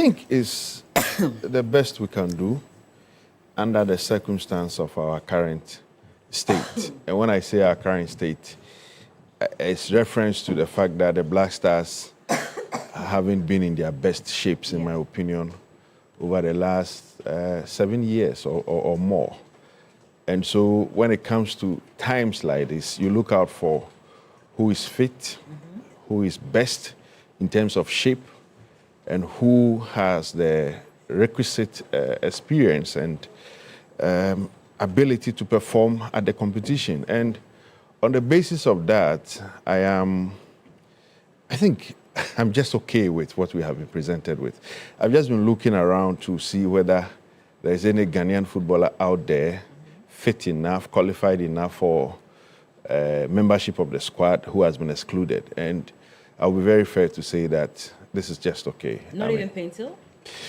think it's the best we can do under the circumstance of our current state. And when I say our current state, it's reference to the fact that the Black Stars haven't been in their best shapes, in my opinion, over the last 7 years or more. And so when it comes to times like this, you look out for who is fit, who is best in terms of shape, and who has the requisite experience and ability to perform at the competition. And on the basis of that, I think I'm just okay with what we have been presented with. I've just been looking around to see whether there's any Ghanaian footballer out there fit enough, qualified enough for membership of the squad who has been excluded. And I'll be very fair to say that this is just okay. Not even Paintil?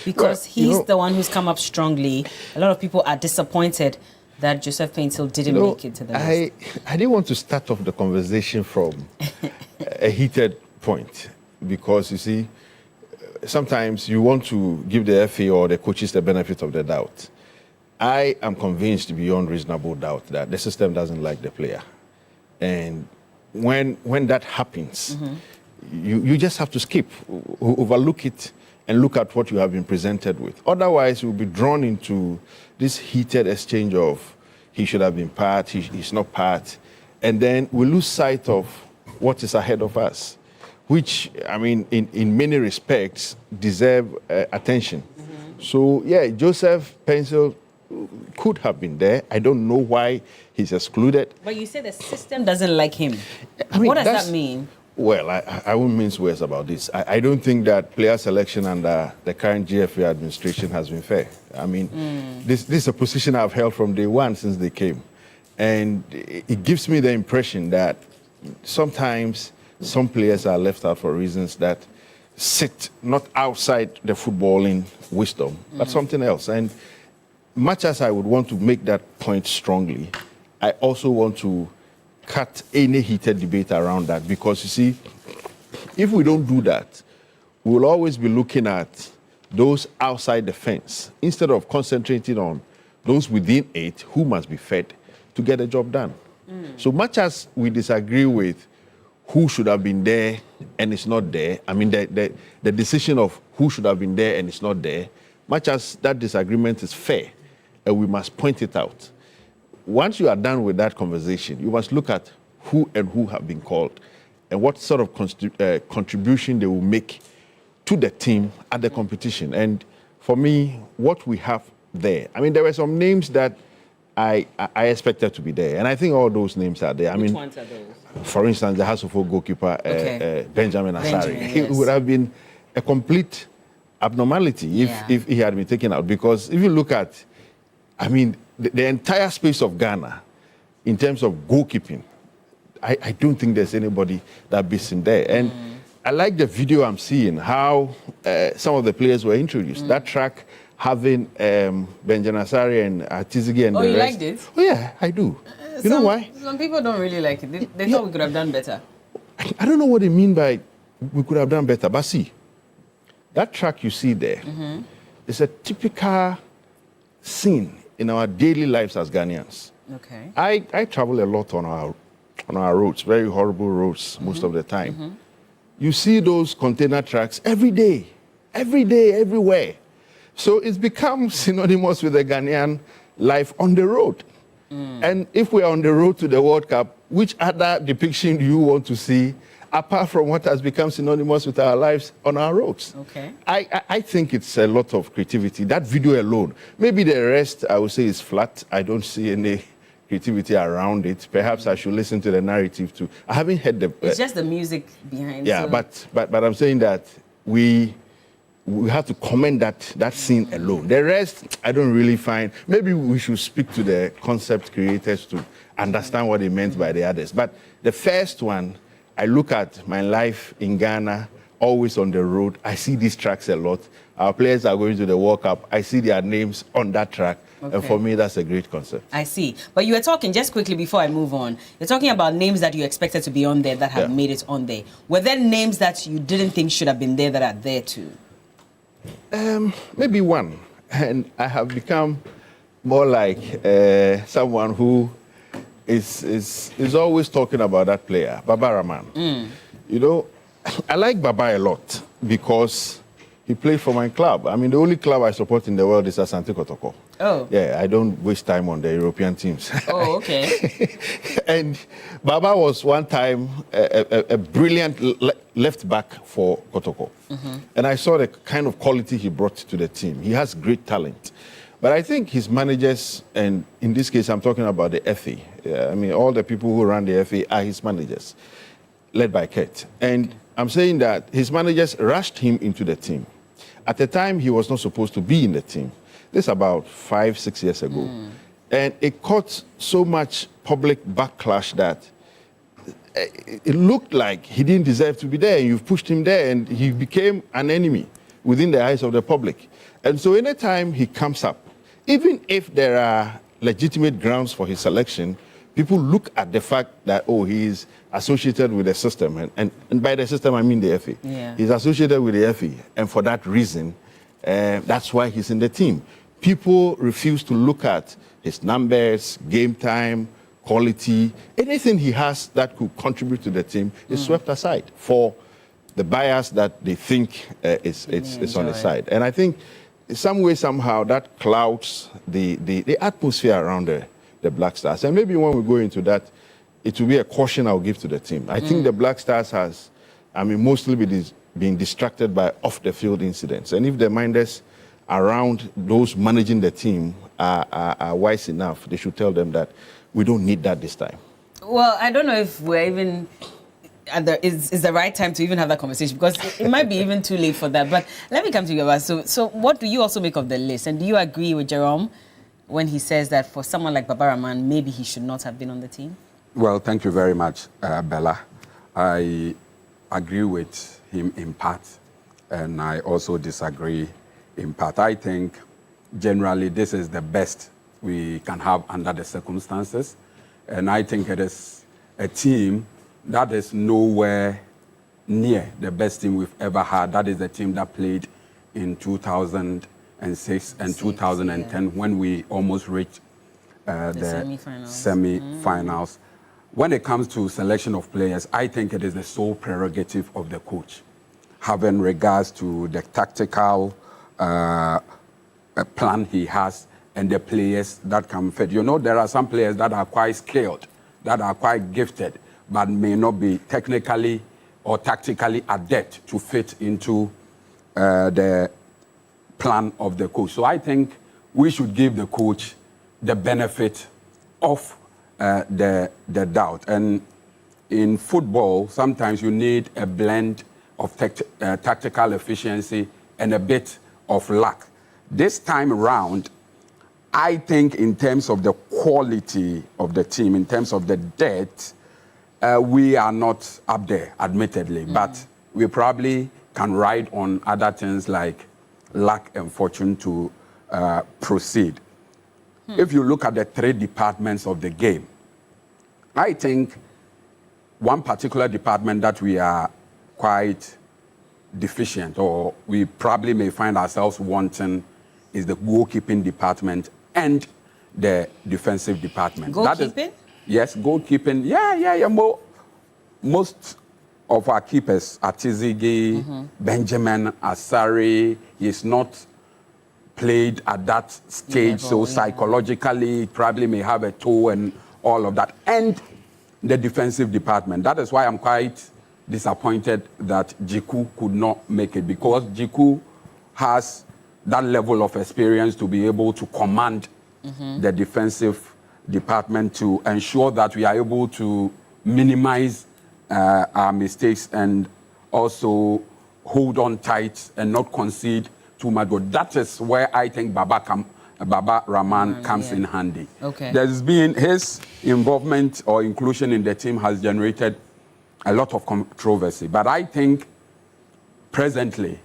Because he's the one who's come up strongly. A lot of people are disappointed that Joseph Paintil didn't make it to the list. I didn't want to start off the conversation from a heated point because, you see, sometimes you want to give the FA or the coaches the benefit of the doubt. I am convinced beyond reasonable doubt that the system doesn't like the player. And when that happens, you just have to skip, overlook it, and look at what you have been presented with. Otherwise, you'll be drawn into this heated exchange of he should have been part, he's not part, and then we lose sight of what is ahead of us, which, I mean, in many respects, deserve attention. So, yeah, Joseph Paintil could have been there. I don't know why he's excluded. But you say the system doesn't like him. I mean, what does that mean? Well, I won't mince words about this. I don't think that player selection under the current GFA administration has been fair. I mean, this is a position I've held from day one since they came. And it gives me the impression that sometimes some players are left out for reasons that sit not outside the footballing wisdom, but something else. And much as I would want to make that point strongly, I also want to cut any heated debate around that, because you see, if we don't do that, we'll always be looking at those outside the fence instead of concentrating on those within it who must be fed to get the job done. So much as we disagree with who should have been there and it's not there, I mean the decision of who should have been there and it's not there, much as that disagreement is fair, and we must point it out. Once you are done with that conversation, you must look at who and who have been called and what sort of contribution they will make to the team at the competition. And for me, what we have there, I mean, there were some names that I expected to be there, and I think all those names are there. Which ones are those? For instance, the Hasselhoff goalkeeper, Benjamin Asari. Yes. It would have been a complete abnormality if he had been taken out, because if you look at, I mean, the entire space of Ghana, in terms of goalkeeping, I don't think there's anybody that beats him there. And I like the video I'm seeing, how some of the players were introduced. That track having Benjamin Asari and Atizigi and the rest. You liked it? Oh, yeah, I do. You know why? Some people don't really like it. They thought we could have done better. I don't know what they mean by we could have done better, but see, that track you see there is a typical scene in our daily lives as Ghanaians. Okay. I travel a lot on our roads, very horrible roads most of the time. You see those container trucks every day, everywhere. So it's become synonymous with the Ghanaian life on the road. And if we are on the road to the World Cup, which other depiction do you want to see apart from what has become synonymous with our lives on our roads? Okay. I think it's a lot of creativity. That video alone, maybe the rest I would say is flat. I don't see any creativity around it. Perhaps I should listen to the narrative too. I haven't heard the... It's just the music behind it. Yeah, so. but I'm saying that we have to comment that scene alone. The rest, I don't really find... Maybe we should speak to the concept creators to understand what they meant by the others. But the first one, I look at my life in Ghana, always on the road. I see these tracks a lot. Our players are going to the World Cup. I see their names on that track. Okay. And for me, that's a great concept. I see. But you were talking, just quickly before I move on, you're talking about names that you expected to be on there that have made it on there. Were there names that you didn't think should have been there that are there too? Maybe one. And I have become more like someone who is always talking about that player, Baba Rahman. You know, I like Baba a lot because he played for my club. I mean, the only club I support in the world is Asante Kotoko. Oh. Yeah, I don't waste time on the European teams. Oh, okay. And Baba was one time a brilliant left back for Kotoko. And I saw the kind of quality he brought to the team. He has great talent. But I think his managers, and in this case, I'm talking about the FA. I mean, all the people who run the FA are his managers, led by Kurt. And I'm saying that his managers rushed him into the team. At the time, he was not supposed to be in the team. This is about 5-6 years ago. And it caught so much public backlash that it looked like he didn't deserve to be there. You've pushed him there, and he became an enemy within the eyes of the public. And so anytime he comes up, even if there are legitimate grounds for his selection, people look at the fact that, oh, he is associated with the system. And by the system, I mean the FA. Yeah. He's associated with the FA. And for that reason, that's why he's in the team. People refuse to look at his numbers, game time, quality. Anything he has that could contribute to the team is swept aside for the bias that they think is on the side. And I think some way, somehow, that clouds the atmosphere around the Black Stars. And maybe when we go into that, it will be a caution I'll give to the team. I think the Black Stars has, mostly been distracted by off-the-field incidents. And if the minders around those managing the team are wise enough, they should tell them that we don't need that this time. Well, I don't know if we're even... is the right time to even have that conversation, because it might be even too late for that. But let me come to you, Baba. So what do you also make of the list? And do you agree with Jerome when he says that for someone like Baba Rahman, maybe he should not have been on the team? Well, thank you very much, Bella. I agree with him in part, and I also disagree in part. I think generally this is the best we can have under the circumstances, and I think it is a team that is nowhere near the best team we've ever had. That is the team that played in 2006 and 2010 when we almost reached the semi-finals. When it comes to selection of players, I think it is the sole prerogative of the coach, having regards to the tactical plan he has and the players that can fit. You know, there are some players that are quite skilled, that are quite gifted, but may not be technically or tactically adept to fit into the plan of the coach. So I think we should give the coach the benefit of the doubt. And in football, sometimes you need a blend of tactical efficiency and a bit of luck. This time around, I think in terms of the quality of the team, in terms of the depth, we are not up there, admittedly, but we probably can ride on other things like luck and fortune to proceed. If you look at the three departments of the game, I think one particular department that we are quite deficient, or we probably may find ourselves wanting, is the goalkeeping department and the defensive department. Goalkeeping? Yes, goalkeeping. Yeah. Most of our keepers, Atizigi, Benjamin, Asari, is not played at that stage, so psychologically it probably may have a toe and all of that. And the defensive department. That is why I'm quite disappointed that Jiku could not make it, because Jiku has that level of experience to be able to command the defensive department to ensure that we are able to minimize our mistakes and also hold on tight and not concede too much. But that is where I think Baba Rahman comes in handy. Okay. There's been his involvement or inclusion in the team has generated a lot of controversy. But I think presently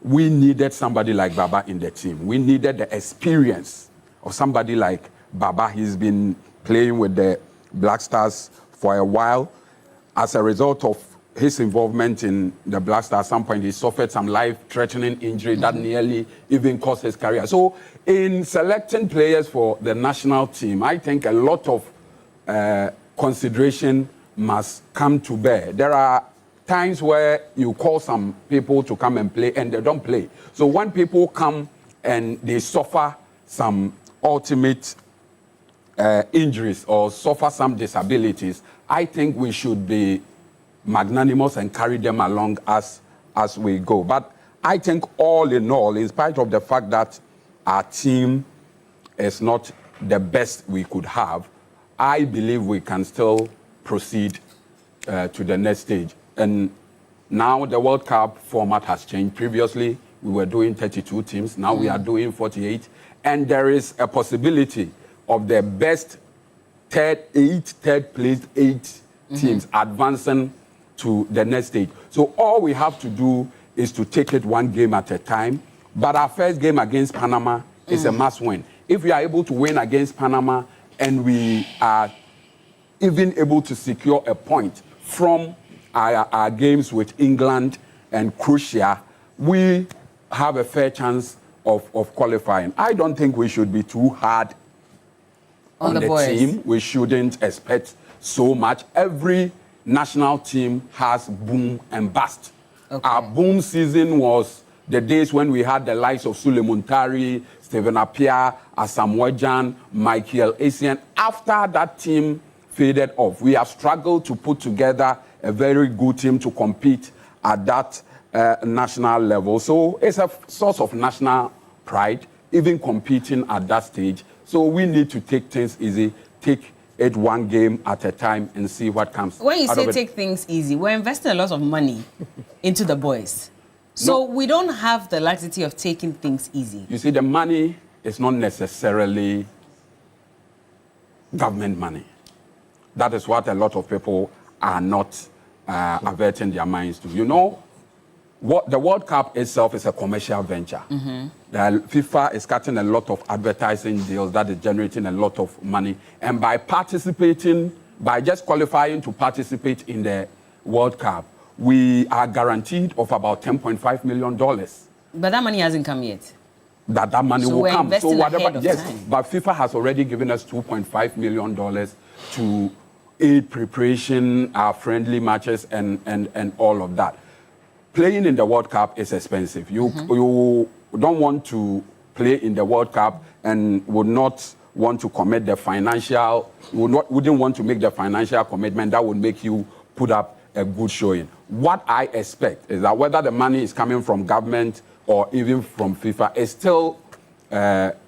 we needed somebody like Baba in the team. We needed the experience of somebody like Baba. He's been playing with the Black Stars for a while. As a result of his involvement in the Black Stars, at some point he suffered some life-threatening injury that nearly even cost his career. So in selecting players for the national team, I think a lot of consideration must come to bear. There are times where you call some people to come and play and they don't play. So when people come and they suffer some ultimate injuries or suffer some disabilities, I think we should be magnanimous and carry them along as we go. But I think all in all, in spite of the fact that our team is not the best we could have, I believe we can still proceed to the next stage. And now the World Cup format has changed. Previously, we were doing 32 teams. Now we are doing 48. And there is a possibility of the best third placed 8 teams advancing to the next stage. So all we have to do is to take it one game at a time. But our first game against Panama is a must win. If we are able to win against Panama and we are even able to secure a point from our games with England and Croatia, we have a fair chance of qualifying. I don't think we should be too hard on the team. We shouldn't expect so much. Every national team has boom and bust. Okay. Our boom season was the days when we had the likes of Sule Muntari, Stephen Appiah, Asamoah Gyan, Michael Essien. After that team faded off, we have struggled to put together a very good team to compete at that national level. So it's a source of national pride, even competing at that stage. So we need to take things easy, take it one game at a time and see what comes. When you say take things easy, we're investing a lot of money into the boys. So we don't have the luxury of taking things easy. You see, the money is not necessarily government money. That is what a lot of people are not averting their minds to. You know, the World Cup itself is a commercial venture. The FIFA is cutting a lot of advertising deals that is generating a lot of money. And by participating, by just qualifying to participate in the World Cup, we are guaranteed of about $10.5 million. But that money hasn't come yet. That money will come. So whatever, yes, but FIFA has already given us $2.5 million to aid preparation, our friendly matches, and all of that. Playing in the World Cup is expensive. You don't want to play in the World Cup and would not want to commit the financial, wouldn't want to make the financial commitment that would make you put up a good showing. What I expect is that whether the money is coming from government or even from FIFA, it's still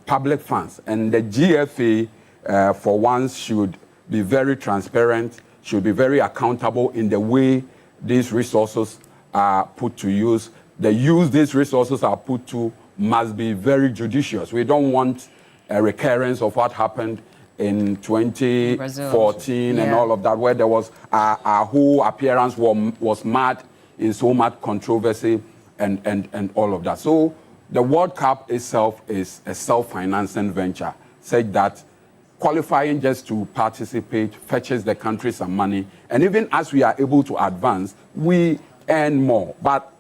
public funds. And the GFA, for once, should be very transparent, should be very accountable in the way these resources are put to use. The use these resources are put to must be very judicious. We don't want a recurrence of what happened in 2014 and all of that, where there was our whole appearance was mad in so much controversy and all of that. So the World Cup itself is a self-financing venture, such that qualifying just to participate fetches the country some money. And even as we are able to advance, we earn more. But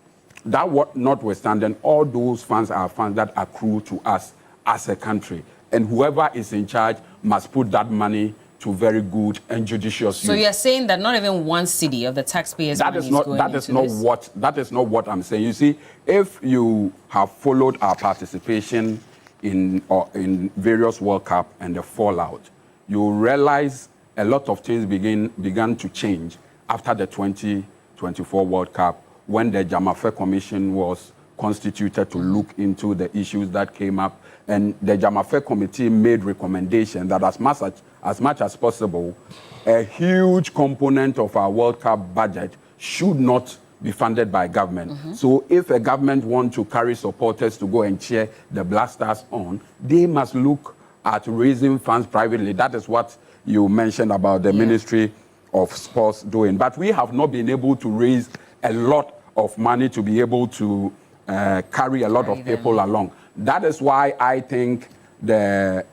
that notwithstanding, all those funds are funds that accrue to us as a country. And whoever is in charge must put that money to very good and judicious use. So you're saying that not even one city of the taxpayers' money is going into this? That is not what I'm saying. You see, if you have followed our participation in various World Cup and the fallout, you realize a lot of things began to change after the 2024 World Cup, when the Jamafe Commission was constituted to look into the issues that came up. And the Jamafe Committee made recommendation that as much as possible, a huge component of our World Cup budget should not be funded by government. So if a government wants to carry supporters to go and cheer the Black Stars on, they must look at raising funds privately. That is what you mentioned about the Ministry of Sports doing. But we have not been able to raise a lot of money to be able to carry a lot of people along. That is why I think the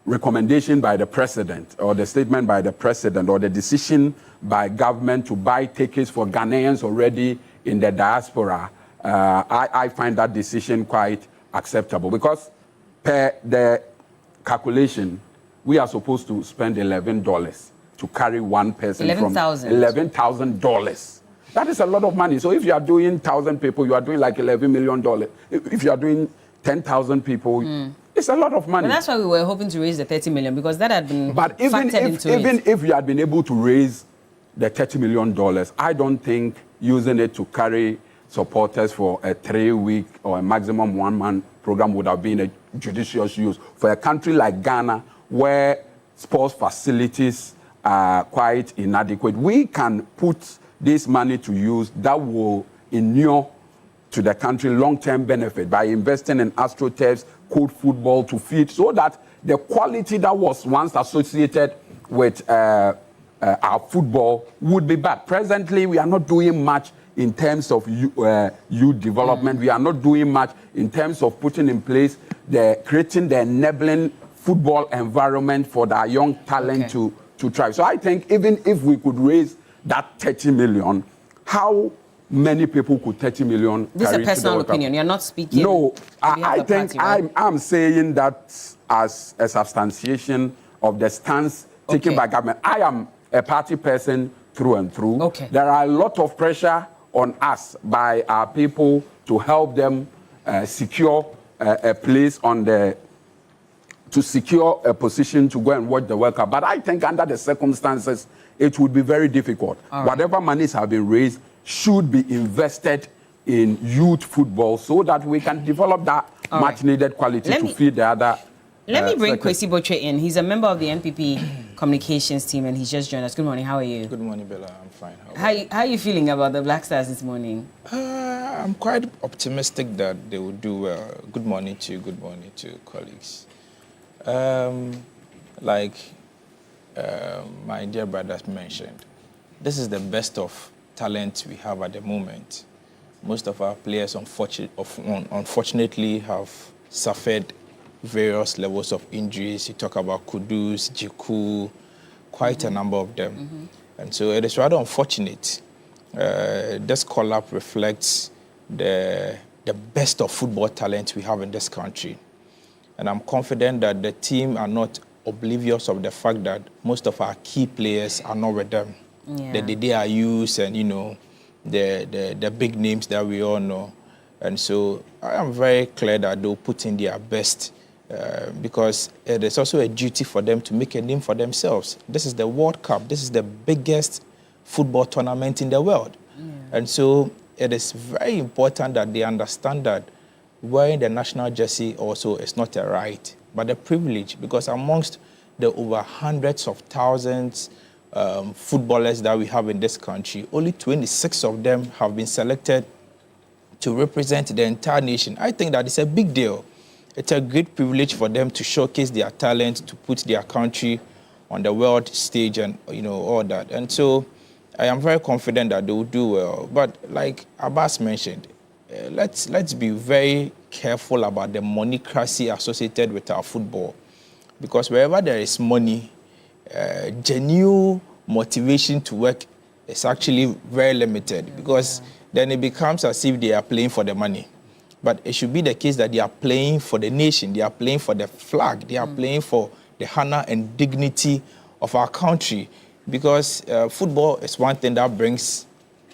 recommendation by the president or the statement by the president or the decision by government to buy tickets for Ghanaians already in the diaspora, I find that decision quite acceptable because per the calculation, we are supposed to spend $11 to carry one person from $11,000. That is a lot of money. So if you are doing 1,000 people, you are doing like $11 million. If you are doing 10,000 people, it's a lot of money. But that's why we were hoping to raise the 30 million because that had been even if you had been able to raise the $30 million, I don't think using it to carry supporters for a 3-week or a maximum 1-month program would have been a judicious use. For a country like Ghana, where sports facilities are quite inadequate, we can put this money to use that will inure to the country long-term benefit by investing in astroturfs, cold football to feed, so that the quality that was once associated with our football would be back. Presently, we are not doing much in terms of youth development. We are not doing much in terms of putting in place, creating the enabling football environment for the young talent to thrive. So I think even if we could raise that 30 million, how many people could 30 million This is a carry personal to the opinion. You're not speaking. No, I think party, right? I'm saying that as a substantiation of the stance taken by government. I am a party person through and through. Okay. There are a lot of pressure on us by our people to help them secure a place on the, to secure a position to go and watch the World Cup. But I think under the circumstances, it would be very difficult. All right. Whatever monies have been raised should be invested in youth football so that we can develop that much needed quality to feed the other. Let me bring Kwesi Botre in. He's a member of the NPP communications team and he's just joined us. Good morning. How are you? Good morning, Bella. I'm fine. How are you feeling about the Black Stars this morning? I'm quite optimistic that they will do well. Good morning to you. Good morning to colleagues. My dear brothers mentioned, this is the best of talent we have at the moment. Most of our players, unfortunately, have suffered various levels of injuries. You talk about Kudus, Jiku, quite a number of them. And so it is rather unfortunate. This call-up reflects the best of football talent we have in this country. And I'm confident that the team are not oblivious of the fact that most of our key players are not with them. The Dede Ayus and, you know, the big names that we all know. And so I am very clear that they'll put in their best because it is also a duty for them to make a name for themselves. This is the World Cup. This is the biggest football tournament in the world. And so it is very important that they understand that wearing the national jersey also is not a right, but a privilege, because amongst the over hundreds of thousands footballers that we have in this country, only 26 of them have been selected to represent the entire nation. I think that it's a big deal. It's a great privilege for them to showcase their talent, to put their country on the world stage and, you know, all that. And so I am very confident that they will do well. But like Abbas mentioned, let's be very careful about the moneycracy associated with our football. Because wherever there is money, genuine motivation to work is actually very limited, because then it becomes as if they are playing for the money. But it should be the case that they are playing for the nation, they are playing for the flag, they are playing for the honor and dignity of our country. Because football is one thing that brings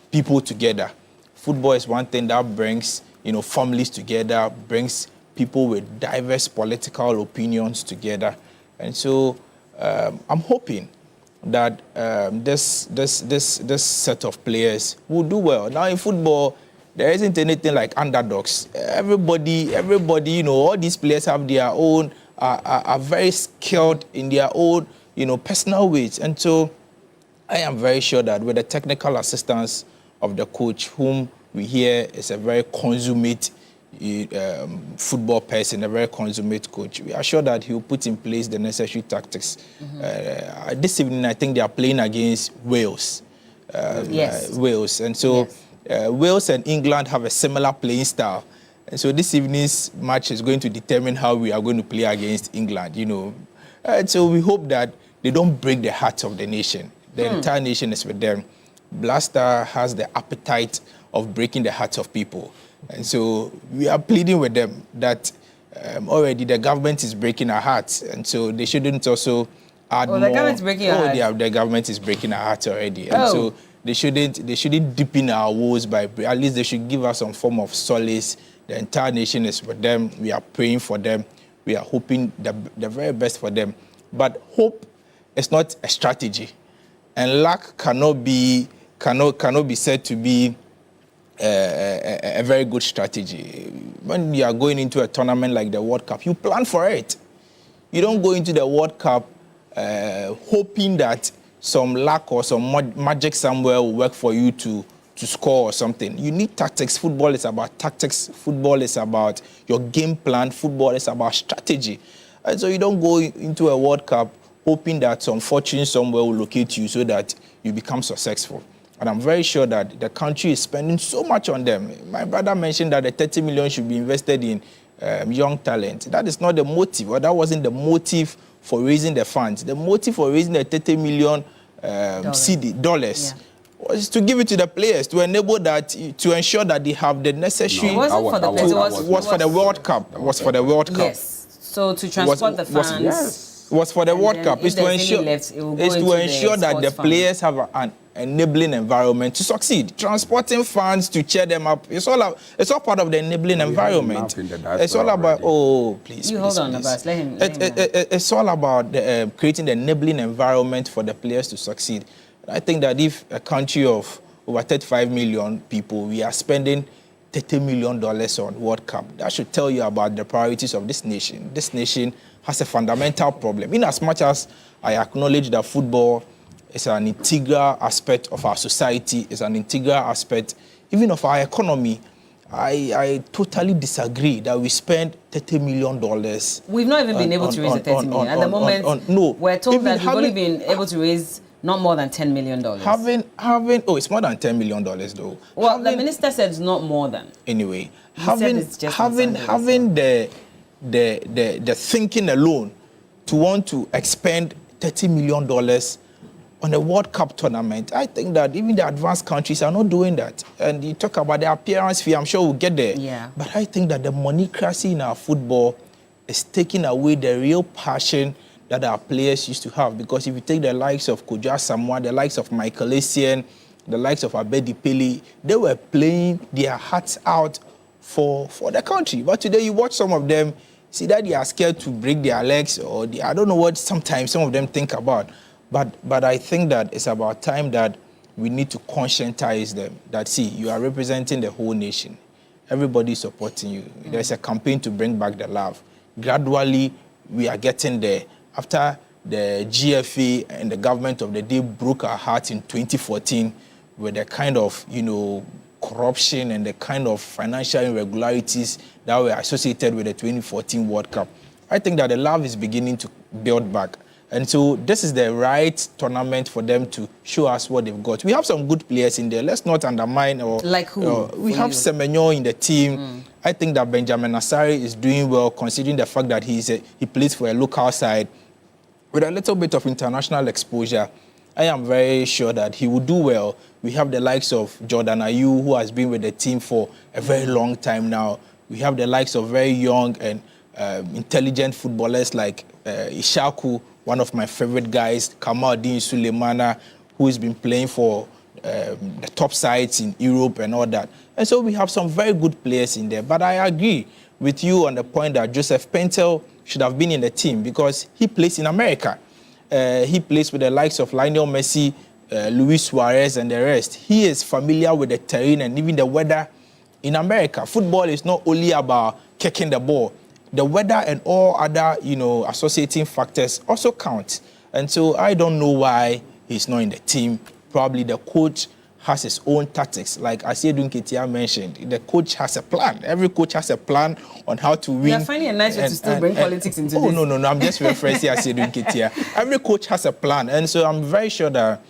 people together. Football is one thing that brings, you know, families together, brings people with diverse political opinions together. And so I'm hoping that this set of players will do well. Now in football, there isn't anything like underdogs. Everybody, you know, all these players have their own, are very skilled in their own, you know, personal ways. And so I am very sure that with the technical assistance of the coach, whom we hear is a very consummate football person, a very consummate coach, we are sure that he will put in place the necessary tactics. This evening, I think they are playing against Wales. Wales. And so Wales and England have a similar playing style. And so this evening's match is going to determine how we are going to play against England, you know. So we hope that they don't break the heart of the nation. The entire nation is with them. Blaster has the appetite of breaking the hearts of people. And so we are pleading with them that already the government is breaking our hearts. And so they shouldn't also add more. The government's breaking our hearts. The government is breaking our hearts already. And so they shouldn't deepen our woes by, at least they should give us some form of solace. The entire nation is with them. We are praying for them. We are hoping the very best for them. But hope is not a strategy. And luck cannot be said to be a very good strategy. When you are going into a tournament like the World Cup, you plan for it. You don't go into the World Cup hoping that some luck or some magic somewhere will work for you to score or something. You need tactics. Football is about tactics. Football is about your game plan. Football is about strategy. And so you don't go into a World Cup hoping that some fortune somewhere will locate you so that you become successful. And I'm very sure that the country is spending so much on them. My brother mentioned that the 30 million should be invested in young talent. That is not the motive, or that wasn't the motive for raising the funds. The motive for raising the 30 million dollars was to give it to the players, to enable that, to ensure that they have the necessary. It wasn't for the players. It was for the World Cup. It was for the World Cup. Yes. So to transport the fans. Yes. Was for the World Cup. It's to ensure that the players have an enabling environment to succeed. Transporting fans to cheer them up. It's all part of the enabling environment. It's all about please. You hold on, Abbas. Let him. It's all about creating the enabling environment for the players to succeed. I think that if a country of over 35 million people, we are spending $30 million on World Cup, that should tell you about the priorities of this nation. This nation has a fundamental problem. In as much as I acknowledge that football is an integral aspect of our society, is an integral aspect even of our economy, I totally disagree that we spend $30 million. We've not even been able to raise the 30 million. At the moment, no. We're told that we've only been able to raise not more than $10 million. It's more than $10 million though. Well, the minister said it's not more than. Anyway, having the thinking alone to want to expend $30 million on a World Cup tournament, I think that even the advanced countries are not doing that. And you talk about the appearance fee, I'm sure we'll get there. Yeah. But I think that the moneycracy in our football is taking away the real passion that our players used to have. Because if you take the likes of Kojo Asamoah, the likes of Michael Essien, the likes of Abedi Pele, they were playing their hearts out for the country. But today you watch some of them, see that they are scared to break their legs, or I don't know what sometimes some of them think about. But I think that it's about time that we need to conscientize them that, see, you are representing the whole nation. Everybody is supporting you. There's a campaign to bring back the love. Gradually, we are getting there. After the GFA and the government of the day broke our hearts in 2014 with the kind of, corruption and the kind of financial irregularities that were associated with the 2014 World Cup, I think that the love is beginning to build back. And so this is the right tournament for them to show us what they've got. We have some good players in there. Let's not undermine or... Like who? We have Semenyo in the team. I think that Benjamin Asare is doing well, considering the fact that he plays for a local side. With a little bit of international exposure, I am very sure that he will do well. We have the likes of Jordan Ayew, who has been with the team for a very long time now. We have the likes of very young and intelligent footballers like Ishaku, one of my favorite guys, Kamaldeen Sulemana, who has been playing for the top sides in Europe and all that. And so we have some very good players in there. But I agree with you on the point that Joseph Pentel should have been in the team because he plays in America. He plays with the likes of Lionel Messi, Luis Suarez, and the rest. He is familiar with the terrain and even the weather in America. Football is not only about kicking the ball. The weather and all other, associating factors also count. And so I don't know why he's not in the team. Probably the coach has his own tactics. Like Asiedu Nketia mentioned, the coach has a plan. Every coach has a plan on how to win. You're finding a nice way to still bring politics into this. Oh, no. I'm just referencing Asiedu Nketia. Every coach has a plan. And so I'm very sure that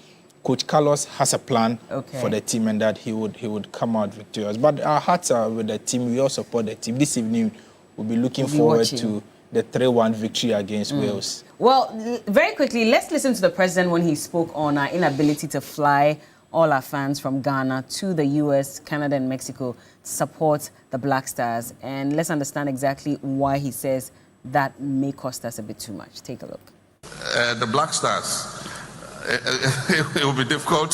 Coach Carlos has a plan for the team and that he would come out victorious. But our hearts are with the team. We all support the team. This evening, we'll be looking forward to the 3-1 victory against Wales. Well, very quickly, let's listen to the president when he spoke on our inability to fly all our fans from Ghana to the US, Canada, and Mexico to support the Black Stars. And let's understand exactly why he says that may cost us a bit too much. Take a look. The Black Stars, it will be difficult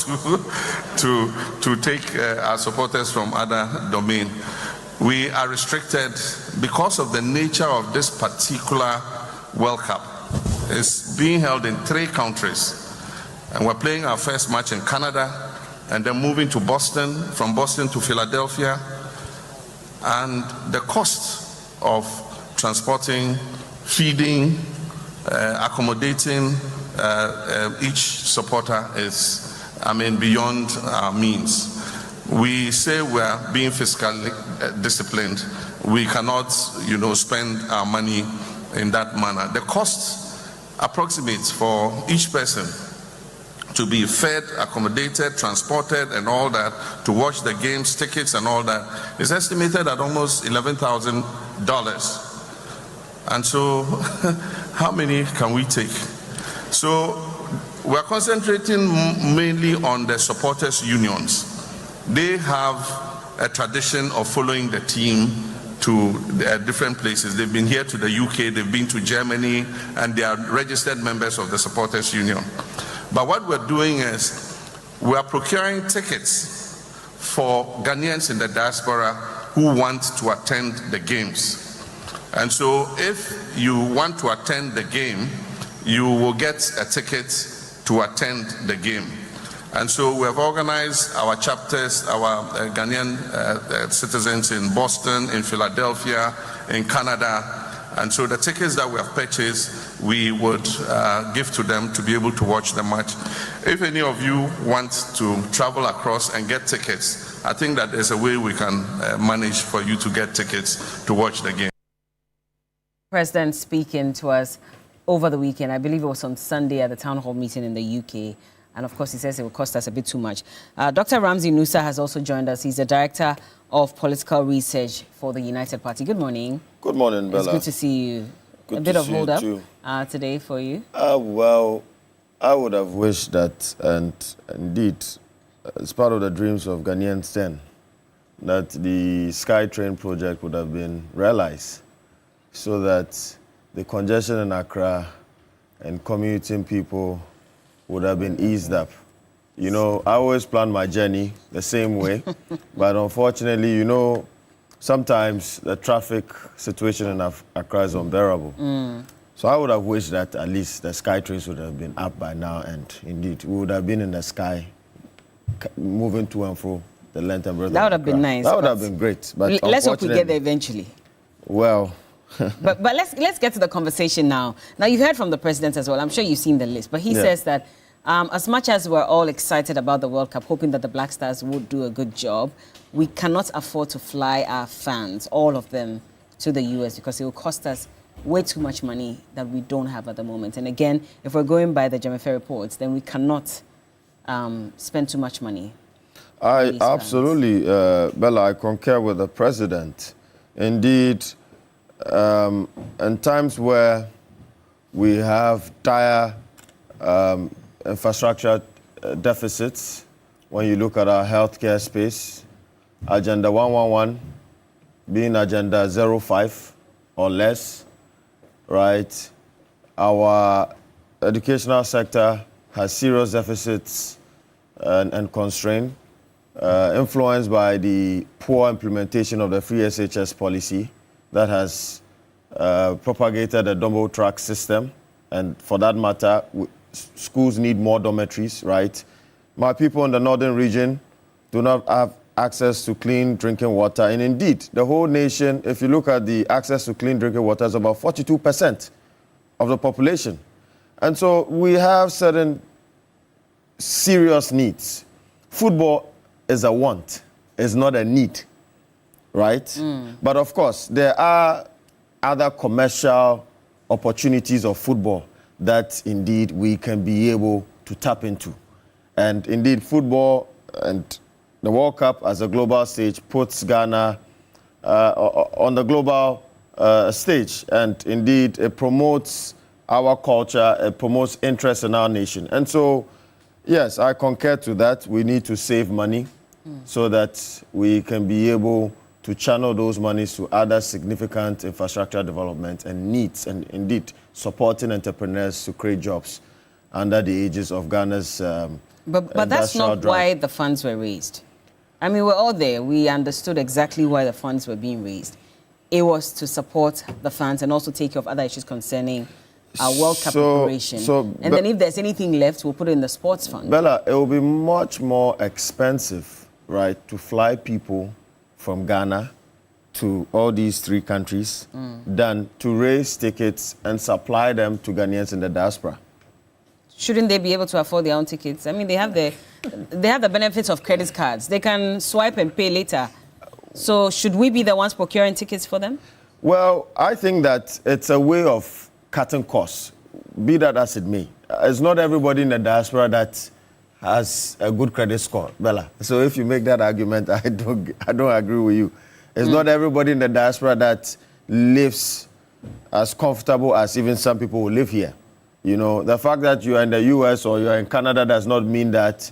to take our supporters from other domain. We are restricted because of the nature of this particular World Cup. It's being held in 3 countries. And we're playing our first match in Canada and then moving to Boston, from Boston to Philadelphia. And the cost of transporting, feeding, accommodating each supporter is, beyond our means. We say we're being fiscally disciplined. We cannot, spend our money in that manner. The cost approximates for each person to be fed, accommodated, transported, and all that, to watch the games, tickets, and all that, is estimated at almost $11,000. And so, how many can we take? So, we're concentrating mainly on the supporters' unions. They have a tradition of following the team to different places. They've been here to the UK, they've been to Germany, and they are registered members of the supporters' union. But what we're doing is we are procuring tickets for Ghanaians in the diaspora who want to attend the games. And so if you want to attend the game, you will get a ticket to attend the game. And so we have organized our chapters, our Ghanaian citizens in Boston, in Philadelphia, in Canada. And so the tickets that we have purchased, we would give to them to be able to watch the match. If any of you want to travel across and get tickets, I think that there's a way we can manage for you to get tickets to watch the game. President speaking to us over the weekend, I believe it was on Sunday at the town hall meeting in the UK. And of course, he says it will cost us a bit too much. Dr. Ramsey Nusa has also joined us. He's the Director of Political Research for the United Party. Good morning. Good morning, Bella. It's good to see you. Good a bit to of see hold you up today for you. Well, I would have wished that, and indeed, it's part of the dreams of Ghanaians then, that the SkyTrain project would have been realized so that the congestion in Accra and commuting people would have been eased up. I always plan my journey the same way, but unfortunately, sometimes the traffic situation in Accra is unbearable. So I would have wished that at least the SkyTrains would have been up by now, and indeed, we would have been in the sky, moving to and fro the length and breadth. That would have been nice. That would have been great. But let's hope we get there eventually. Well, but let's get to the conversation now. Now, you've heard from the president as well. I'm sure you've seen the list. But he says that as much as we're all excited about the World Cup, hoping that the Black Stars would do a good job, we cannot afford to fly our fans, all of them, to the US because it will cost us way too much money that we don't have at the moment. And again, if we're going by the Jemefe reports, then we cannot spend too much money. I absolutely, Bella, I concur with the president. Indeed, in times where we have dire infrastructure deficits, when you look at our healthcare space, Agenda 111 being Agenda 05 or less, right? Our educational sector has serious deficits and constraint, influenced by the poor implementation of the free SHS policy that has propagated a double track system. And for that matter, schools need more dormitories, right? My people in the northern region do not have access to clean drinking water. And indeed, the whole nation, if you look at the access to clean drinking water, is about 42% of the population. And so we have certain serious needs. Football is a want, it's not a need, right? But of course, there are other commercial opportunities of football that indeed we can be able to tap into. And indeed, football and the World Cup as a global stage puts Ghana on the global stage. And indeed, it promotes our culture, it promotes interest in our nation. And so, yes, I concur to that. We need to save money so that we can be able to channel those monies to other significant infrastructure development and needs, and indeed supporting entrepreneurs to create jobs under the aegis of Ghana's But that's not drive. why the funds were raised. I mean, we're all there. We understood exactly why the funds were being raised. It was to support the fans and also take care of other issues concerning our World Cup preparation. And then if there's anything left, we'll put it in the sports fund. Bella, it will be much more expensive, right, to fly people from Ghana to all these 3 countries than to raise tickets and supply them to Ghanaians in the diaspora. Shouldn't they be able to afford their own tickets? I mean, they have the benefits of credit cards. They can swipe and pay later. So should we be the ones procuring tickets for them? Well, I think that it's a way of cutting costs, be that as it may. It's not everybody in the diaspora that has a good credit score, Bella. So if you make that argument, I don't agree with you. It's not everybody in the diaspora that lives as comfortable as even some people who live here. You know, the fact that you are in the US or you are in Canada does not mean that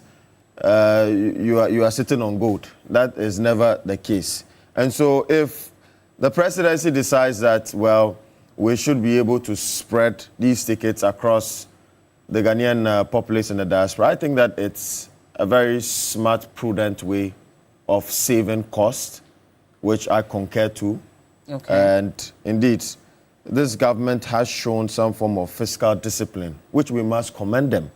you are sitting on gold. That is never the case. And so if the presidency decides that, well, we should be able to spread these tickets across the Ghanaian population in the diaspora, I think that it's a very smart, prudent way of saving cost, which I concur to. Okay. And indeed, this government has shown some form of fiscal discipline, which we must commend them.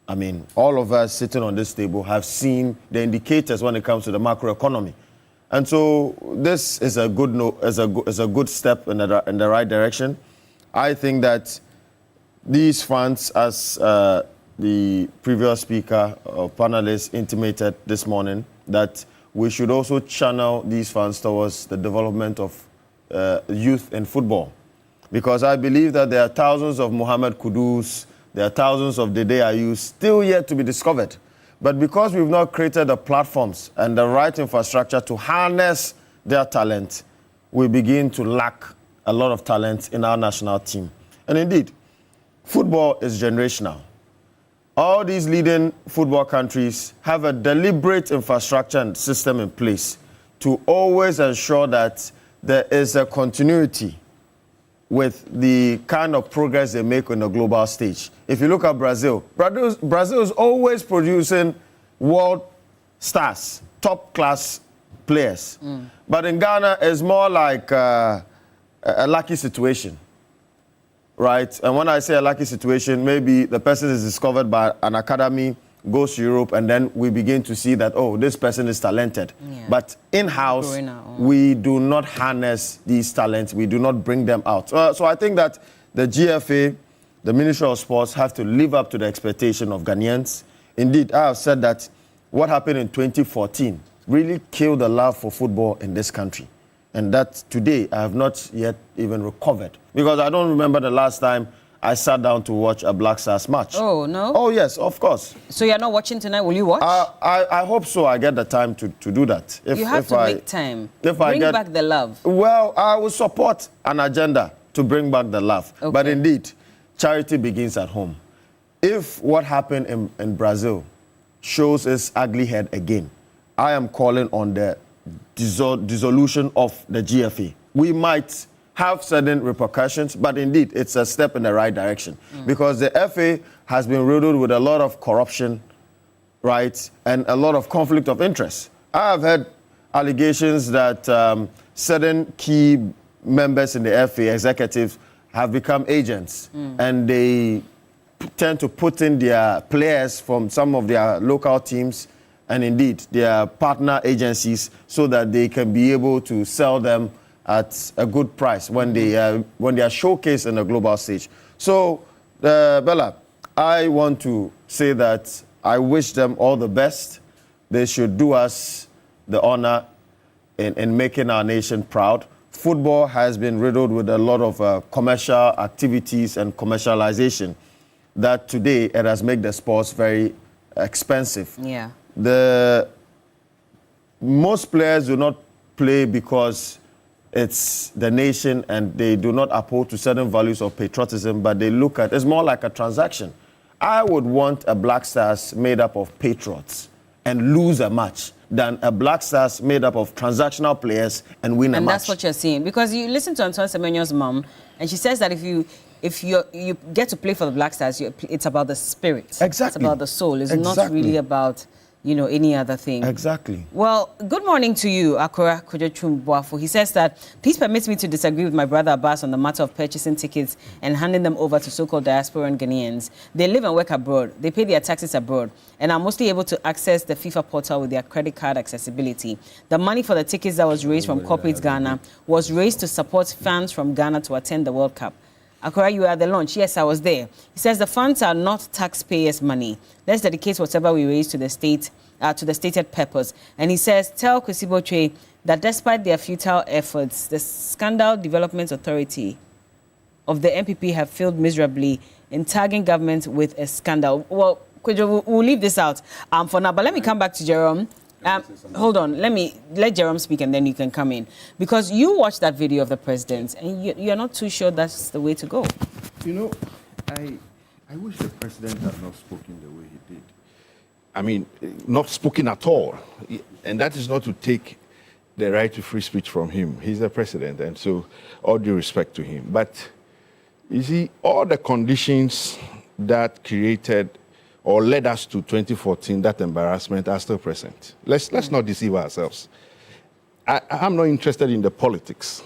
I mean, all of us sitting on this table have seen the indicators when it comes to the macroeconomy. And so this is a good good step in the right direction. I think that these funds, as the previous speaker or panelist intimated this morning, that we should also channel these funds towards the development of youth in football. Because I believe that there are thousands of Mohamed Kudus, there are thousands of Dede Ayus still yet to be discovered. But because we've not created the platforms and the right infrastructure to harness their talent, we begin to lack a lot of talent in our national team. And indeed, football is generational. All these leading football countries have a deliberate infrastructure and system in place to always ensure that there is a continuity with the kind of progress they make on the global stage. If you look at Brazil is always producing world stars, top-class players. But in Ghana, it's more like a lucky situation, right? And when I say a lucky situation, maybe the person is discovered by an academy, goes to Europe, and then we begin to see that, oh, this person is talented. Yeah. But in-house, we do not harness these talents. We do not bring them out. So I think that the GFA, the Ministry of Sports, have to live up to the expectation of Ghanaians. Indeed, I have said that what happened in 2014 really killed the love for football in this country. And that today, I have not yet even recovered. Because I don't remember the last time I sat down to watch a Black Stars match. Oh, no? Oh, yes, of course. So you're not watching tonight? Will you watch? I hope so. I get the time to do that. You have to make time. Bring back the love. Well, I will support an agenda to bring back the love. Okay. But indeed, charity begins at home. If what happened in Brazil shows its ugly head again, I am calling on the dissolution of the GFA. We might have certain repercussions, but indeed, it's a step in the right direction. Because the FA has been riddled with a lot of corruption, right, and a lot of conflict of interest. I have heard allegations that certain key members in the FA, executives, have become agents, and they tend to put in their players from some of their local teams and indeed their partner agencies so that they can be able to sell them at a good price when they are showcased in a global stage. So, Bella, I want to say that I wish them all the best. They should do us the honor in making our nation proud. Football has been riddled with a lot of commercial activities and commercialization that today it has made the sports very expensive. Yeah. Most players do not play because it's the nation and they do not uphold to certain values of patriotism, but they look at it's more like a transaction. I would want a Black Stars made up of patriots and lose a match than a Black Stars made up of transactional players and win a match. And that's what you're seeing. Because you listen to Antoine Semenyo's mom, and she says that if you get to play for the Black Stars, it's about the spirit. Exactly. It's about the soul. It's not really about, any other thing. Exactly. Well, good morning to you, Akora Kojechumbuafo. He says that, please permit me to disagree with my brother Abbas on the matter of purchasing tickets and handing them over to so-called diasporan Ghanaians. They live and work abroad. They pay their taxes abroad and are mostly able to access the FIFA portal with their credit card accessibility. The money for the tickets that was raised from Corporate Ghana was raised to support fans from Ghana to attend the World Cup. Akora, you were at the launch. Yes, I was there. He says the funds are not taxpayers' money. Let's dedicate whatever we raise to the state, to the stated purpose. And he says, tell Kwesi Botwe that despite their futile efforts, the Scandal Development Authority of the MPP have failed miserably in tagging government with a scandal. Well, Kwejo, we'll leave this out for now, but let me come back to Jerome. Hold on, let Jerome speak and then you can come in. Because you watched that video of the president and you're not too sure that's the way to go. I wish the president had not spoken the way he did. I mean, not spoken at all. And that is not to take the right to free speech from him. He's the president, and so all due respect to him. But you see, all the conditions that created or led us to 2014, that embarrassment, are still present. Let's not deceive ourselves. I'm not interested in the politics.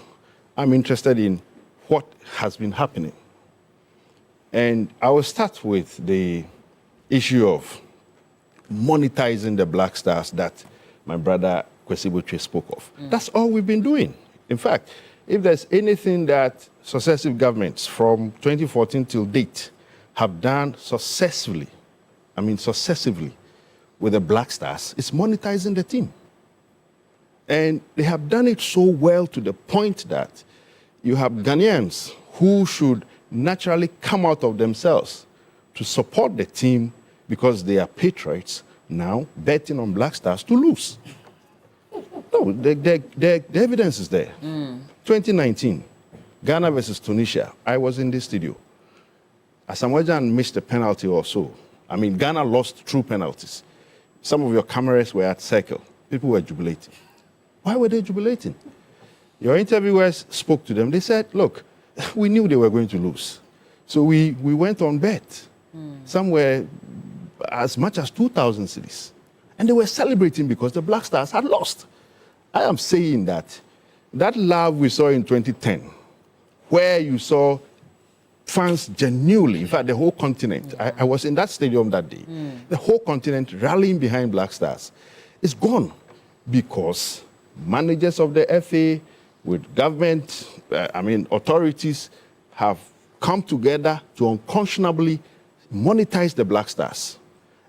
I'm interested in what has been happening. And I will start with the issue of monetizing the Black Stars that my brother Kwesi Botwe spoke of. That's all we've been doing. In fact, if there's anything that successive governments from 2014 till date have done successively with the Black Stars, it's monetizing the team. And they have done it so well to the point that you have Ghanaians who should naturally come out of themselves to support the team because they are patriots, now betting on Black Stars to lose. No, the evidence is there. 2019, Ghana versus Tunisia. I was in this studio. Asamoah Gyan missed a penalty or so. I mean, Ghana lost true penalties. Some of your cameras were at circle. People were jubilating. Why were they jubilating? Your interviewers spoke to them. They said, look, we knew they were going to lose. So we went on bet. Somewhere as much as 2,000 cities. And they were celebrating because the Black Stars had lost. I am saying that love we saw in 2010, where you saw fans genuinely, in fact, the whole continent, I was in that stadium that day, the whole continent rallying behind Black Stars, is gone because managers of the FA with government, authorities have come together to unconscionably monetize the Black Stars.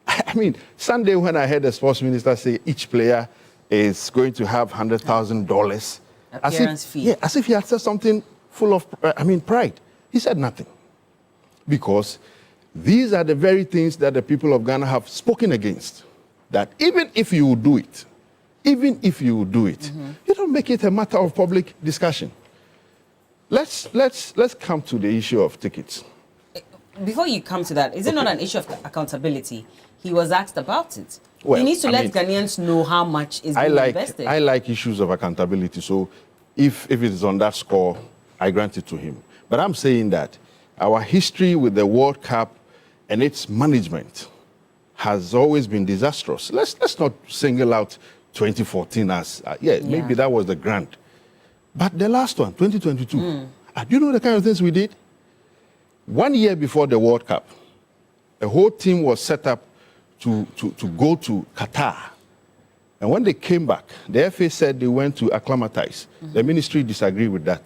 I mean, Sunday when I heard the sports minister say each player is going to have $100,000 appearance fee. Yeah, as if he had said something full of, pride. He said nothing. Because these are the very things that the people of Ghana have spoken against. That even if you do it, you don't make it a matter of public discussion. Let's come to the issue of tickets. Before you come to that, is it not an issue of accountability? He was asked about it. Well, he needs to let Ghanaians know how much is being invested. I like issues of accountability. So if it is on that score, I grant it to him. But I'm saying that our history with the World Cup and its management has always been disastrous. Let's not single out 2014 as, maybe that was the grand. But the last one, 2022, do you know the kind of things we did? 1 year before the World Cup, a whole team was set up to go to Qatar. And when they came back, the FA said they went to acclimatize. The ministry disagreed with that.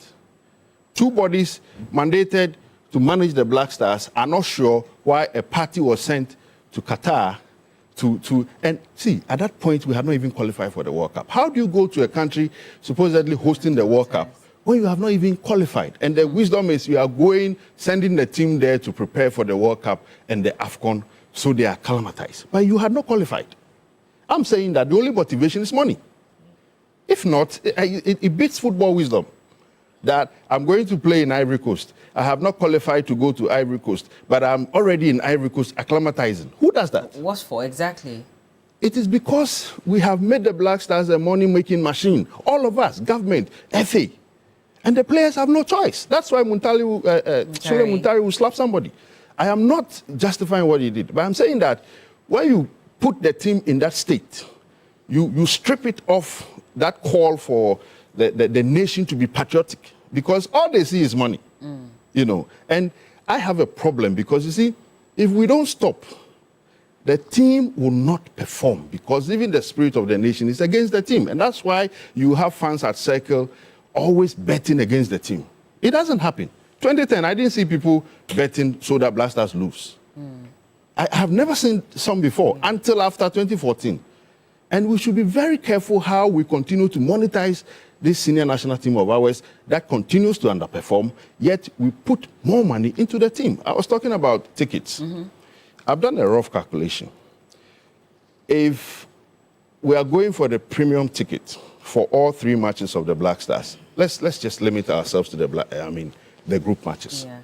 Two bodies mandated to manage the Black Stars are not sure why a party was sent to Qatar and see, at that point, we had not even qualified for the World Cup. How do you go to a country supposedly hosting the World Cup when you have not even qualified? And the wisdom is you are sending the team there to prepare for the World Cup and the AFCON, so they are acclimatized. But you had not qualified. I'm saying that the only motivation is money. If not, it beats football wisdom. that I'm going to play in Ivory Coast. I have not qualified to go to Ivory Coast, but I'm already in Ivory Coast acclimatizing. Who does that? What for exactly? It is because we have made the Black Stars a money-making machine. All of us, government, FA. And the players have no choice. That's why Sule Muntari will slap somebody. I am not justifying what he did, but I'm saying that when you put the team in that state, you strip it off that call for the nation to be patriotic, because all they see is money, you know. And I have a problem because, you see, if we don't stop, the team will not perform, because even the spirit of the nation is against the team. And that's why you have fans at Circle always betting against the team. It doesn't happen. 2010, I didn't see people betting so that Black Stars lose. I have never seen some before until after 2014. And we should be very careful how we continue to monetize this senior national team of ours that continues to underperform, yet we put more money into the team. I was talking about tickets. I've done a rough calculation. If we are going for the premium ticket for all 3 matches of the Black Stars, let's just limit ourselves to the group matches. Yeah.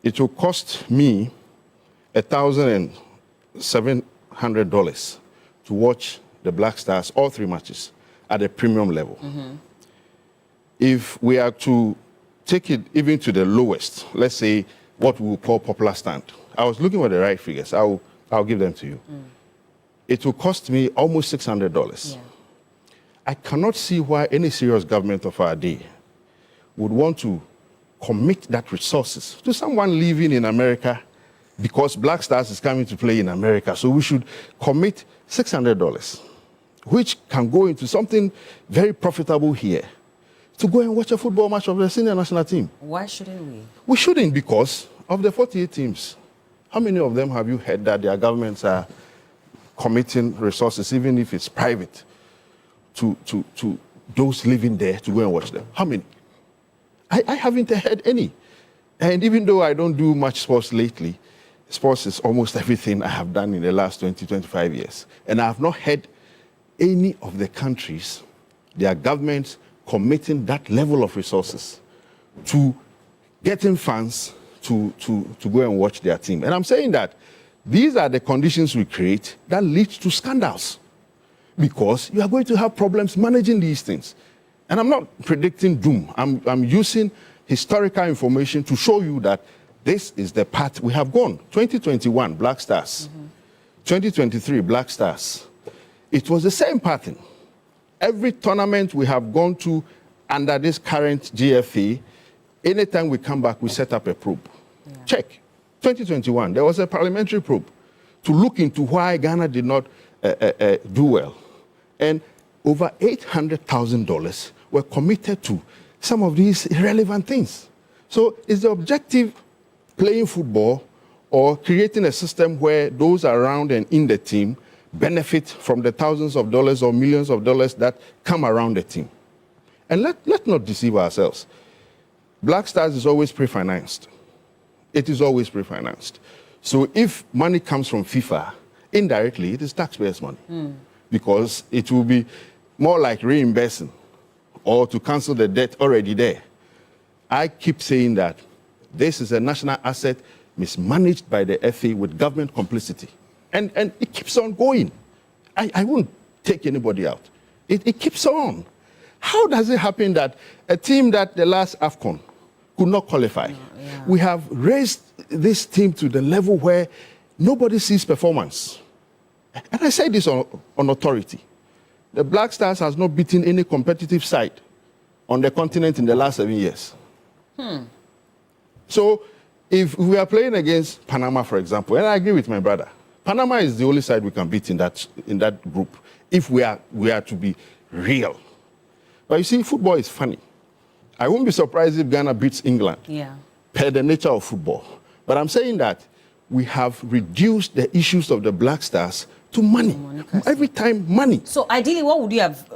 It will cost me $1,700 to watch the Black Stars, all 3 matches, at a premium level. If we are to take it even to the lowest, let's say what we will call popular stand, I was looking for the right figures. I'll give them to you. It will cost me almost $600. Yeah. I cannot see why any serious government of our day would want to commit that resources to someone living in America, because Black Stars is coming to play in America. So we should commit $600, which can go into something very profitable here, to go and watch a football match of the senior national team. Why shouldn't we? We shouldn't, because of the 48 teams. How many of them have you heard that their governments are committing resources, even if it's private, to those living there to go and watch them? How many? I haven't heard any. And even though I don't do much sports lately, sports is almost everything I have done in the last 20, 25 years. And I have not heard any of the countries, their governments, committing that level of resources to getting fans to go and watch their team. And I'm saying that these are the conditions we create that lead to scandals, because you are going to have problems managing these things. And I'm not predicting doom. I'm using historical information to show you that this is the path we have gone. 2021, Black Stars. 2023, Black Stars. It was the same pattern. Every tournament we have gone to under this current GFA, anytime we come back, we set up a probe. Yeah. Check. 2021, there was a parliamentary probe to look into why Ghana did not do well. And over $800,000 were committed to some of these irrelevant things. So is the objective playing football or creating a system where those around and in the team benefit from the thousands of dollars or millions of dollars that come around the team? And let's not deceive ourselves. Black Stars is always pre-financed. It is always pre-financed. So if money comes from FIFA, indirectly, it is taxpayers' money. Because it will be more like reimbursing or to cancel the debt already there. I keep saying that this is a national asset mismanaged by the FA with government complicity. And it keeps on going. I won't take anybody out. It keeps on. How does it happen that a team that the last AFCON could not qualify, we have raised this team to the level where nobody sees performance? And I say this on authority. The Black Stars has not beaten any competitive side on the continent in the last 7 years. So if we are playing against Panama, for example, and I agree with my brother, Panama is the only side we can beat in that group if we are to be real. But you see, football is funny. I won't be surprised if Ghana beats England, per the nature of football. But I'm saying that we have reduced the issues of the Black Stars to money. Every time, money. So ideally, what would you have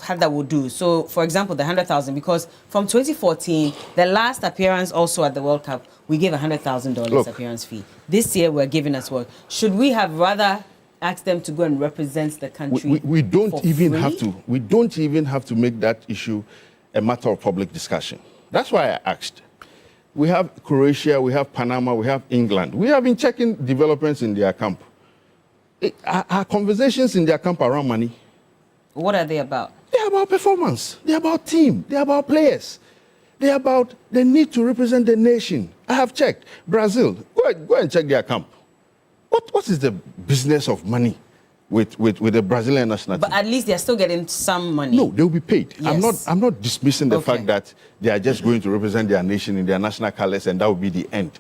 had that would do? So, for example, the 100,000, because from 2014, the last appearance also at the World Cup, we gave $100,000 appearance fee. This year, we're giving us what? Should we have rather asked them to go and represent the country? We don't even have to. We don't even have to make that issue a matter of public discussion. That's why I asked. We have Croatia, we have Panama, we have England. We have been checking developments in their camp. Our conversations in their camp around money. What are they about? They're about performance. They're about team. They're about players. They're about the need to represent the nation. I have checked. Brazil, go and check their camp. What is the business of money with the Brazilian national team? But at least they're still getting some money. No, they'll be paid. Yes. I'm not dismissing the Okay. fact that they are just going to represent their nation in their national colors and that will be the end.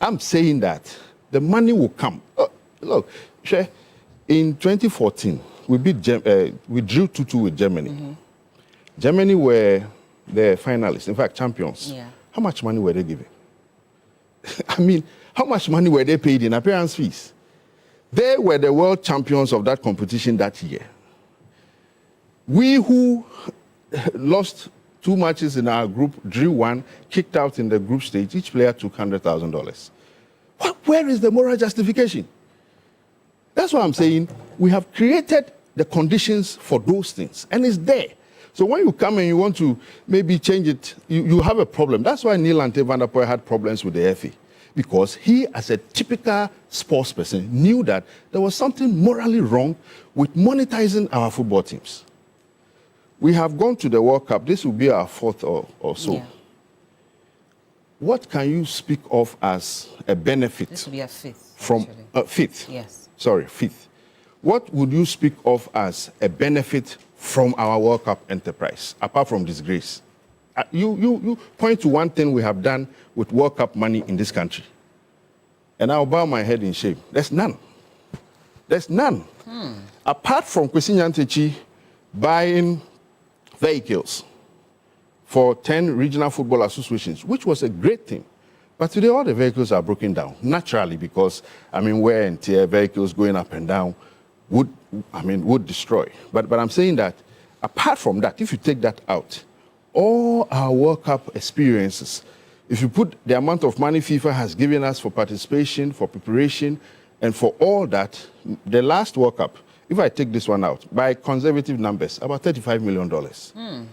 I'm saying that the money will come. Look, in 2014, we drew 2-2 with Germany. Mm-hmm. Germany were the finalists, in fact, champions. Yeah. How much money were they given? I mean, how much money were they paid in appearance fees? They were the world champions of that competition that year. We who lost 2 matches in our group, drew 1, kicked out in the group stage, each player took $100,000. Where is the moral justification? That's why I'm saying we have created the conditions for those things, and it's there. So when you come and you want to maybe change it, you have a problem. That's why Neil Ante van der Poel had problems with the FA, because he, as a typical sports person, knew that there was something morally wrong with monetizing our football teams. We have gone to the World Cup. This will be our 4th or so. Yeah. What can you speak of as a benefit? This will be a 5th. From actually. 5th. Yes. Sorry, 5th. What would you speak of as a benefit from our World Cup enterprise, apart from disgrace? You point to one thing we have done with World Cup money in this country, and I'll bow my head in shame. There's none. There's none. Apart from Kwesi Nyantakyi buying vehicles for 10 regional football associations, which was a great thing. But today, all the vehicles are broken down, naturally, because, wear and tear, vehicles going up and down would destroy. But I'm saying that, apart from that, if you take that out, all our World Cup experiences, if you put the amount of money FIFA has given us for participation, for preparation, and for all that, the last World Cup, if I take this one out, by conservative numbers, about $35 million.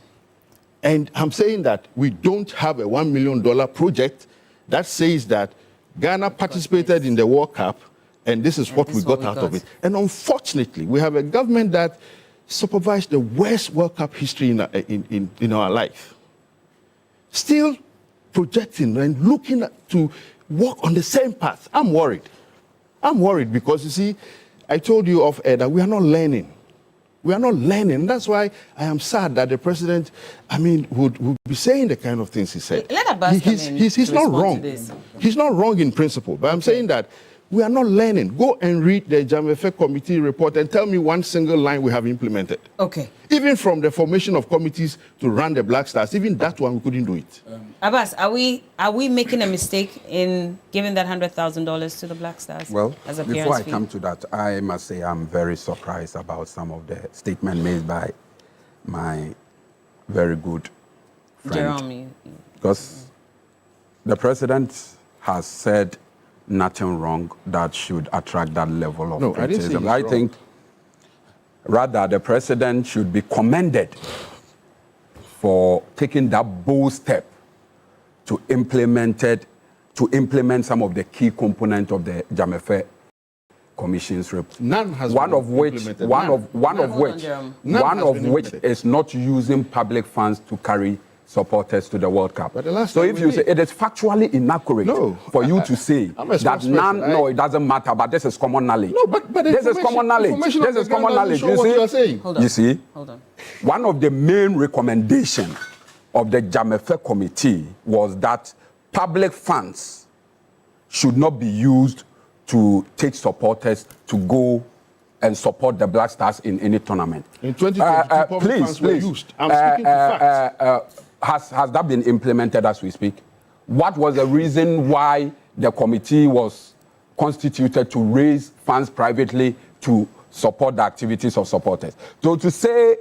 And I'm saying that we don't have a $1 million project that says that Ghana participated in the World Cup and this is what we got out of it. And unfortunately, we have a government that supervised the worst World Cup history in our life. Still projecting and looking to walk on the same path. I'm worried. I'm worried because, you see, I told you off air that we are not learning. We are not learning. That's why I am sad that the president, would be saying the kind of things he said. Let Abbas come in he's not wrong. to this. He's not wrong in principle. But I'm saying that we are not learning. Go and read the Jamefe Committee report and tell me one single line we have implemented. Okay. Even from the formation of committees to run the Black Stars, even that one we couldn't do it. Abbas, are we making a mistake in giving that $100,000 to the Black Stars? Well, as a before I fee? come to that, I must say I'm very surprised about some of the statements made by my very good friend. Jerome, Because the president has said nothing wrong that should attract that level of I didn't say criticism. he's I wrong. think rather the president should be commended for taking that bold step to implement some of the key components of the Jamefe Commission's report. None has One been of which implemented. one of Hold on, which Jerome. None one has of been which implemented. is not using public funds to carry supporters to the World Cup. But the last So time if we you did. say it is factually inaccurate No, for you to say I'm a that spokesperson. no, it doesn't matter, but this is common knowledge. No, but the this is common knowledge. information This on the is common ground doesn't knowledge. show what you are You saying. Hold on. You see, Hold on. one of the main recommendations of the Jamefe Committee was that public funds should not be used to take supporters to go and support the Black Stars in any tournament. In 2022, public funds were used. I'm speaking to facts. Has that been implemented as we speak? What was the reason why the committee was constituted to raise funds privately to support the activities of supporters? So to say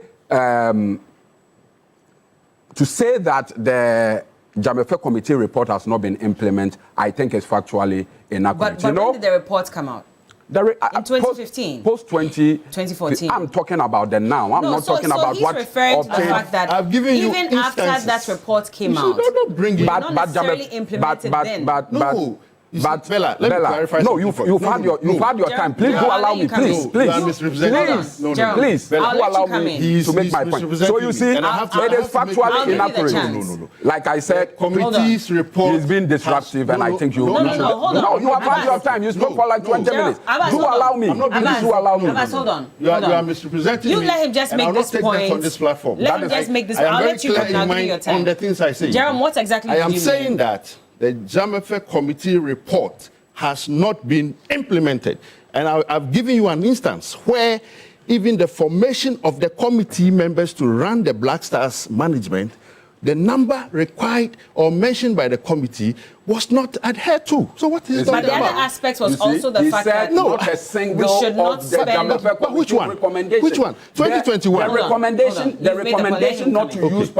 that the Jamefe Committee report has not been implemented, I think is factually inaccurate. But when did the report come out? in 2015? Post 2014. I'm talking about the now. I'm not talking about he's what referring to the fact that I've given you even after instances. that report came You out, should not bring it. not necessarily implemented then. No. But Bella, let me clarify. No, you've had your time. Please do allow me. Please. You are misrepresenting. Please. Do allow me to make my point. So you see, it is factually inaccurate. No. Like I said, committee's report. He's been disruptive, and I think you. hold on. No, you have had your time. You spoke for like 20 minutes. Do allow me. Please do allow me. Abbas, hold on. You are misrepresenting me. You let him just make this point on this platform. Let him just make this. I'll let you continue. I'll give you your time. On the things I say. Jerome, what exactly I did am you saying mean? that the Jamefe committee report has not been implemented. And I've given you an instance where even the formation of the committee members to run the Black Stars management, the number required or mentioned by the committee was not adhered to. So what is that But the about? other aspect was also the fact that not a single we should not of the spend. Jamefe Which one? recommendation. Which one? 2021. The recommendation, Hold on. You've made the recommendation not to polling use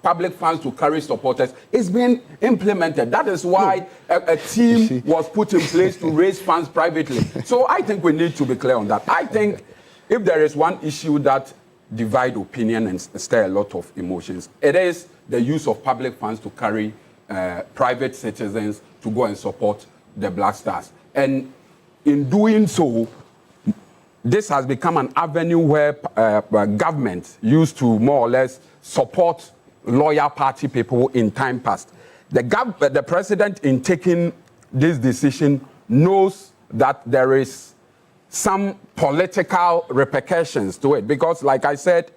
public funds to carry supporters is being implemented. That is why a team was put in place to raise funds privately. So I think we need to be clear on that. I think if there is one issue that divide opinion and stir a lot of emotions, it is the use of public funds to carry private citizens to go and support the Black Stars. And in doing so, this has become an avenue where government used to more or less support loyal party people in time past. The president, in taking this decision, knows that there is some political repercussions to it. Because, like I said,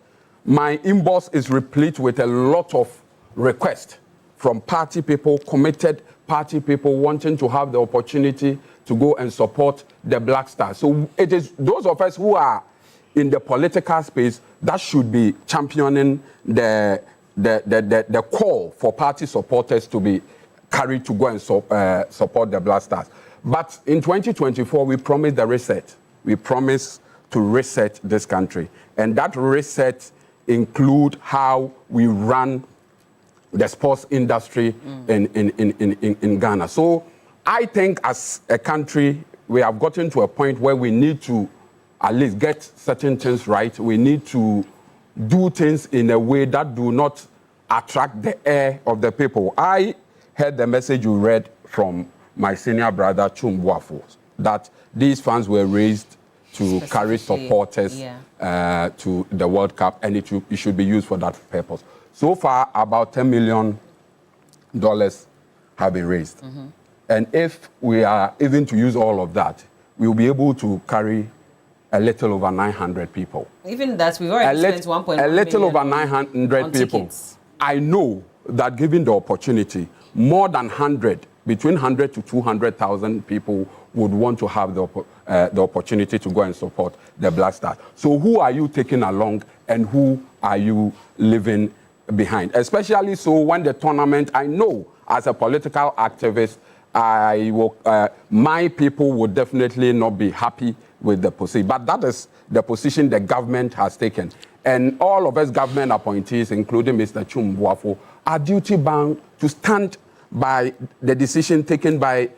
my inbox is replete with a lot of requests from party people, committed party people wanting to have the opportunity to go and support the Black Stars. So it is those of us who are in the political space that should be championing the call for party supporters to be carried to go and support the Black Stars. But in 2024, we promised the reset. We promised to reset this country. And that reset include how we run the sports industry in Ghana. So I think as a country, we have gotten to a point where we need to at least get certain things right. We need to do things in a way that do not attract the ear of the people. I heard the message you read from my senior brother, Chum Boafo, that these funds were raised to carry supporters to the World Cup, and it should be used for that purpose. So far, about $10 million have been raised. Mm-hmm. And if we are even to use all of that, we will be able to carry a little over 900 people. Even that, we've already spent 1.1 million. A little over 900 people. Tickets. I know that given the opportunity, more than 100, between 100 to 200,000 people would want to have the opportunity to go and support the Black Stars. So who are you taking along and who are you leaving behind? Especially so when the tournament, I know as a political activist, my people would definitely not be happy with the position. But that is the position the government has taken. And all of us government appointees, including Mr. Chum Boafo, are duty bound to stand by the decision taken by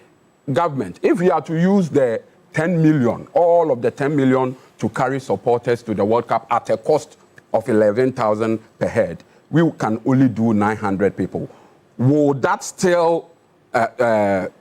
government. If we are to use the 10 million, all of the 10 million to carry supporters to the World Cup at a cost of 11,000 per head, we can only do 900 people. Would that still curb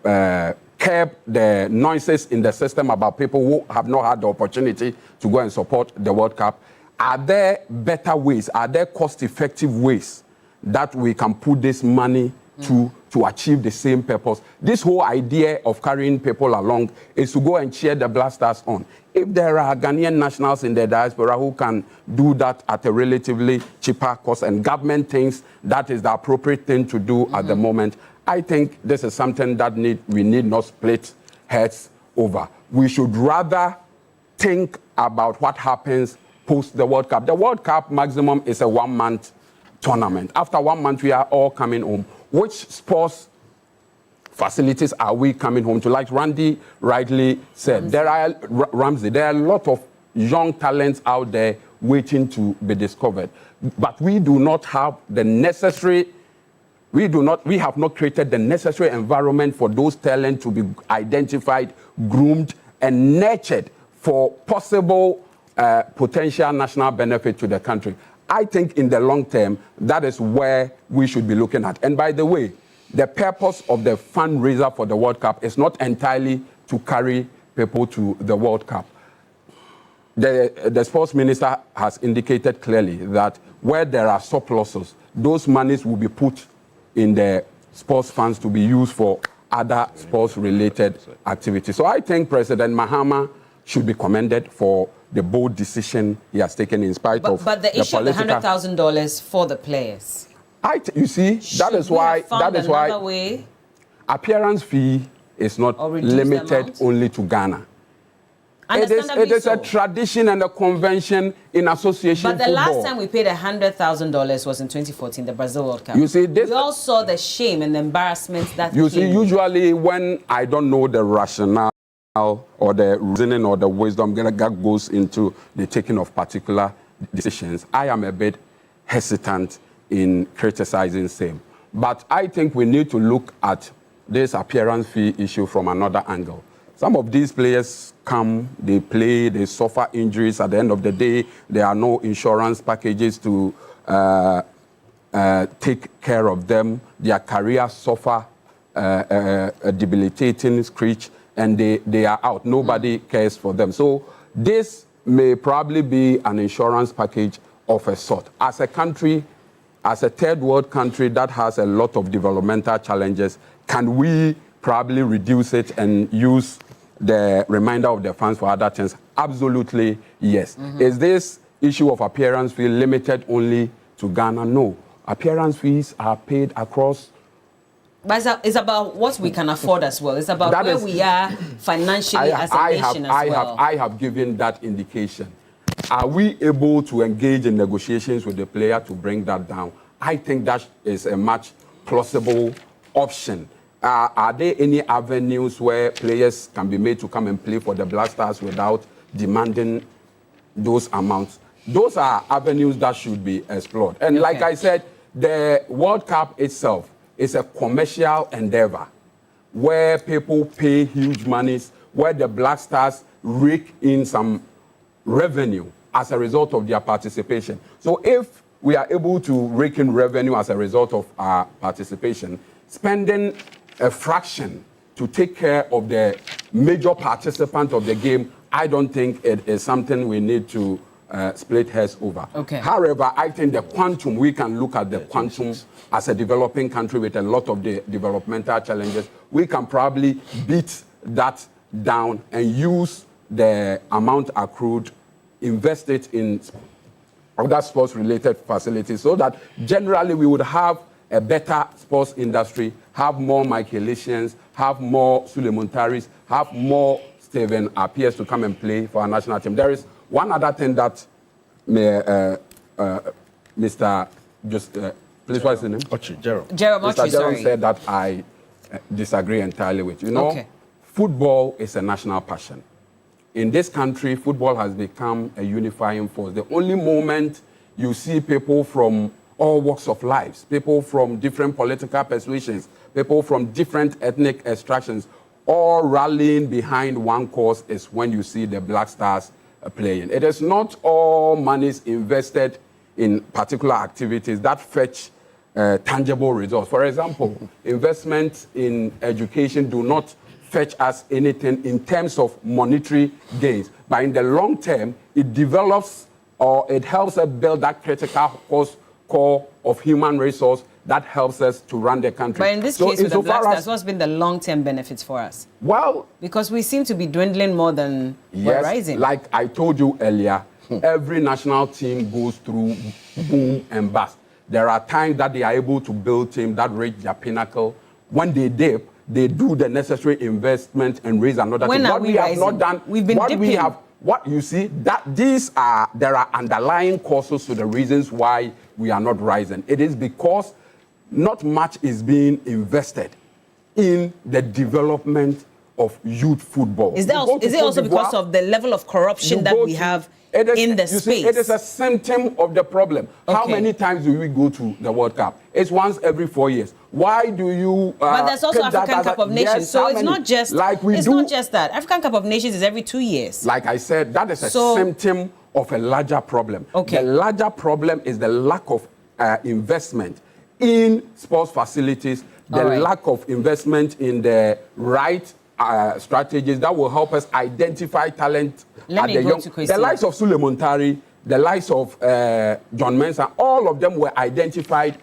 the noises in the system about people who have not had the opportunity to go and support the World Cup? Are there better ways? Are there cost-effective ways that we can put this money to achieve the same purpose? This whole idea of carrying people along is to go and cheer the Black Stars on. If there are Ghanaian nationals in the diaspora who can do that at a relatively cheaper cost, and government thinks that is the appropriate thing to do at the moment, I think this is something that we need not split heads over. We should rather think about what happens post the World Cup. The World Cup maximum is a 1-month tournament. After 1 month, we are all coming home. Which sports facilities are we coming home to? Like Randy rightly said, there are a lot of young talents out there waiting to be discovered. But we do not have the necessary, we have not created the necessary environment for those talents to be identified, groomed, and nurtured for possible potential national benefit to the country. I think in the long term, that is where we should be looking at. And by the way, the purpose of the fundraiser for the World Cup is not entirely to carry people to the World Cup. The sports minister has indicated clearly that where there are surpluses, those monies will be put in the sports funds to be used for other sports-related activities. So I think President Mahama should be commended for the bold decision he has taken in spite of But the issue political... of the $100,000 for the players. You see, that is why Way? Appearance fee is not limited only to Ghana. It is a tradition and a convention in association But the football. last time we paid $100,000 was in 2014, the Brazil World Cup. You see, we all saw the shame and the embarrassment that You see, usually when I don't know the rationale or the reasoning or the wisdom that goes into the taking of particular decisions, I am a bit hesitant in criticizing same. But I think we need to look at this appearance fee issue from another angle. Some of these players come, they play, they suffer injuries. At the end of the day, there are no insurance packages to take care of them. Their careers suffer a debilitating screech, and they are out. Nobody cares for them. So this may probably be an insurance package of a sort. As a country, as a third world country that has a lot of developmental challenges, can we probably reduce it and use the remainder of the funds for other things? Absolutely, yes. Is this issue of appearance fee limited only to Ghana? No. Appearance fees are paid across. But it's about what we can afford as well. It's about where we are financially as a nation as well. I have given that indication. Are we able to engage in negotiations with the player to bring that down? I think that is a much plausible option. Are there any avenues where players can be made to come and play for the Black Stars without demanding those amounts? Those are avenues that should be explored. And like I said, the World Cup itself is a commercial endeavor where people pay huge monies, where the Black Stars rake in some revenue as a result of their participation. So if we are able to rake in revenue as a result of our participation, spending a fraction to take care of the major participant of the game, I don't think it is something we need to split hairs over. However, I think the quantum, we can look at the quantum as a developing country with a lot of the developmental challenges. We can probably beat that down and use the amount accrued, invest it in other sports-related facilities so that generally we would have a better sports industry, have more Michael Essien, have more Suleiman Taris, have more Stephen Appiers to come and play for our national team. There is one other thing that Mr. Please, what's his name? Jerome Mr. Jerome said that I disagree entirely with. You know, football is a national passion. In this country, football has become a unifying force. The only moment you see people from all walks of life, people from different political persuasions, people from different ethnic extractions, all rallying behind one cause is when you see the Black Stars playing. It is not all monies invested in particular activities that fetch tangible results. For example, investments in education do not fetch us anything in terms of monetary gains. But in the long term, it develops or it helps us build that critical core of human resource that helps us to run the country. But in this case, with the Black Stars, what's been the long-term benefits for us? Well, because we seem to be dwindling more than we're rising. Like I told you earlier, every national team goes through boom and bust. There are times that they are able to build teams that reach their pinnacle. When they dip, they do the necessary investment and raise another team. What we have not done, we've been dipping. What you see, that there are underlying causes to the reasons why we are not rising. It is because not much is being invested in the development of youth football. Is it also because of the level of corruption that we have in the space? See, it is a symptom of the problem. How many times do we go to the World Cup? It's once every 4 years. Why do you? But there's also take that African as a- Cup of Nations, Yes, so how it's many? not just Like we it's do. not just that. African Cup of Nations is every 2 years. Like I said, that is a So- symptom of a larger problem. Okay. The larger problem is the lack of investment in sports facilities, the All right. lack of investment in the right strategies that will help us identify talent Let at me the go young. to Kwesi. The likes of Suleiman Tari, the likes of John Mensah, all of them were identified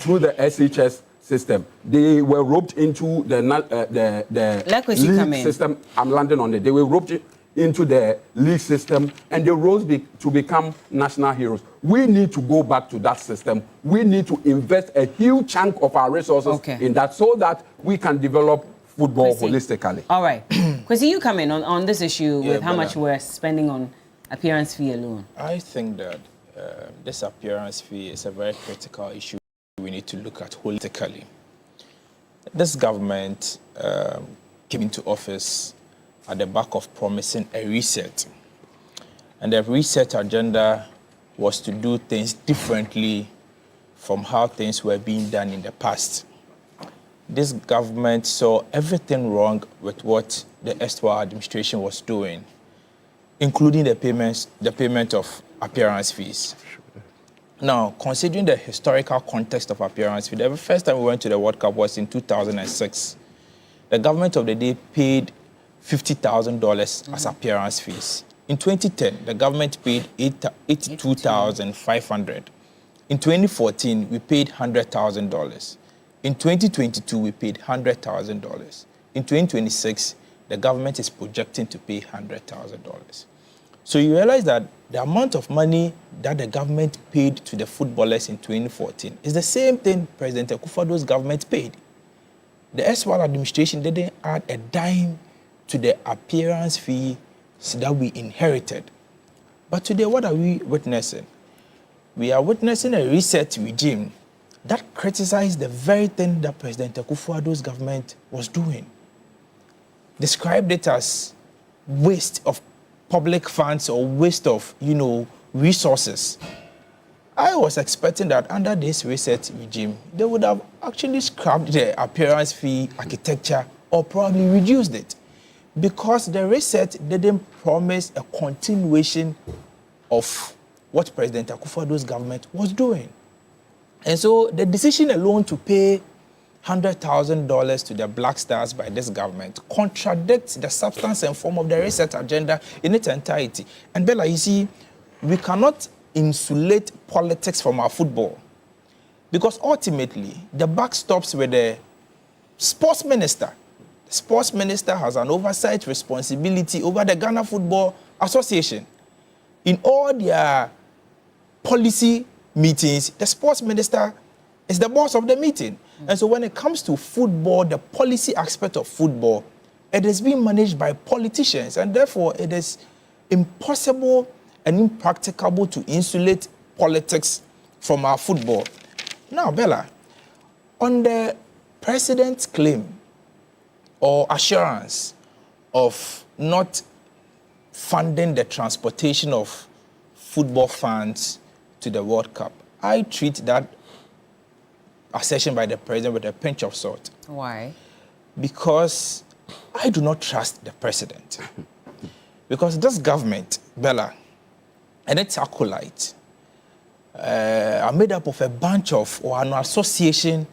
through the SHS system. They were roped into the Let Kwesi come league in. system. I'm landing on it. They were roped into the league system, and they rose to become national heroes. We need to go back to that system. We need to invest a huge chunk of our resources in that, so that we can develop football Kwesi. holistically. All right. Kwesi, you come in on this issue Yeah, with how but, much we're spending on appearance fee alone. I think that this appearance fee is a very critical issue we need to look at holistically. This government came into office at the back of promising a reset. And the reset agenda was to do things differently from how things were being done in the past. This government saw everything wrong with what the erstwhile administration was doing, including the payment of appearance fees. Now, considering the historical context of appearance fee, the first time we went to the World Cup was in 2006. The government of the day paid $50,000 as appearance fees. In 2010, the government paid $82,500. In 2014, we paid $100,000. In 2022, we paid $100,000. In 2026, the government is projecting to pay $100,000. So you realize that the amount of money that the government paid to the footballers in 2014 is the same thing President Akufo-Addo's government paid. The erstwhile administration didn't add a dime to the appearance fee that we inherited. But today, what are we witnessing? We are witnessing a reset regime that criticized the very thing that President Akufo-Addo's government was doing. Described it as waste of public funds or waste of, resources. I was expecting that under this reset regime, they would have actually scrapped the appearance fee architecture or probably reduced it, because the reset didn't promise a continuation of what President Akufo-Addo's government was doing. And so the decision alone to pay $100,000 to the Black Stars by this government contradicts the substance and form of the reset agenda in its entirety. And Bella, you see, we cannot insulate politics from our football, because ultimately the buck stops with the sports minister. The sports minister has an oversight responsibility over the Ghana Football Association. In all their policy meetings, the sports minister is the boss of the meeting. And so when it comes to football, the policy aspect of football, it is being managed by politicians, and therefore it is impossible and impracticable to insulate politics from our football. Now, Bella, on the president's claim or assurance of not funding the transportation of football fans to the World Cup, I treat that assertion by the president with a pinch of salt. Why? Because I do not trust the president. Because this government, Bella, and its acolytes are made up of a bunch of, or an association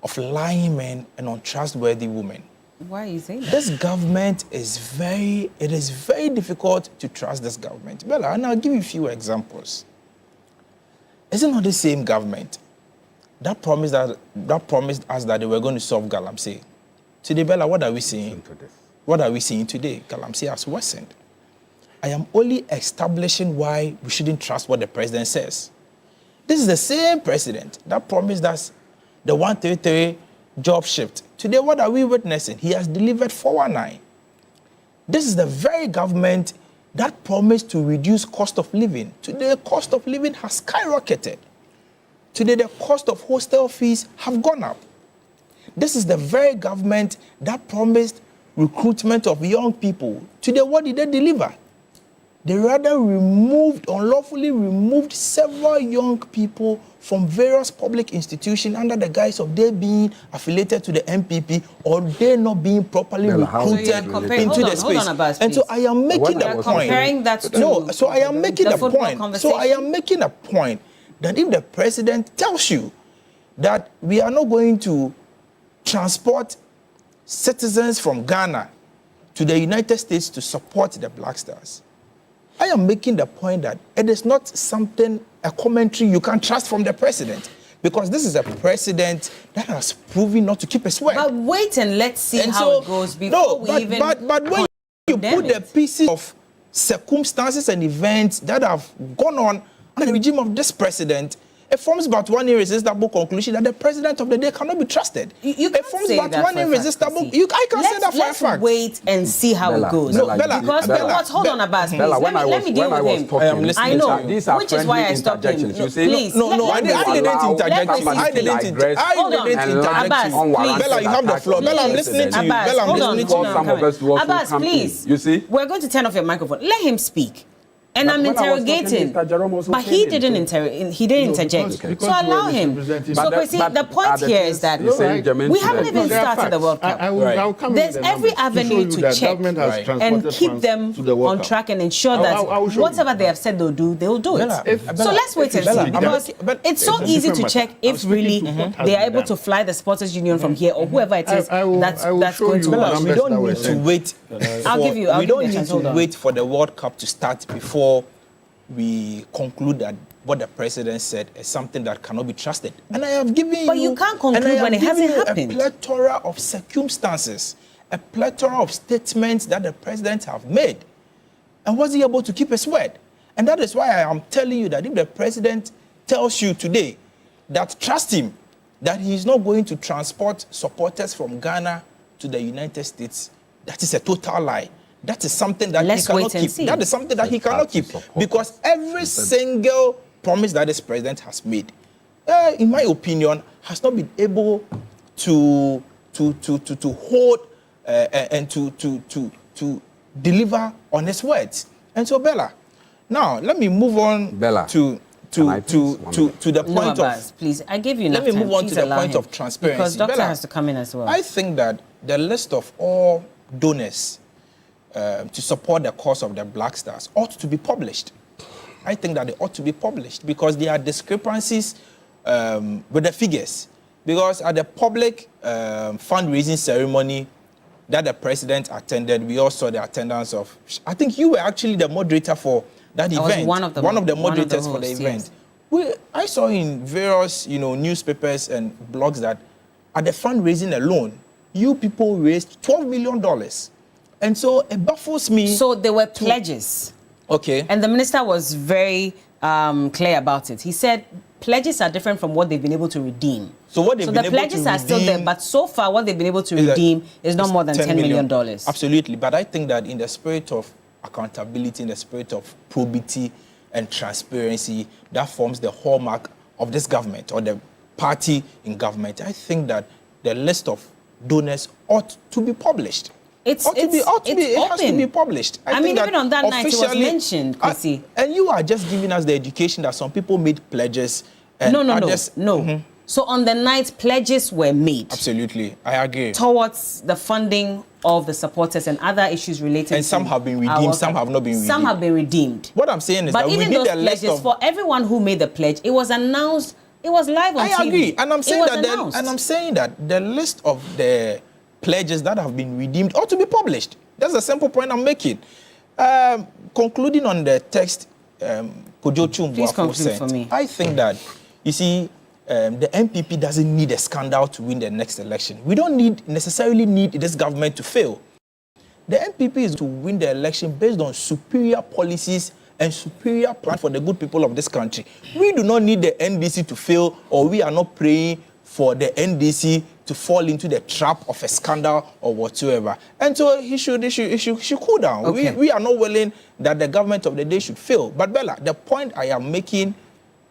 of lying men and untrustworthy women. Why are you saying that? This government is very difficult to trust this government. Bella, and I'll give you a few examples. Is it not the same government that promised us that they were going to solve Galamsey? Today, Bella, what are we seeing? What are we seeing today? Galamsey has worsened. I am only establishing why we shouldn't trust what the president says. This is the same president that promised us the 133 job shift. Today, what are we witnessing? He has delivered 419. This is the very government that promised to reduce cost of living. Today, the cost of living has skyrocketed. Today, the cost of hostel fees have gone up. This is the very government that promised recruitment of young people. Today, what did they deliver? they rather unlawfully removed several young people from various public institutions under the guise of they being affiliated to the MPP or they not being properly recruited into the space. Abbas, and so I am making the point. Comparing that to no, so I am making the a point. So I am making a point that if the president tells you that we are not going to transport citizens from Ghana to the United States to support the Black Stars, I am making the point that it is not a commentary you can trust from the president, because this is a president that has proven not to keep his word. But wait and let's see how it goes before but when you put the pieces of circumstances and events that have gone on under the regime of this president, it forms but one irresistible conclusion that the president of the day cannot be trusted. You can't say that for a fact. I can say that for a fact. Let's wait and see how it goes. Hold on, Abbas, please. Let me deal with him. I know, which is why I stopped him. Please. No, I didn't interject. I didn't interject. Abbas, please. Bella, you have the floor. Bella, I'm listening to you. Bella, I'm listening to you. Abbas, please. You see? We're going to turn off your microphone. Let him speak. And I'm interrogating, but he didn't interject. So allow him. So the point here is that we haven't even started the World Cup. There's every avenue to check and keep them on track and ensure that whatever they have said they'll do, they'll do it. So let's wait and see, because it's so easy to check if really they are able to fly the Supporters Union from here or whoever it is that's going to watch. We don't need to wait. We don't need to wait for the World Cup to start before we conclude that what the president said is something that cannot be trusted. And I have given you... But you can't conclude when it hasn't happened. A plethora of circumstances, a plethora of statements that the president have made. And was he able to keep his word? And that is why I am telling you that if the president tells you today that trust him, that he is not going to transport supporters from Ghana to the United States, that is a total lie. That is something that he cannot keep. That is something that he cannot keep. Because every single promise that this president has made, in my opinion, has not been able to hold and to deliver on his words. And so, Bella, now let me move on to the point of... Please, I gave you enough time. Let me move on to the point of transparency. Because Doctor has to come in as well. I think that the list of all donors to support the cause of the Black Stars ought to be published. I think that they ought to be published because there are discrepancies with the figures. Because at the public fundraising ceremony that the president attended, we all saw the attendance of... I think you were actually the moderator for that event. I was one of the moderators for the event. Yes. I saw in various newspapers and blogs that at the fundraising alone, you people raised $12 million. And so it baffles me. So there were pledges. Okay. And the minister was very clear about it. He said pledges are different from what they've been able to redeem. So the pledges are still there, but so far what they've been able to redeem is not more than $10 million. Absolutely. But I think that in the spirit of accountability, in the spirit of probity and transparency, that forms the hallmark of this government or the party in government. I think that the list of donors ought to be published. It has to be published. I mean, even on that night it was mentioned, Chrissy. And you are just giving us the education that some people made pledges. And no. Mm-hmm. So on the night, pledges were made. Absolutely, I agree. Towards the funding of the supporters and other issues related. And some have been redeemed, some have not been redeemed. Some have been redeemed. What I'm saying is that we need a list of... for everyone who made the pledge, it was announced. It was live on TV. I agree, and I'm saying that the list of the pledges that have been redeemed ought to be published. That's a simple point I'm making. Concluding on the text, Kojo Chumbo sent, for me. I think that, you see, the MPP doesn't need a scandal to win the next election. We don't necessarily need this government to fail. The MPP is to win the election based on superior policies and superior plan for the good people of this country. We do not need the NDC to fail, or we are not praying for the NDC to fall into the trap of a scandal or whatsoever. And so he should cool down. Okay. We are not willing that the government of the day should fail. But Bella, the point I am making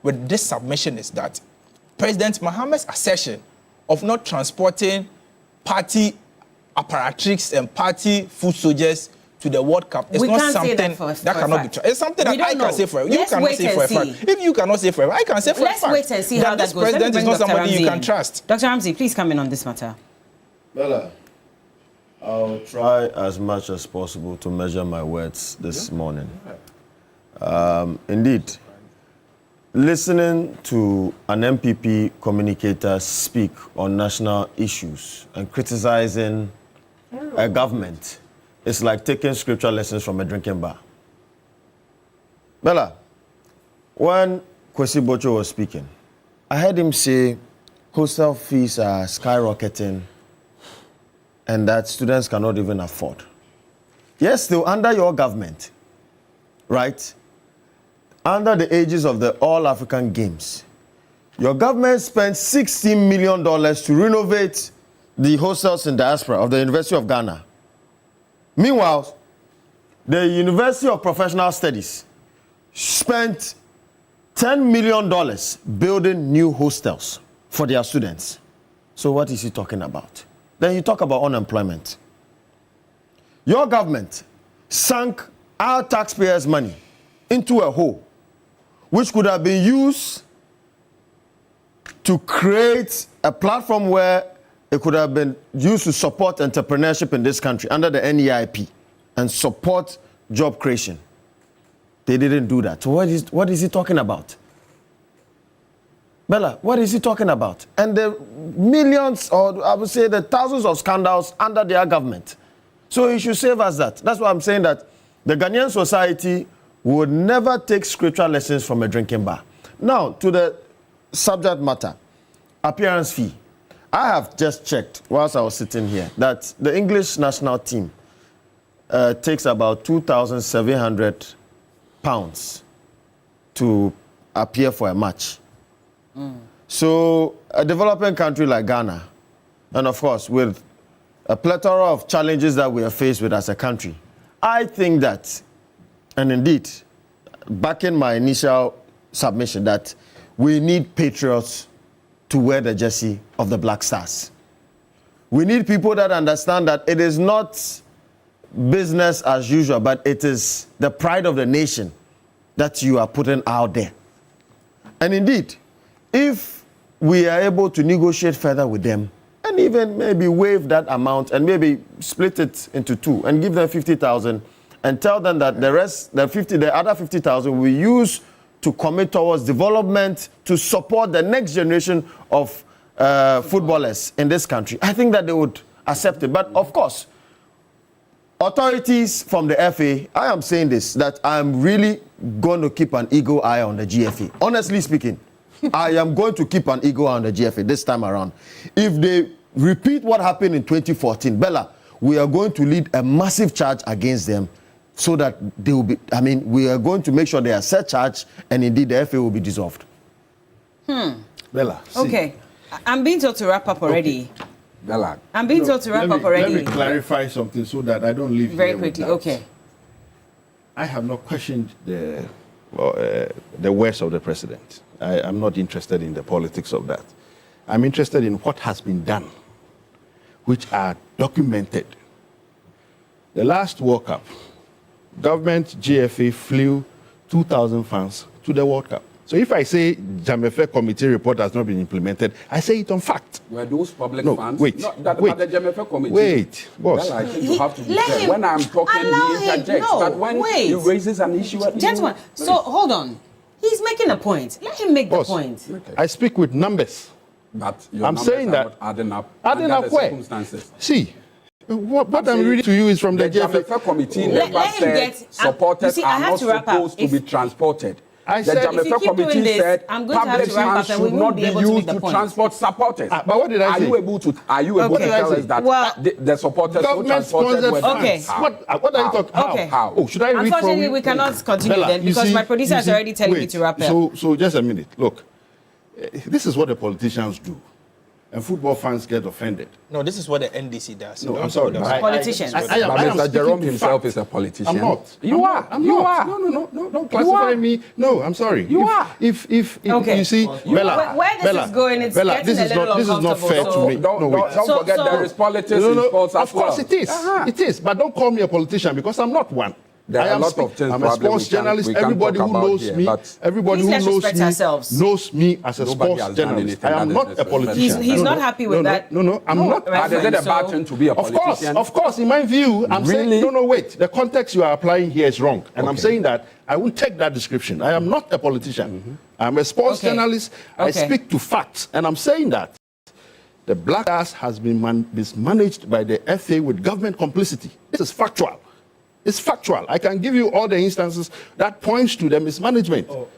with this submission is that President Mohammed's assertion of not transporting party apparatus and party foot soldiers to the World Cup. It's We not can't say something that for cannot be fact. true. It's something We that I don't can know. say for you. Let's Cannot wait say and for a see. fact. If you cannot say for a fact, I can say for a fact. Let's wait and see how that this goes. Let me president is bring not Dr. somebody you Ramsey can in. trust. Dr. Ramsey, please come in on this matter. Bella, I'll try as much as possible to measure my words this morning. Indeed, listening to an MPP communicator speak on national issues and criticizing a government is like taking scripture lessons from a drinking bar. Bella, when Kwesi Bocho was speaking, I heard him say hostel fees are skyrocketing and that students cannot even afford. Yes, still under your government, right? Under the aegis of the All African Games, your government spent $16 million to renovate the hostels in diaspora of the University of Ghana. Meanwhile, the University of Professional Studies spent $10 million building new hostels for their students. So what is he talking about? Then you talk about unemployment. Your government sank our taxpayers' money into a hole, which could have been used to create a platform where it could have been used to support entrepreneurship in this country under the NEIP and support job creation. They didn't do that. So what is he talking about? Bella, what is he talking about? And the millions, or I would say the thousands of scandals under their government. So he should save us that. That's why I'm saying that the Ghanaian society would never take scriptural lessons from a drinking bar. Now, to the subject matter, appearance fee. I have just checked whilst I was sitting here that the English national team takes about £2,700 to appear for a match. So a developing country like Ghana, and of course with a plethora of challenges that we are faced with as a country, I think that, and indeed, back in my initial submission, that we need patriots to wear the jersey of the Black Stars. We need people that understand that it is not business as usual, but it is the pride of the nation that you are putting out there. And indeed, if we are able to negotiate further with them and even maybe waive that amount and maybe split it into two and give them 50,000 and tell them that the other 50,000 we use to commit towards development to support the next generation of footballers in this country, I think that they would accept it. But of course, authorities from the FA, I am saying this, that I'm really going to keep an eagle eye on the GFA. Honestly speaking, I am going to keep an eagle eye on the GFA this time around. If they repeat what happened in 2014, Bella, we are going to lead a massive charge against them so that they will be, we are going to make sure they are set charge and indeed the FA will be dissolved. Bella, see. Okay. I'm being told to wrap up already. Okay. Bella. I'm being told to wrap up already. Let me clarify something so that I don't leave Very here with quickly, doubts. okay. I have not questioned the words of the president. I'm not interested in the politics of that. I'm interested in what has been done, which are documented. The last World Cup, government GFA flew 2,000 fans to the World Cup. So if I say Jamefe committee report has not been implemented, I say it on fact. Were those public No, funds? wait, But wait. the Jamefe committee. Wait, boss. Well, I think you have to be Let fair. him- When I'm talking, allow he him- interjects. no, But when wait. he raises an issue, Gentlemen, so hold on. He's making a point. Let him make Boss, the point. I speak with numbers. But your I'm numbers saying are that- not adding up. Adding under up the where? circumstances. See, what I'm saying reading to you is from the GFA. Jamefe committee Let never him said get- supporters you see, I are have not to wrap up. supposed to be transported. I The said- If you Jamefe keep doing committee this, said I'm going to have public to wrap up funds and we should won't not be be able to make used the to point. transport supporters. But what did I Are say? you able to Okay. tell us that Well- the supporters who Government transported sponsored were funds. Okay. How? What are you talking about? Okay. How? Oh, should I read from Unfortunately, you? we cannot continue Bella, then you because see- my producer you is see- already telling me wait, to wrap up. So just a minute. Look, this is what the politicians do. and football fans get offended. No, this is what the NDC does. No, I'm sorry. Politicians. I am But Mr. Jerome speaking himself fact. is a politician. I'm not. You are. I'm You not. are. No. Don't classify me. No, I'm sorry. You are. If Okay. you see, Bella, Where this Bella, is going, it's Bella, getting this is a little not. This is not fair uncomfortable, to me. Don't So- forget so- there is politics in sports as Of course well. it is. It is. But don't call me a politician because I'm not one. There are I a am lot of things I'm a probably sports we can- journalist. we can Everybody talk who about knows here, me, but everybody Please who let's knows respect me, ourselves. knows me as a Nobody sports has done journalist. anything I am that not is a politician. He's not happy with that. No, I'm not. But is it a bad thing to be a politician? Of course. In my view, I'm saying, Really? no, wait. The context you are applying here is wrong. And I'm Okay. saying that I will take that description. I am not a politician. I'm a sports journalist. I Okay. speak to facts. And I'm saying that the Black Stars has been mismanaged by the FA with government complicity. This is factual. It's factual. I can give you all the instances that points to the mismanagement. Oh,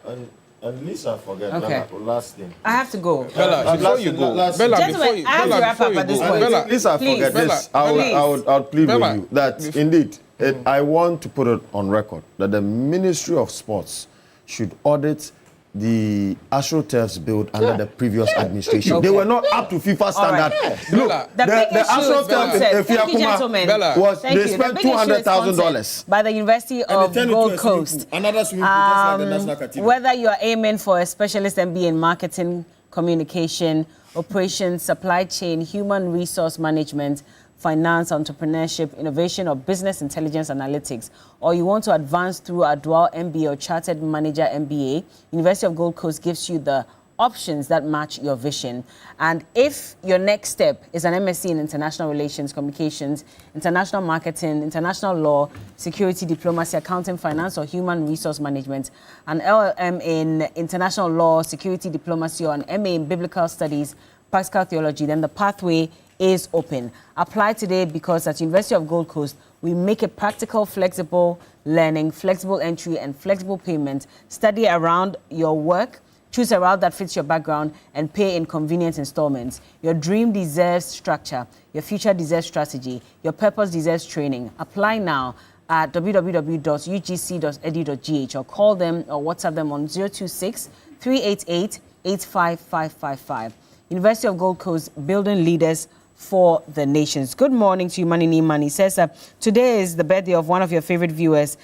and Lisa, forget Okay. last thing. I have to go. Bella, before you go, Bella, Gentlemen, before you, I have to Bella, wrap before up you at this go, point. Bella, Lisa, Please. forget this. Bella, I would plead Bella, with you that indeed, I want to put it on record that the Ministry of Sports should audit the AstroTurfs built under the previous administration. Okay. They were not up to FIFA standard. Look, Bella. The big issue is AstroTurf said. in Thank you, Efiakuma gentlemen. Bella. was Thank they you. spent The big issue is $200,000. concept by the University of Gold Coast. Another swimming pool, just like the national cathedral. Whether you are aiming for a specialist MBA in marketing, communication, operations, supply chain, human resource management, finance, entrepreneurship, innovation, or business intelligence analytics, or you want to advance through a dual MBA or chartered manager MBA, University of Gold Coast gives you the options that match your vision. And if your next step is an MSc in international relations, communications, international marketing, international law, security, diplomacy, accounting, finance, or human resource management, an LLM in international law, security, diplomacy, or an MA in biblical studies, practical theology, then the pathway is open. Apply today because at University of Gold Coast, we make it practical, flexible learning, flexible entry, and flexible payment. Study around your work, choose a route that fits your background, and pay in convenient installments. Your dream deserves structure. Your future deserves strategy. Your purpose deserves training. Apply now at www.ugc.edu.gh or call them or WhatsApp them on 026 388 85555. University of Gold Coast, building leaders for the nations. Good morning to you, Manini Mani. Says today is the birthday of one of your favorite viewers.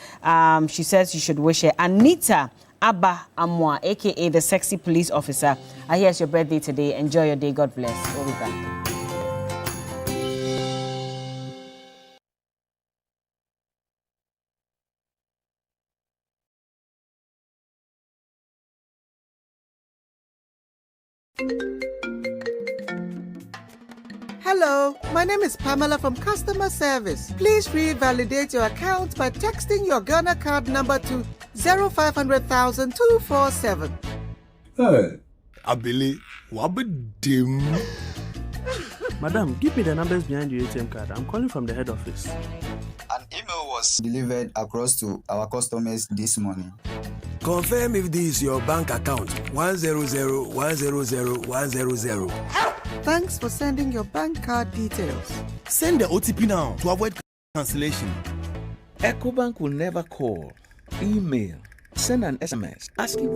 She says you should wish her, Anita Abba Amwa, aka the sexy police officer. I hear it's your birthday today. Enjoy your day. God bless. We'll be back. Hello, my name is Pamela from Customer Service. Please revalidate your account by texting your Ghana card number to 0500,000 247. Hey, Abili, wabadim. Madam, give me the numbers behind your ATM card. I'm calling from the head office. An email was delivered across to our customers this morning. Confirm if this is your bank account. 100,100,100. Thanks for sending your bank card details. Send the OTP now to avoid cancellation. EcoBank will never call, email, send an SMS asking.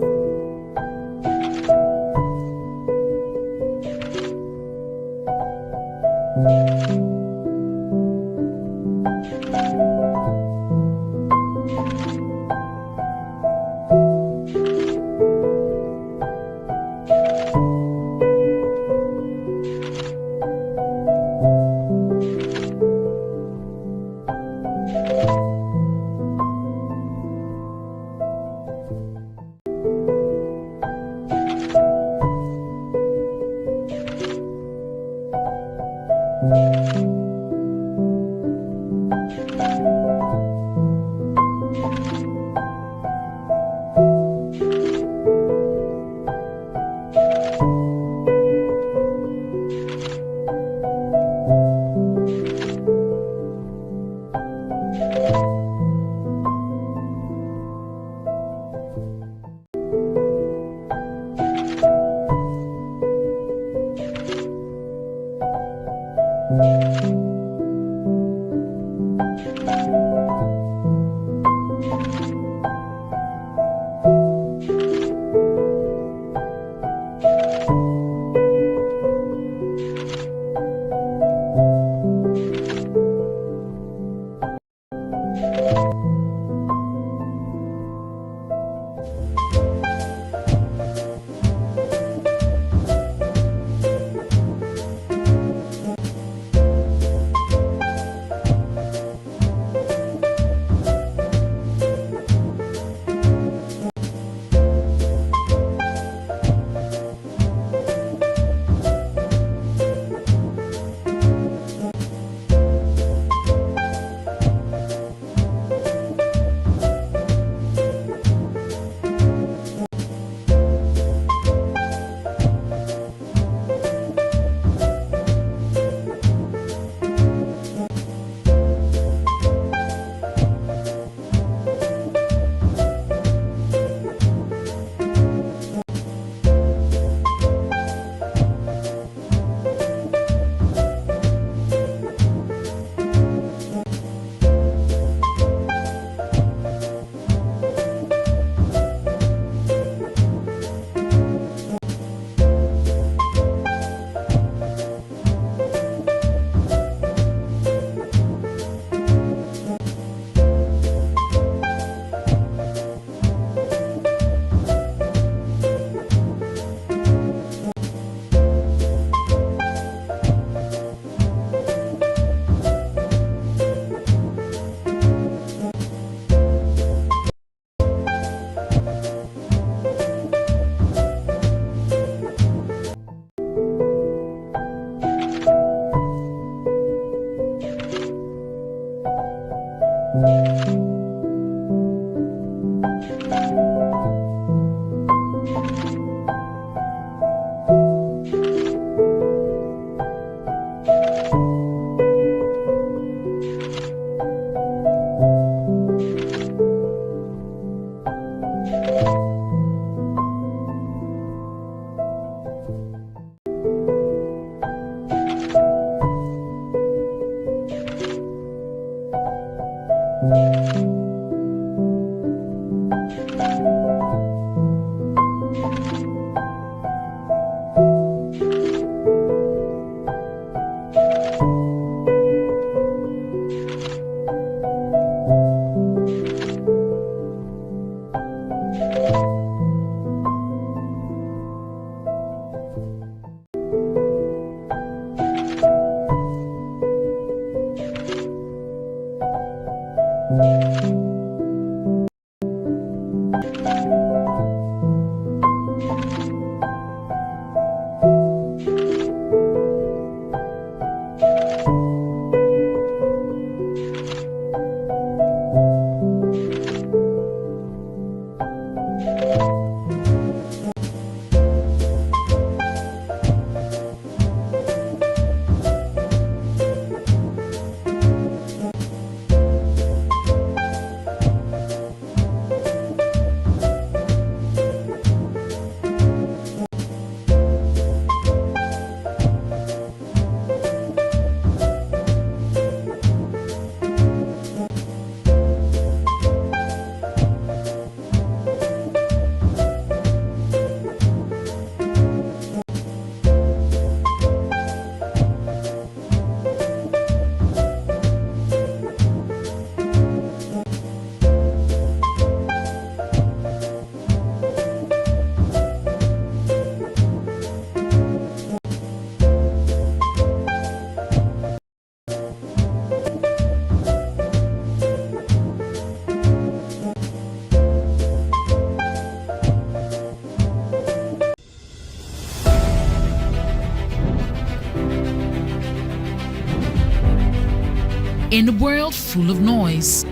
In a world full of noise,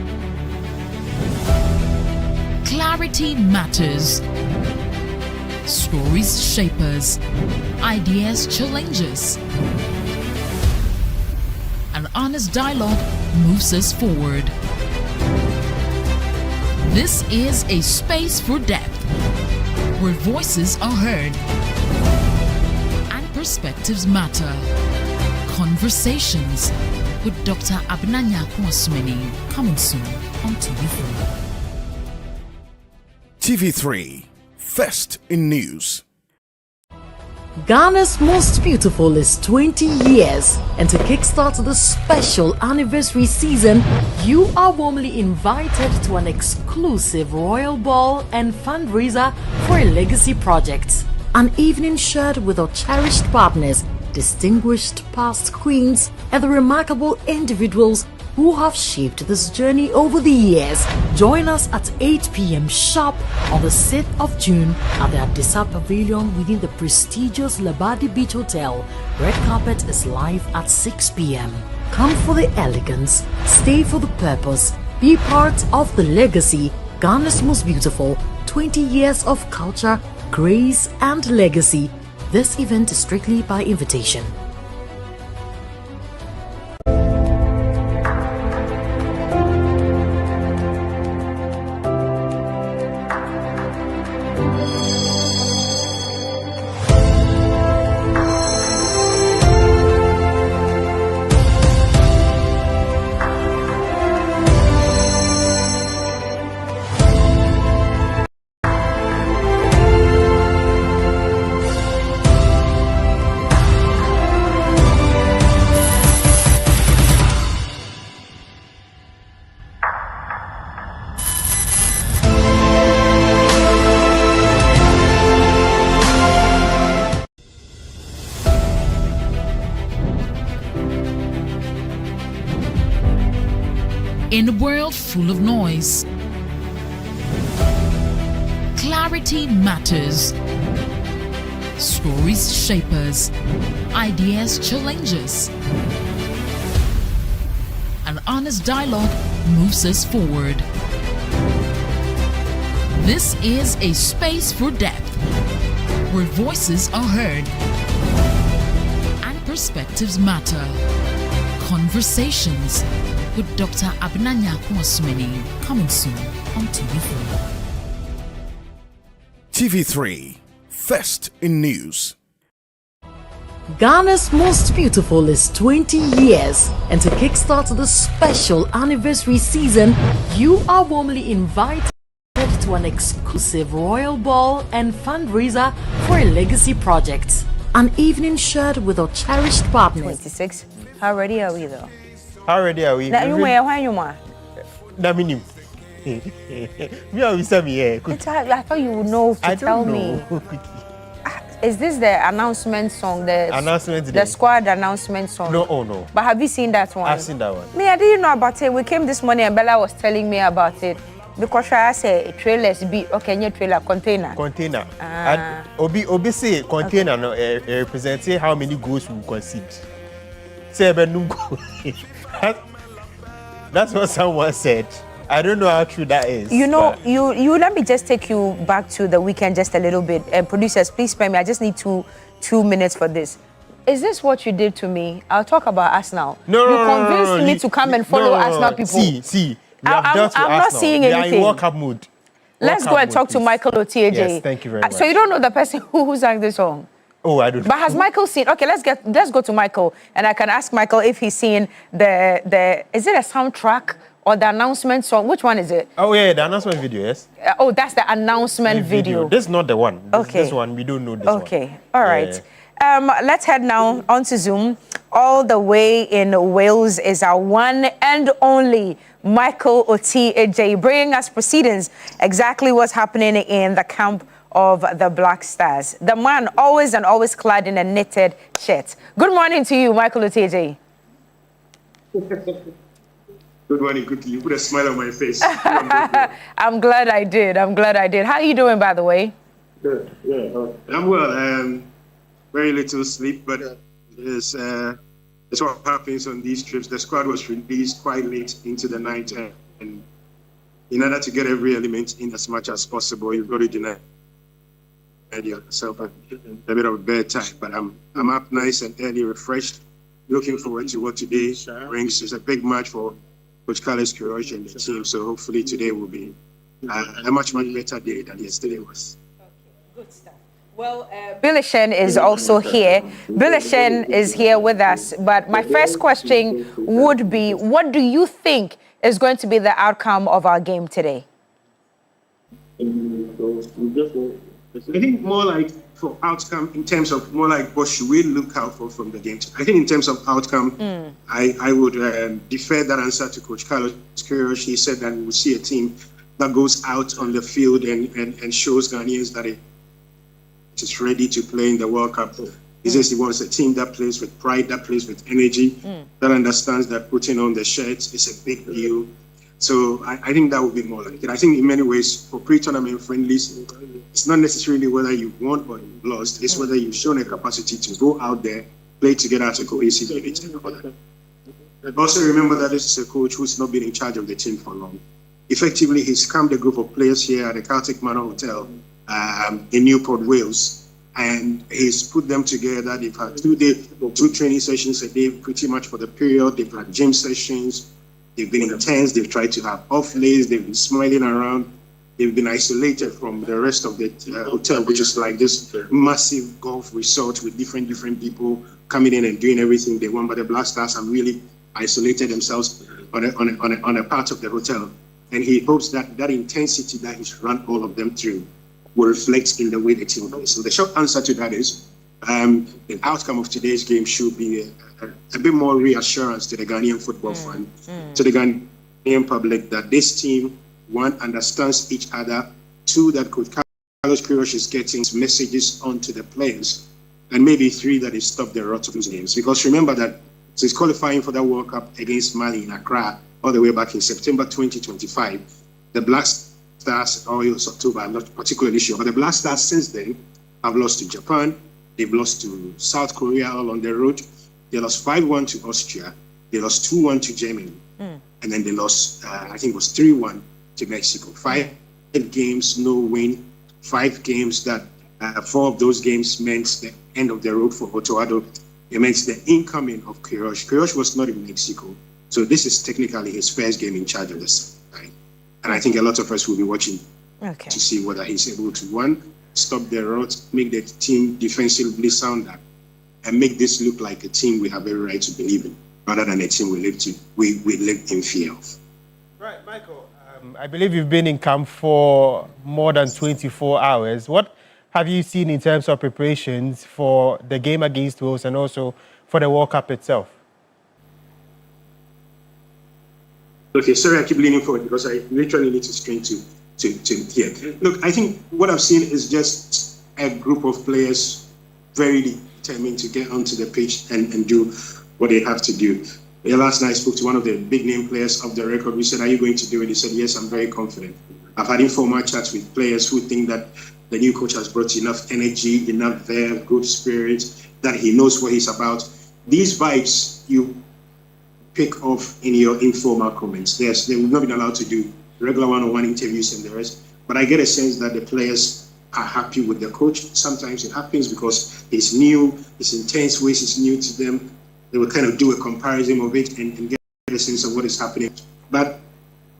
clarity matters. Stories shape us, ideas challenge us. An honest dialogue moves us forward. This is a space for depth, where voices are heard and perspectives matter. Conversations with Dr. Abinanya Kwasmeni, coming soon on TV3. TV3, first in news. Ghana's Most Beautiful is 20 years, and to kickstart the special anniversary season, you are warmly invited to an exclusive royal ball and fundraiser for a legacy project. An evening shared with our cherished partners, distinguished past queens, and the remarkable individuals who have shaped this journey over the years. Join us at 8 p.m. sharp on the 6th of June at the Adisa Pavilion within the prestigious Labadi Beach Hotel. Red carpet is live at 6 p.m. Come for the elegance, stay for the purpose, be part of the legacy. Ghana's Most Beautiful, 20 years of culture, grace and legacy. This event is strictly by invitation. In a world full of noise, clarity matters. Stories shape us, ideas challenge us. An honest dialogue moves us forward. This is a space for depth, where voices are heard and perspectives matter. Conversations with Dr. Abnanya Kwasmini, coming soon on TV3. TV3, first in news. Ghana's Most Beautiful is 20 years, and to kickstart the special anniversary season, you are warmly invited to an exclusive royal ball and fundraiser for a legacy project. An evening shared with our cherished partners. 26. How ready are we though? How ready are we? Now you may when you want. Me I thought you would know to tell me. Is this the announcement song? The squad announcement song? No, oh no. But have you seen that one? I've seen that one. Me, I didn't know about it. We came this morning and Bella was telling me about it. Because I say trailers be okay, new trailer container. Container. And Obi say container no representing how many goals we concede. Say that's what someone said. I don't know how true that is. You know, you let me just take you back to the weekend just a little bit. Producers, please spare me. I just need two minutes for this. Is this what you did to me? I'll talk about Arsenal. No, you convinced me to come and follow Arsenal people. See. I'm not seeing anything. We are in World Cup mood. Let's go and talk to Michael Otieje. Yes, thank you very much. So you don't know the person who sang this song? Oh, I don't. But has Michael seen? Okay, let's go to Michael, and I can ask Michael if he's seen the. Is it a soundtrack or the announcement song? Which one is it? Oh yeah, the announcement video. Yes. That's the announcement video. This is not the one. This one we don't know. This one. Okay, all right. Let's head now onto Zoom. All the way in Wales is our one and only Michael Otieje, bringing us proceedings, exactly what's happening in the camp of the Black Stars. The man always clad in a knitted shirt. Good morning to you, Michael Otieje. Good morning, good to you. Put a smile on my face. I'm glad I did. How are you doing, by the way? Good. Yeah, I'm well. Very little sleep, but it's what happens on these trips. The squad was released quite late into the night, and in order to get every element in as much as possible, you've got to deny yourself a bit of bedtime. But I'm up nice and early, refreshed, looking forward to what today brings. It's a big match for Coach Carlos Queiroz and the team, so hopefully today will be a much better day than yesterday was. Okay, good stuff. Well, Bilishen is also here. Bilishen is here with us. But my first question would be, what do you think is going to be the outcome of our game today? I think more like for outcome in terms of more like what should we look out for from the game. I think in terms of outcome, I would defer that answer to Coach Carlos Queiroz. He said that we will see a team that goes out on the field and shows Ghanaians that it is ready to play in the World Cup. He says he wants a team that plays with pride, that plays with energy, that understands that putting on the shirts is a big deal. So I think that would be more like it. I think in many ways for pre-tournament friendlies, it's not necessarily whether you won or you lost, it's whether you've shown a capacity to go out there, play together as a cohesive unit. Also remember that this is a coach who's not been in charge of the team for long. Effectively, he's calmed a group of players here at the Celtic Manor Hotel in Newport, Wales, and he's put them together. They've had 2 training sessions a day pretty much for the period. They've had gym sessions. They've been intense. They've tried to have off days. They've been smiling around. They've been isolated from the rest of the hotel, which is like this massive golf resort with different people coming in and doing everything they want. But the Black Stars have really isolated themselves on a part of the hotel. And he hopes that that intensity that he's run all of them through will reflect in the way the team plays. So the short answer to that is the outcome of today's game should be a bit more reassurance to the Ghanaian football fan, to the Ghanaian public that this team, one, understands each other, two, that Coach Carlos Queiroz is getting messages onto the players, and maybe three, that he stopped the rot of those games. Because remember that since qualifying for that World Cup against Mali in Accra all the way back in September 2025, the Black Stars, or it was October, I'm not particularly sure, but the Black Stars since then have lost to Japan, they've lost to South Korea all on the road, they lost 5-1 to Austria, they lost 2-1 to Germany. and then they lost, I think it was 3-1 to Mexico. 5 games, no win. 5 games that 4 of those games meant the end of the road for Ochoado. It meant the incoming of Queiroz. Queiroz was not in Mexico, so this is technically his first game in charge of the side. And I think a lot of us will be watching to see whether he's able to, one, stop the rot, make the team defensively sounder, and make this look like a team we have every right to believe in, rather than a team we live in fear of. Right, Michael, I believe you've been in camp for more than 24 hours. What have you seen in terms of preparations for the game against Wales and also for the World Cup itself? Okay, sorry, I keep leaning forward because I literally need to strain to hear. Look, I think what I've seen is just a group of players very determined to get onto the pitch and do what they have to do. Last night I spoke to one of the big name players of the record. We said, are you going to do it? He said, yes, I'm very confident. I've had informal chats with players who think that the new coach has brought enough energy, enough verve, good spirit, that he knows what he's about. These vibes you pick off in your informal comments. They will not be allowed to do regular one-on-one interviews and the rest. But I get a sense that the players are happy with the coach. Sometimes it happens because he's new, his intense ways is new to them. They will kind of do a comparison of it and get a sense of what is happening. But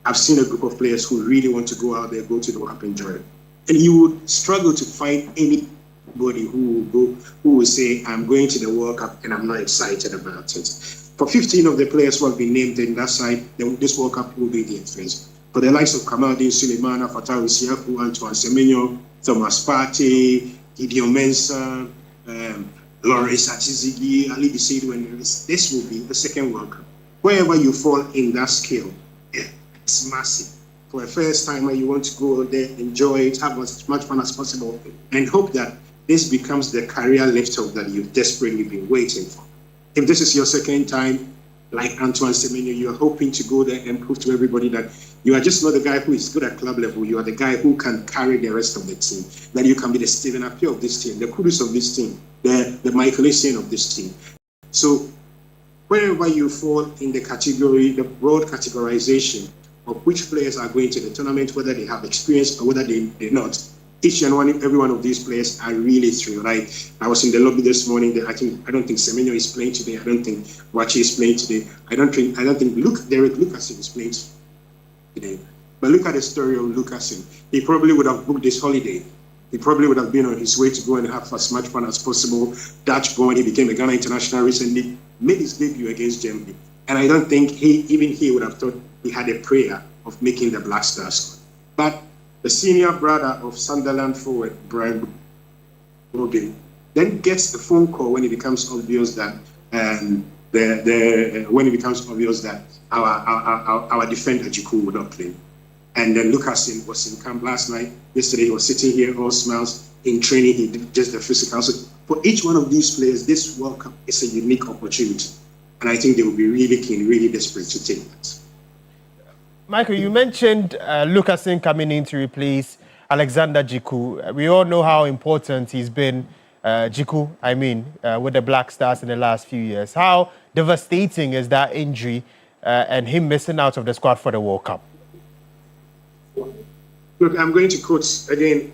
I've seen a group of players who really want to go out there, go to the World Cup, enjoy it. And you would struggle to find anybody who will say, I'm going to the World Cup and I'm not excited about it. For 15 of the players who have been named in that side, this World Cup will be their first. For the likes of Kamaldeen Sulemana, Fatawu Siaku, Antoine Semenyo, Thomas Partey, Gideon Mensah, Lawrence Atizigi, Ali Bissedu, and this will be the second World Cup. Wherever you fall in that scale, it's massive. For a first timer, you want to go there, enjoy it, have as much fun as possible, and hope that this becomes the career lift-off that you've desperately been waiting for. If this is your second time, like Antoine Semenyo, you're hoping to go there and prove to everybody that you are just not the guy who is good at club level. You are the guy who can carry the rest of the team. That you can be the Stephen Appiah of this team, the Kudus of this team, the Michael Essien of this team. So wherever you fall in the category, the broad categorization of which players are going to the tournament, whether they have experience or whether they're not, each and every one of these players are really thrilled. I was in the lobby this morning. I don't think Semenyo is playing today. I don't think Wachi is playing today. I don't think Derek Lucasen is playing today. But look at the story of Lucasen. He probably would have booked this holiday. He probably would have been on his way to go and have as much fun as possible. Dutch born, he became a Ghana international recently, made his debut against Germany. And I don't think he would have thought he had a prayer of making the Black Stars. But the senior brother of Sunderland forward, Brian Robin, then gets a phone call when it becomes obvious that our defender Jiku would not play. And then Lucasen was in camp last night. Yesterday he was sitting here all smiles. In training he did just the physical. So for each one of these players, this World Cup is a unique opportunity. And I think they will be really keen, really desperate to take that. Michael, you mentioned Lucasen coming in to replace Alexander Jiku. We all know how important he's been, Jiku, with the Black Stars in the last few years. How devastating is that injury and him missing out of the squad for the World Cup? Look, I'm going to quote again.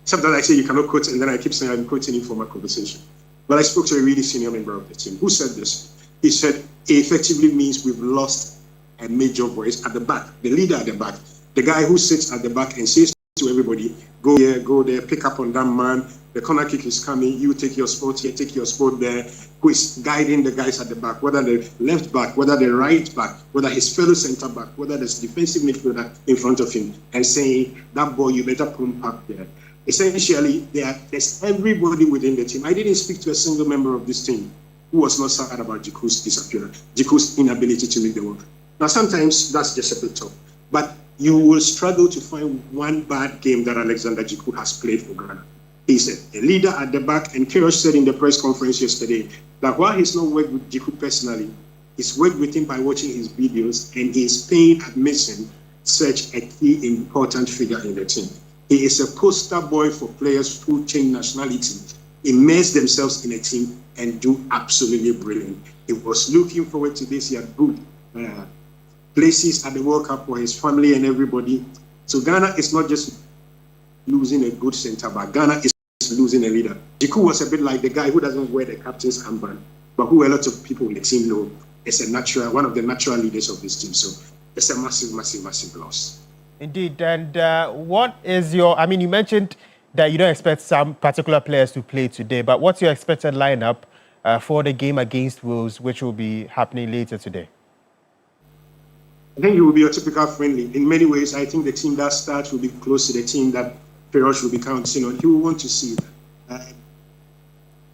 Sometimes I say you cannot quote, and then I keep saying I'm quoting in formal conversation. But I spoke to a really senior member of the team who said this. He said, it effectively means we've lost a major voice at the back, the leader at the back, the guy who sits at the back and says to everybody, go here, go there, pick up on that man, the corner kick is coming, you take your spot here, take your spot there, who is guiding the guys at the back, whether the left back, whether the right back, whether his fellow centre back, whether there's defensive midfielder in front of him, and saying, that ball, you better pump up there. Essentially, there's everybody within the team. I didn't speak to a single member of this team who was not sad about Jiku's disappearance, Jiku's inability to make the work. Now, sometimes that's just a bit tough, but you will struggle to find one bad game that Alexander Jiku has played for Ghana. He's a leader at the back, and Queiroz said in the press conference yesterday that while he's not worked with Jiku personally, he's worked with him by watching his videos, and he's paying admission such a key important figure in the team. He is a poster boy for players who change nationality, immerse themselves in a team, and do absolutely brilliant. He was looking forward to this. He had booked places at the World Cup for his family and everybody. So Ghana is not just losing a good centre back. Ghana is losing a leader. Jiku was a bit like the guy who doesn't wear the captain's armband, but who a lot of people in the team know is one of the natural leaders of this team. So it's a massive, massive, massive loss. Indeed. And what is your, I mean, you mentioned that you don't expect some particular players to play today, but what's your expected lineup for the game against Wales, which will be happening later today? I think it will be a typical friendly. In many ways, I think the team that starts will be close to the team that Feroz will be counting on. He will want to see that.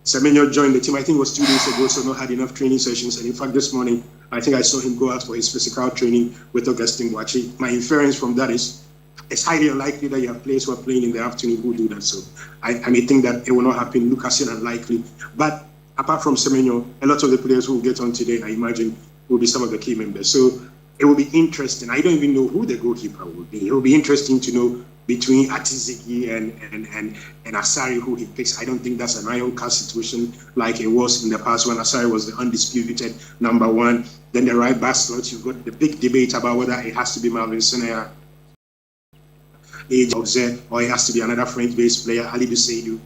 Semenyo joined the team, I think it was 2 days ago, so not had enough training sessions. And in fact, this morning, I think I saw him go out for his physical training with Augustine Boachi. My inference from that is it's highly unlikely that you have players who are playing in the afternoon who do that. So I may think that it will not happen. Lucasen unlikely. But apart from Semenyo, a lot of the players who will get on today, I imagine, will be some of the key members. So it will be interesting. I don't even know who the goalkeeper will be. It will be interesting to know between Atizigi and Asari who he picks. I don't think that's an iron cast situation like it was in the past when Asari was the undisputed number one. Then the right back slot, you've got the big debate about whether it has to be Marvin Senaya, or it has to be another French-based player, Ali Seydou.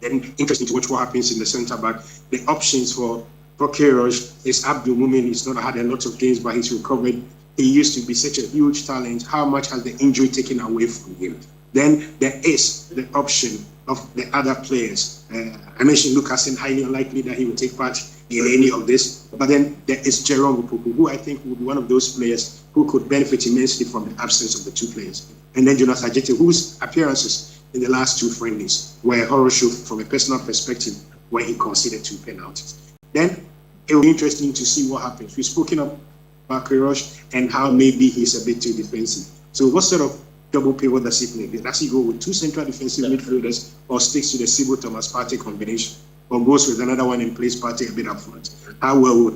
Then interesting to watch what happens in the centre back. The options for Queiroz is Abdul Mumin. He's not had a lot of games, but he's recovered. He used to be such a huge talent. How much has the injury taken away from him? Then there is the option of the other players. I mentioned Lucasen, highly unlikely that he will take part in any of this. But then there is Jerome Opoku, who I think will be one of those players who could benefit immensely from the absence of the two players. And then Jonas Ajeti, whose appearances in the last two friendlies were a horror show from a personal perspective when he conceded 2 penalties. Then it will be interesting to see what happens. We've spoken about Queiroz and how maybe he's a bit too defensive. So what sort of double pivot does he play? Does he go with 2 central defensive midfielders or sticks to the Sibo Thomas Partey combination or goes with another one and plays Partey a bit up front? How well would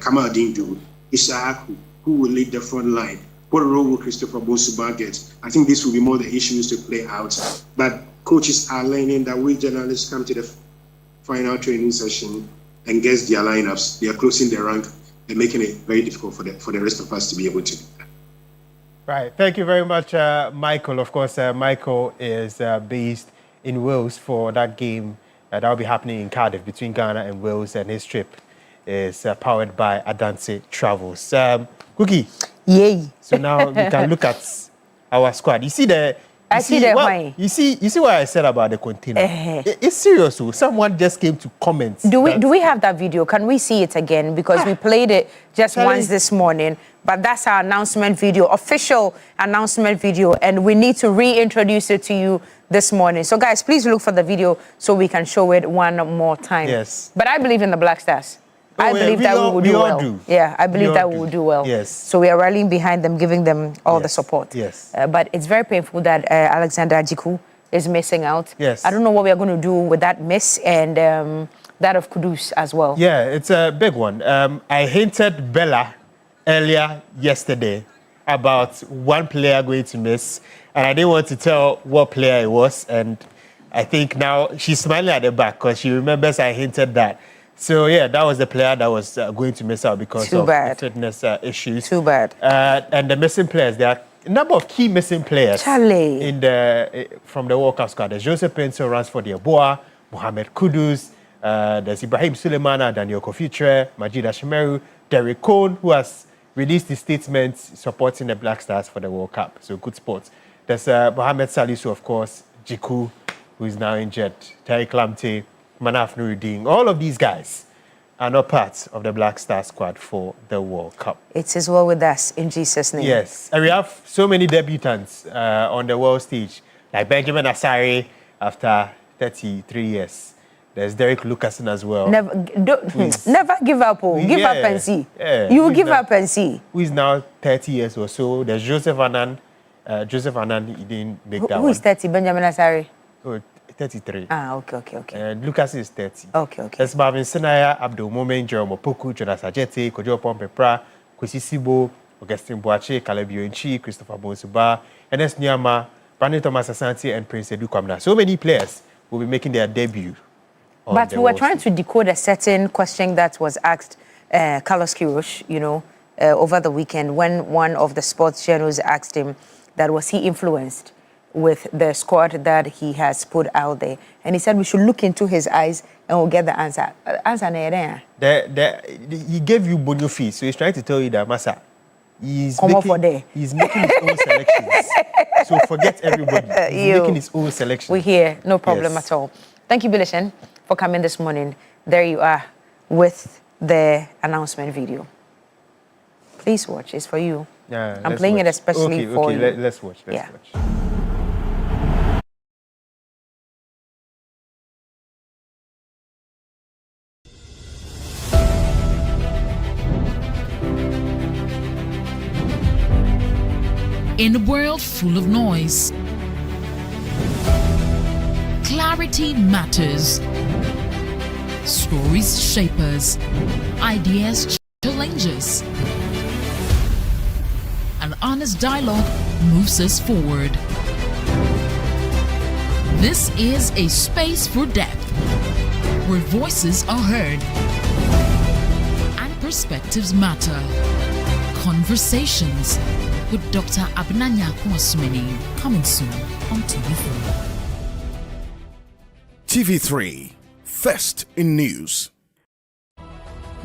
Kamaldeen do? Isaac, who will lead the front line? What role will Christopher Bonsuba get? I think this will be more the issues to play out. But coaches are learning that we journalists come to the final training session and guess their lineups. They are closing their rank and making it very difficult for the rest of us to be able to do that. Right. Thank you very much, Michael. Of course, Michael is based in Wales for that game that will be happening in Cardiff between Ghana and Wales, and his trip is powered by Adanse Travels. Cookie. Yay. So now we can look at our squad. You see the... You see what I said about the container? It's serious. Someone just came to comment. Do we have that video? Can we see it again? Because we played it just once this morning. But that's our announcement video, official announcement video. And we need to reintroduce it to you this morning. So guys, please look for the video so we can show it one more time. Yes. But I believe in the Black Stars. I believe that we will do well. Yeah, I believe that we will do well. Yes. So we are rallying behind them, giving them all the support. Yes. But it's very painful that Alexander Jiku is missing out. Yes. I don't know what we are going to do with that miss and that of Kudus as well. Yeah, it's a big one. I hinted Bella earlier yesterday about one player going to miss, and I didn't want to tell what player it was. And I think now she's smiling at the back because she remembers I hinted that. So, yeah, that was the player that was going to miss out because of the fitness issues. Too bad. And the missing players, there are a number of key missing players in from the World Cup squad. There's Joseph Pinto, Ransford Yeboah, Mohamed Kudus, there's Ibrahim Suleimana, Daniel Kofitre, Majid Ashimeru, Derek Cohn, who has released his statement supporting the Black Stars for the World Cup. So, good sports. There's Mohamed Salisu, of course, Jiku, who is now injured, Tariq Lamptey, Manaf Nuruddin. All of these guys are not part of the Black Star squad for the World Cup. It is well with us in Jesus' name. Yes. And we have so many debutants on the world stage, like Benjamin Asare after 33 years. There's Derek Lucasen as well. Never give up. Give up and see. Yeah. You will give up and see. Who is now 30 years or so. There's Joseph Anand. Joseph Anand, he didn't make that one. Who is 30? Benjamin Asare? Oh, 33. Okay. Lucas is 30. Okay. There's Marvin Senaya, Abdul Mumin, Jerome Opoku, Jonas Ajeti, Kojo Pompepra, Kwesi Sibo, Augustine Boachi, Caleb Yoenchi, Christopher Bonsuba, Ernest Nyama, Brandon Thomas Asante, and Prince Edu Kwamna. So many players will be making their debut. But we were trying to decode a certain question that was asked Carlos Queiroz, over the weekend when one of the sports journalists asked him that was he influenced with the squad that he has put out there. And he said we should look into his eyes and we'll get the answer. Answer he gave you bonus fee, so he's trying to tell you that, Masa, he's making his own selections. So forget everybody. He's making his own selections. We hear, no problem at all. Thank you, Bilishan, for coming this morning. There you are with the announcement video. Please watch. It's for you. Yeah, I'm playing it especially for you. Let's watch. Let's watch. In a world full of noise, clarity matters. Stories shape us, ideas challenge us. An honest dialogue moves us forward. This is a space for depth, where voices are heard and perspectives matter. Conversations with Dr. Abnanya Kwasumeni, coming soon on TV3. TV3, first in news.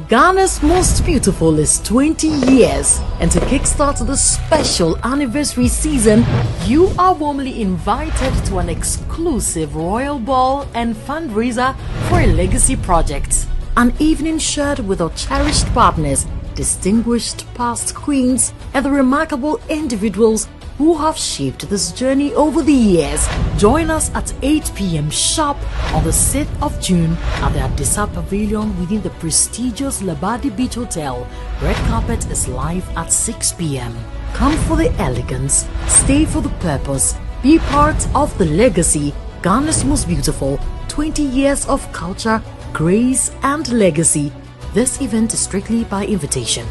Ghana's Most Beautiful is 20 years, and to kickstart the special anniversary season, you are warmly invited to an exclusive royal ball and fundraiser for a legacy project. An evening shared with our cherished partners, distinguished past queens, and the remarkable individuals who have shaped this journey over the years. Join us at 8 p.m. sharp on the 6th of June at the Adisa Pavilion within the prestigious Labadi Beach Hotel. Red carpet is live at 6 p.m. Come for the elegance, stay for the purpose, be part of the legacy. Ghana's Most Beautiful, 20 years of culture, grace and legacy. This event is strictly by invitation.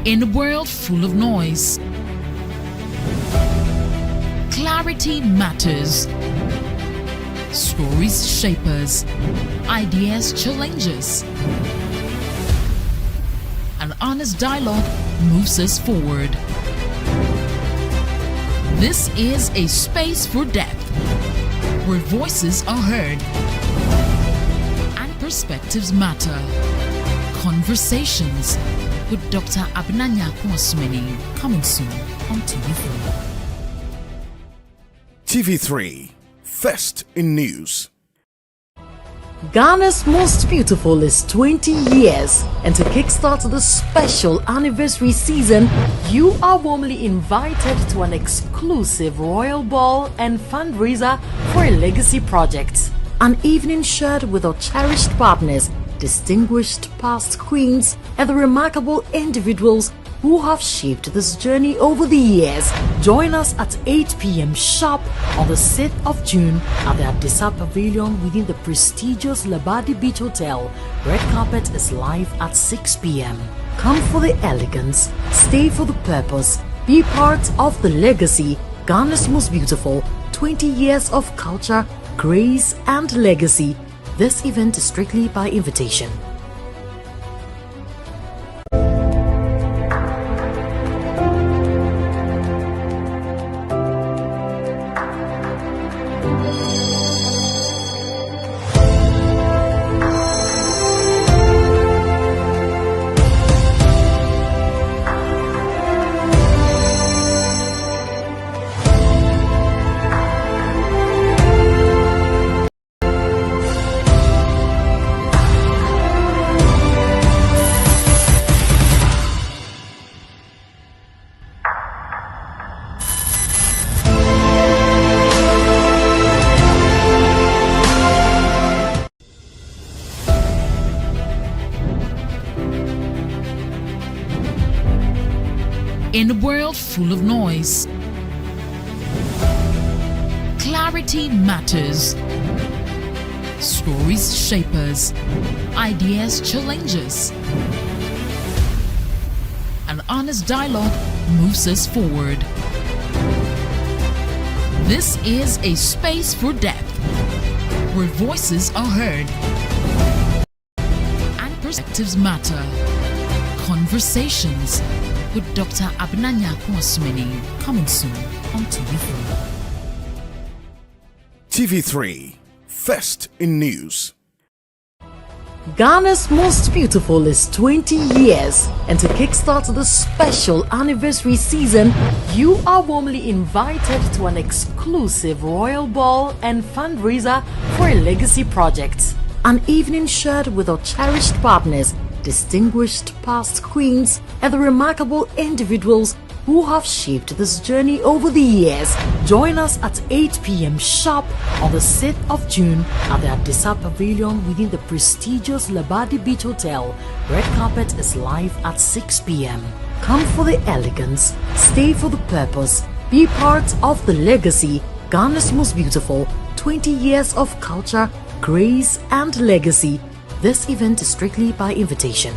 In a world full of noise, clarity matters. Stories shape us, ideas challenge us. An honest dialogue moves us forward. This is a space for depth, where voices are heard and perspectives matter. Conversations with Dr. Abnanya Kwasumeni, coming soon on TV3. TV3, first in news. Ghana's Most Beautiful is 20 years, and to kickstart the special anniversary season, you are warmly invited to an exclusive royal ball and fundraiser for a legacy project. An evening shared with our cherished partners, distinguished past queens, and the remarkable individuals who have shaped this journey over the years. Join us at 8 p.m. sharp on the 6th of June at the Adisa Pavilion within the prestigious Labadi Beach Hotel. Red carpet is live at 6 p.m. Come for the elegance, stay for the purpose, be part of the legacy. Ghana's Most Beautiful, 20 years of culture, grace and legacy. This event is strictly by invitation. In a world full of noise, clarity matters. Stories shape us, ideas challenge us. An honest dialogue moves us forward. This is a space for depth, where voices are heard and perspectives matter. Conversations with Dr. Abnanya Kwasmini, coming soon on TV3. TV3, first in news. Ghana's Most Beautiful is 20 years, and to kickstart the special anniversary season, you are warmly invited to an exclusive royal ball and fundraiser for a legacy project. An evening shared with our cherished partners, distinguished past queens, and the remarkable individuals who have shaped this journey over the years. Join us at 8 p.m. sharp on the 6th of June at the Adisa Pavilion within the prestigious Labadi Beach Hotel. Red carpet is live at 6 p.m. Come for the elegance, stay for the purpose, be part of the legacy. Ghana's Most Beautiful, 20 years of culture, grace and legacy. This event is strictly by invitation.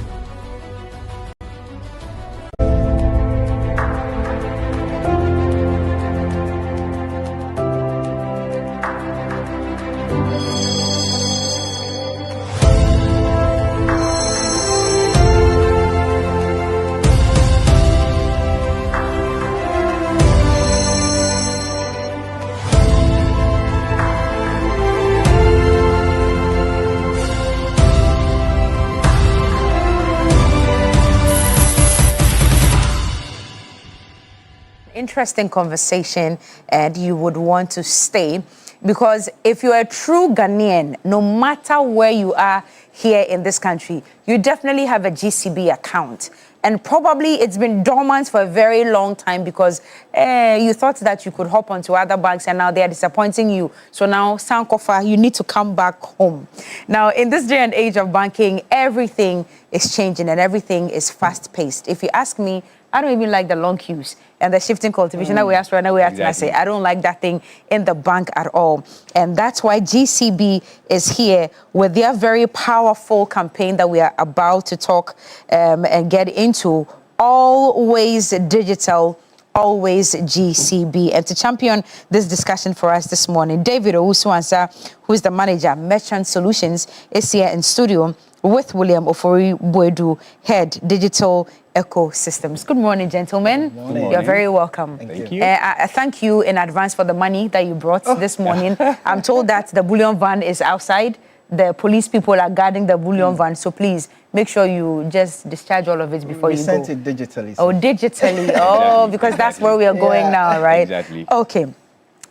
Interesting conversation, and you would want to stay, because if you're a true Ghanaian, no matter where you are here in this country, you definitely have a GCB account. And probably it's been dormant for a very long time because you thought that you could hop onto other banks and now they are disappointing you. So now, Sankofa, you need to come back home. Now, in this day and age of banking, everything is changing and everything is fast-paced. If you ask me, I don't even like the long queues and the shifting cultivation. Now we ask for now we have to say, I don't like that thing in the bank at all. And that's why GCB is here with their very powerful campaign that we are about to talk and get into. Always digital, always GCB. And to champion this discussion for us this morning, David Owusu-Ansah, who is the manager, Merchant Solutions, is here in studio with William Ofori-Boedu, head digital ecosystems. Good morning, gentlemen. Good morning. You're very welcome. Thank you. I thank you in advance for the money that you brought this morning. I'm told that the bullion van is outside. The police people are guarding the bullion van, so please make sure you just discharge all of it before you go. We sent it digitally. Oh, digitally. Oh, because that's where we are going now, right? Exactly. Okay.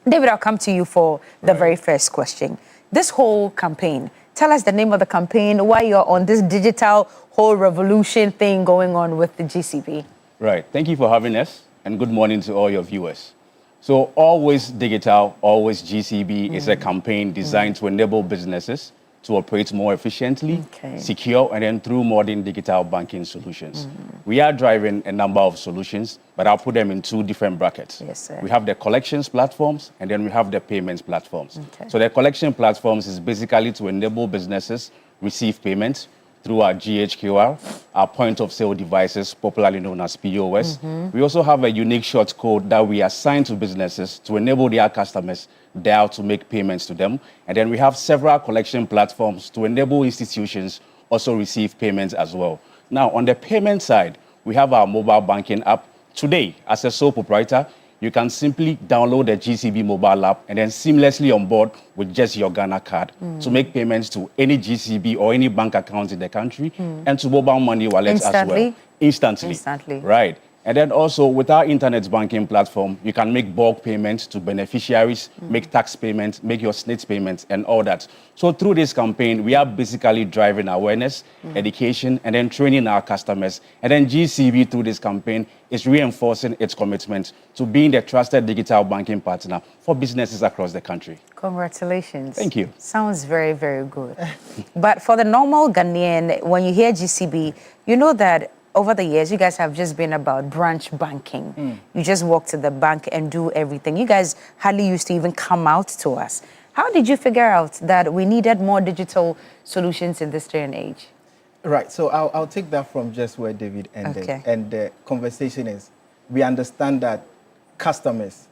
David, I'll come to you for the very first question. This whole campaign, tell us the name of the campaign, why you're on this digital whole revolution thing going on with the GCB. Right. Thank you for having us, and good morning to all your viewers. So, Always Digital, Always GCB is a campaign designed to enable businesses to operate more efficiently, secure, and then through modern digital banking solutions. We are driving a number of solutions, but I'll put them in two different brackets. Yes, sir. We have the collections platforms, and then we have the payments platforms. So the collection platforms is basically to enable businesses receive payments through our GHQR, our point of sale devices, popularly known as POS. We also have a unique short code that we assign to businesses to enable their customers there to make payments to them. And then we have several collection platforms to enable institutions also receive payments as well. Now, on the payment side, we have our mobile banking app. Today, as a sole proprietor, you can simply download the GCB mobile app and then seamlessly onboard with just your Ghana card to make payments to any GCB or any bank account in the country and to mobile money wallets as well. Instantly. Right. And then also with our internet banking platform, you can make bulk payments to beneficiaries, make tax payments, make your SNIT payments and all that. So through this campaign, we are basically driving awareness, education, and then training our customers. And then GCB through this campaign is reinforcing its commitment to being the trusted digital banking partner for businesses across the country. Congratulations. Thank you. Sounds very, very good. But for the normal Ghanaian, when you hear GCB, you know that over the years, you guys have just been about branch banking. You just walk to the bank and do everything. You guys hardly used to even come out to us. How did you figure out that we needed more digital solutions in this day and age? Right, so I'll take that from just where David ended. Okay. And the conversation is, we understand that customers,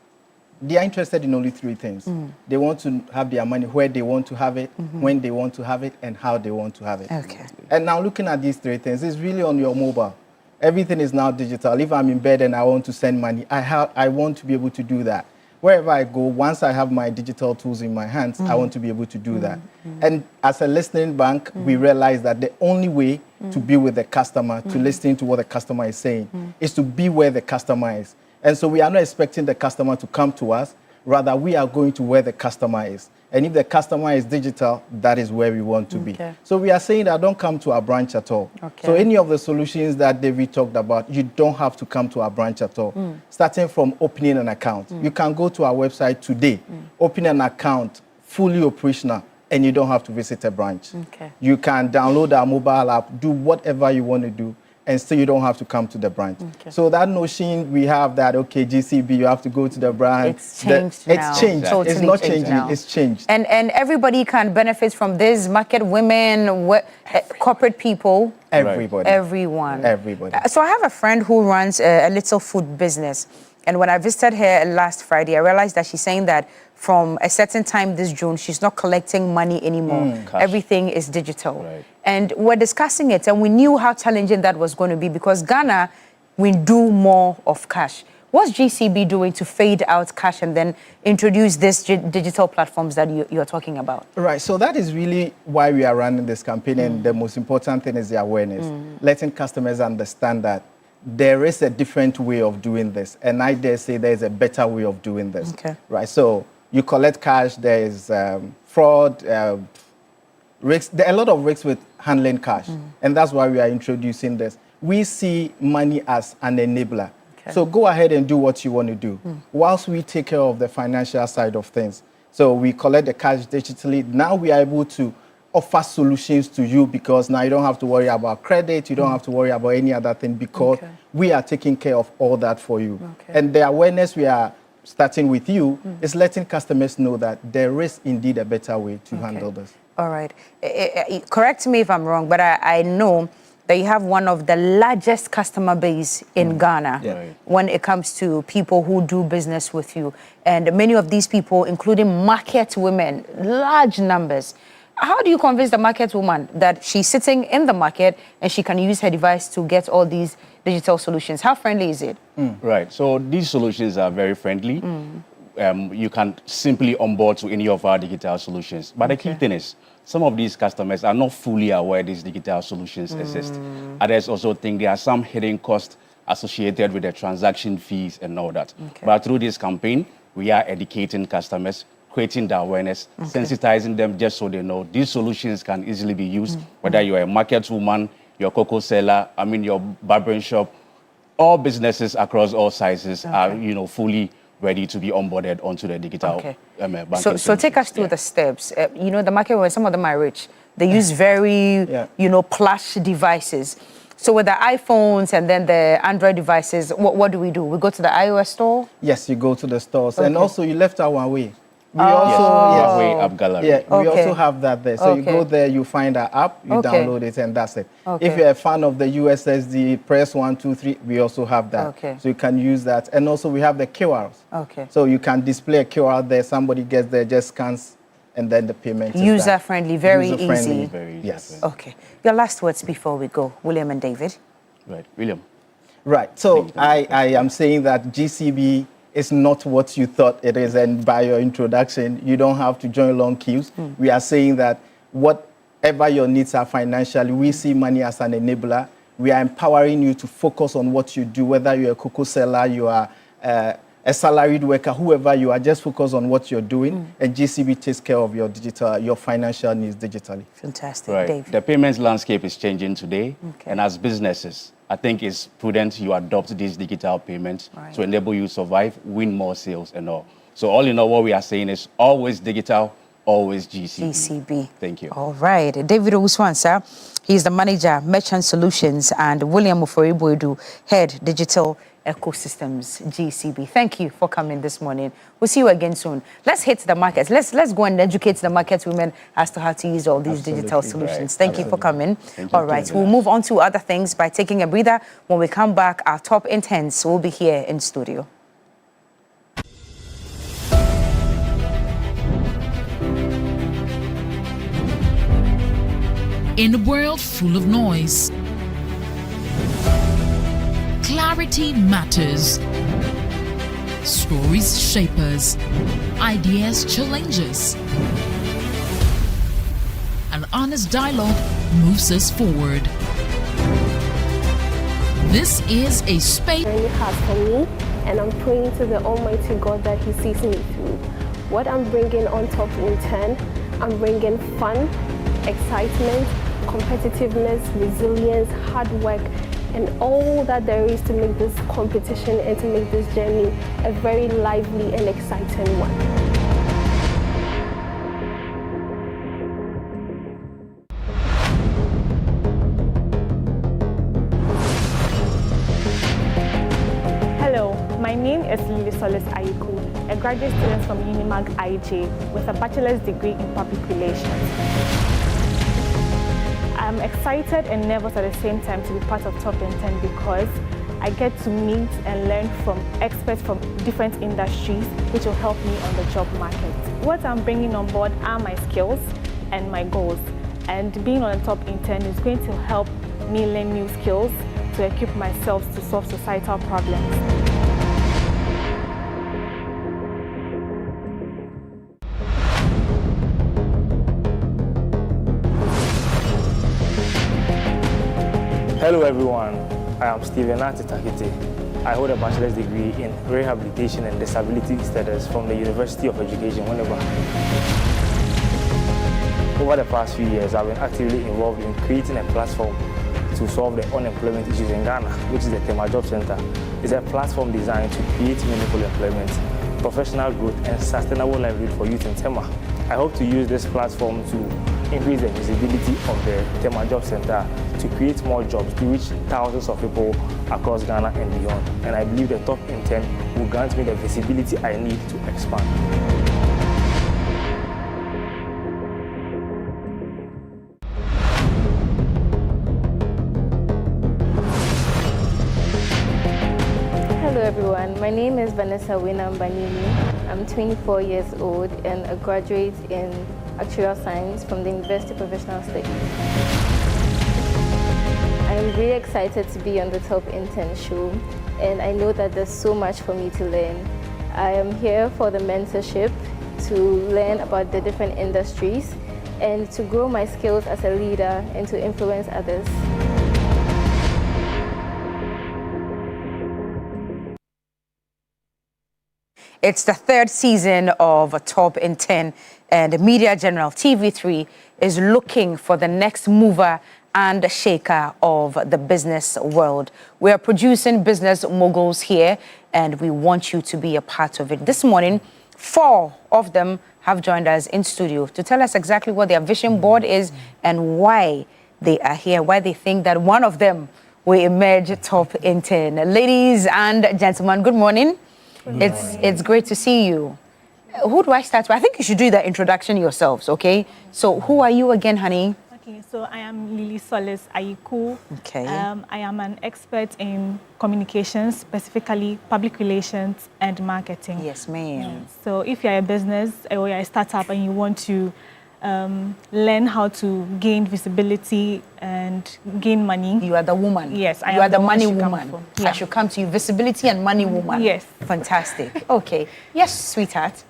they are interested in only three things. They want to have their money where they want to have it, when they want to have it, and how they want to have it. Okay. And now looking at these three things, it's really on your mobile. Everything is now digital. If I'm in bed and I want to send money, I want to be able to do that. Wherever I go, once I have my digital tools in my hands, I want to be able to do that. And as a listening bank, we realize that the only way to be with the customer, to listen to what the customer is saying, is to be where the customer is. And so we are not expecting the customer to come to us. Rather, we are going to where the customer is. And if the customer is digital, that is where we want to be. So we are saying that don't come to our branch at all. So any of the solutions that David talked about, you don't have to come to our branch at all. Starting from opening an account. You can go to our website today, open an account, fully operational, and you don't have to visit a branch. You can download our mobile app, do whatever you want to do, and still you don't have to come to the branch. So that notion we have that, okay, GCB, you have to go to the branch. It's changed now. It's changed. Totally it's not changed changing, now. it's changed. And everybody can benefit from this, market women, corporate people. Everybody. Everyone. Everybody. So I have a friend who runs a little food business. And when I visited her last Friday, I realized that she's saying that from a certain time this June, she's not collecting money anymore. Everything is digital. And we're discussing it, and we knew how challenging that was going to be because Ghana, we do more of cash. What's GCB doing to fade out cash and then introduce these digital platforms that you're talking about? Right, so that is really why we are running this campaign, and the most important thing is the awareness. Letting customers understand that there is a different way of doing this, and I dare say there is a better way of doing this. Right, so you collect cash, there is fraud, risks. There are a lot of risks with handling cash, and that's why we are introducing this. We see money as an enabler. So go ahead and do what you want to do, whilst we take care of the financial side of things. So we collect the cash digitally. Now we are able to offer solutions to you because now you don't have to worry about credit, you don't have to worry about any other thing because we are taking care of all that for you. And the awareness we are starting with you is letting customers know that there is indeed a better way to handle this. All right. Correct me if I'm wrong, but I know that you have one of the largest customer base in Ghana when it comes to people who do business with you. And many of these people, including market women, large numbers. How do you convince the market woman that she's sitting in the market and she can use her device to get all these digital solutions? How friendly is it? Right. So these solutions are very friendly. You can simply onboard to any of our digital solutions. But the key thing is, some of these customers are not fully aware these digital solutions exist. Others also think there are some hidden costs associated with the transaction fees and all that. But through this campaign, we are educating customers, creating the awareness, sensitizing them just so they know these solutions can easily be used, whether you're a market woman, your cocoa seller, your barbering shop, all businesses across all sizes are, fully ready to be onboarded onto the digital banking. So take us through the steps. The market where some of them are rich, they use very, plush devices. So with the iPhones and then the Android devices, what do? We go to the iOS store? Yes, you go to the stores. And also you left our way. We Huawei app gallery. We also have that there. So you go there, you find our app, you download it, and that's it. If you're a fan of the USSD, press 1, 2, 3, we also have that. So you can use that. And also we have the QRs. So you can display a QR there, somebody gets there, just scans, and then the payment is user-friendly, very easy. Very easy. Yes. Okay. Your last words before we go, William and David. Right, William. Right. So I am saying that GCB is not what you thought it is, and by your introduction, you don't have to join long queues. We are saying that whatever your needs are financially, we see money as an enabler. We are empowering you to focus on what you do, whether you're a cocoa seller, you are a salaried worker, whoever you are, just focus on what you're doing, and GCB takes care of your financial needs digitally. Fantastic. Right. Dave. The payments landscape is changing today, and as businesses, I think it's prudent you adopt these digital payments to enable you to survive, win more sales and all. So all in all, what we are saying is always digital, always GCB. GCB. Thank you. All right. David Owuswansa, he's the manager, Merchant Solutions, and William Oforiboedu, head Digital Ecosystems, GCB. Thank you for coming this morning. We'll see you again soon. Let's hit the markets. Let's go and educate the market women as to how to use all these digital solutions. Thank you for coming. All right. We'll move on to other things by taking a breather. When we come back, our top intents will be here in studio. In a world full of noise, clarity matters. Stories shape us, ideas challenge us. An honest dialogue moves us forward. This is a space He has for me, and I'm praying to the Almighty God that He sees me through. What I'm bringing on top in 10, I'm bringing fun, excitement, competitiveness, resilience, hard work, and all that there is to make this competition and to make this journey a very lively and exciting one. Hello, my name is Lily Solis Ayiku, a graduate student from Unimag IJ with a bachelor's degree in public relations. I'm excited and nervous at the same time to be part of Top in 10 because I get to meet and learn from experts from different industries, which will help me on the job market. What I'm bringing on board are my skills and my goals, and being on the Top in 10 is going to help me learn new skills to equip myself to solve societal problems. Hello everyone, I am Stephen Atitakite. I hold a bachelor's degree in rehabilitation and disability studies from the University of Education, Winneba. Over the past few years, I've been actively involved in creating a platform to solve the unemployment issues in Ghana, which is the Tema Job Center. It's a platform designed to create meaningful employment, professional growth, and sustainable livelihood for youth in Tema. I hope to use this platform to increase the visibility of the Tema Job Center to create more jobs to reach thousands of people across Ghana and beyond. And I believe the Top in 10 will grant me the visibility I need to expand. Hello everyone, my name is Vanessa Winambanini. I'm 24 years old and a graduate in Actuarial Science from the University of Professional Studies. I am really excited to be on the Top in 10 show, and I know that there's so much for me to learn. I am here for the mentorship, to learn about the different industries, and to grow my skills as a leader and to influence others. It's the third season of Top in 10, and Media General TV3 is looking for the next mover and shaker of the business world. We are producing business moguls here, and we want you to be a part of it. This morning, 4 of them have joined us in studio to tell us exactly what their vision board is and why they are here, why they think that one of them will emerge Top in 10. Ladies and gentlemen, good morning. It's great to see you. Who do I start with? I think you should do the introduction yourselves, okay? So who are you again, honey? Okay, so I am Lily Solis Ayiku. Okay. I am an expert in communications, specifically public relations and marketing. Yes, ma'am. So if you're a business or you're a startup and you want to learn how to gain visibility and gain money. You are the woman. Yes, I am. You are the money woman. Yeah. I should come to you. Visibility and money woman. Yes. Fantastic. Okay. Yes, sweetheart.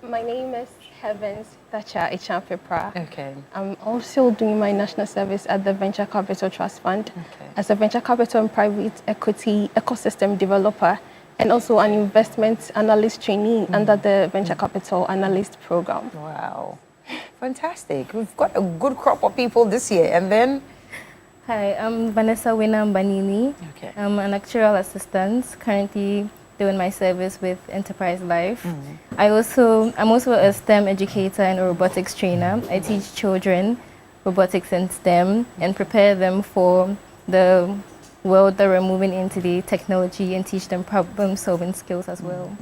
My name is Heavens Thatcher Echamfepra. Okay. I'm also doing my national service at the Venture Capital Trust Fund as a venture capital and private equity ecosystem developer, and also an investment analyst trainee under the Venture Capital Analyst Program. Wow. Fantastic. We've got a good crop of people this year. And then? Hi, I'm Vanessa Winambanini. Okay. I'm an actuarial assistant, currently doing my service with Enterprise Life. I'm also a STEM educator and a robotics trainer. I teach children robotics and STEM and prepare them for the world that we're moving into, the technology, and teach them problem-solving skills as well.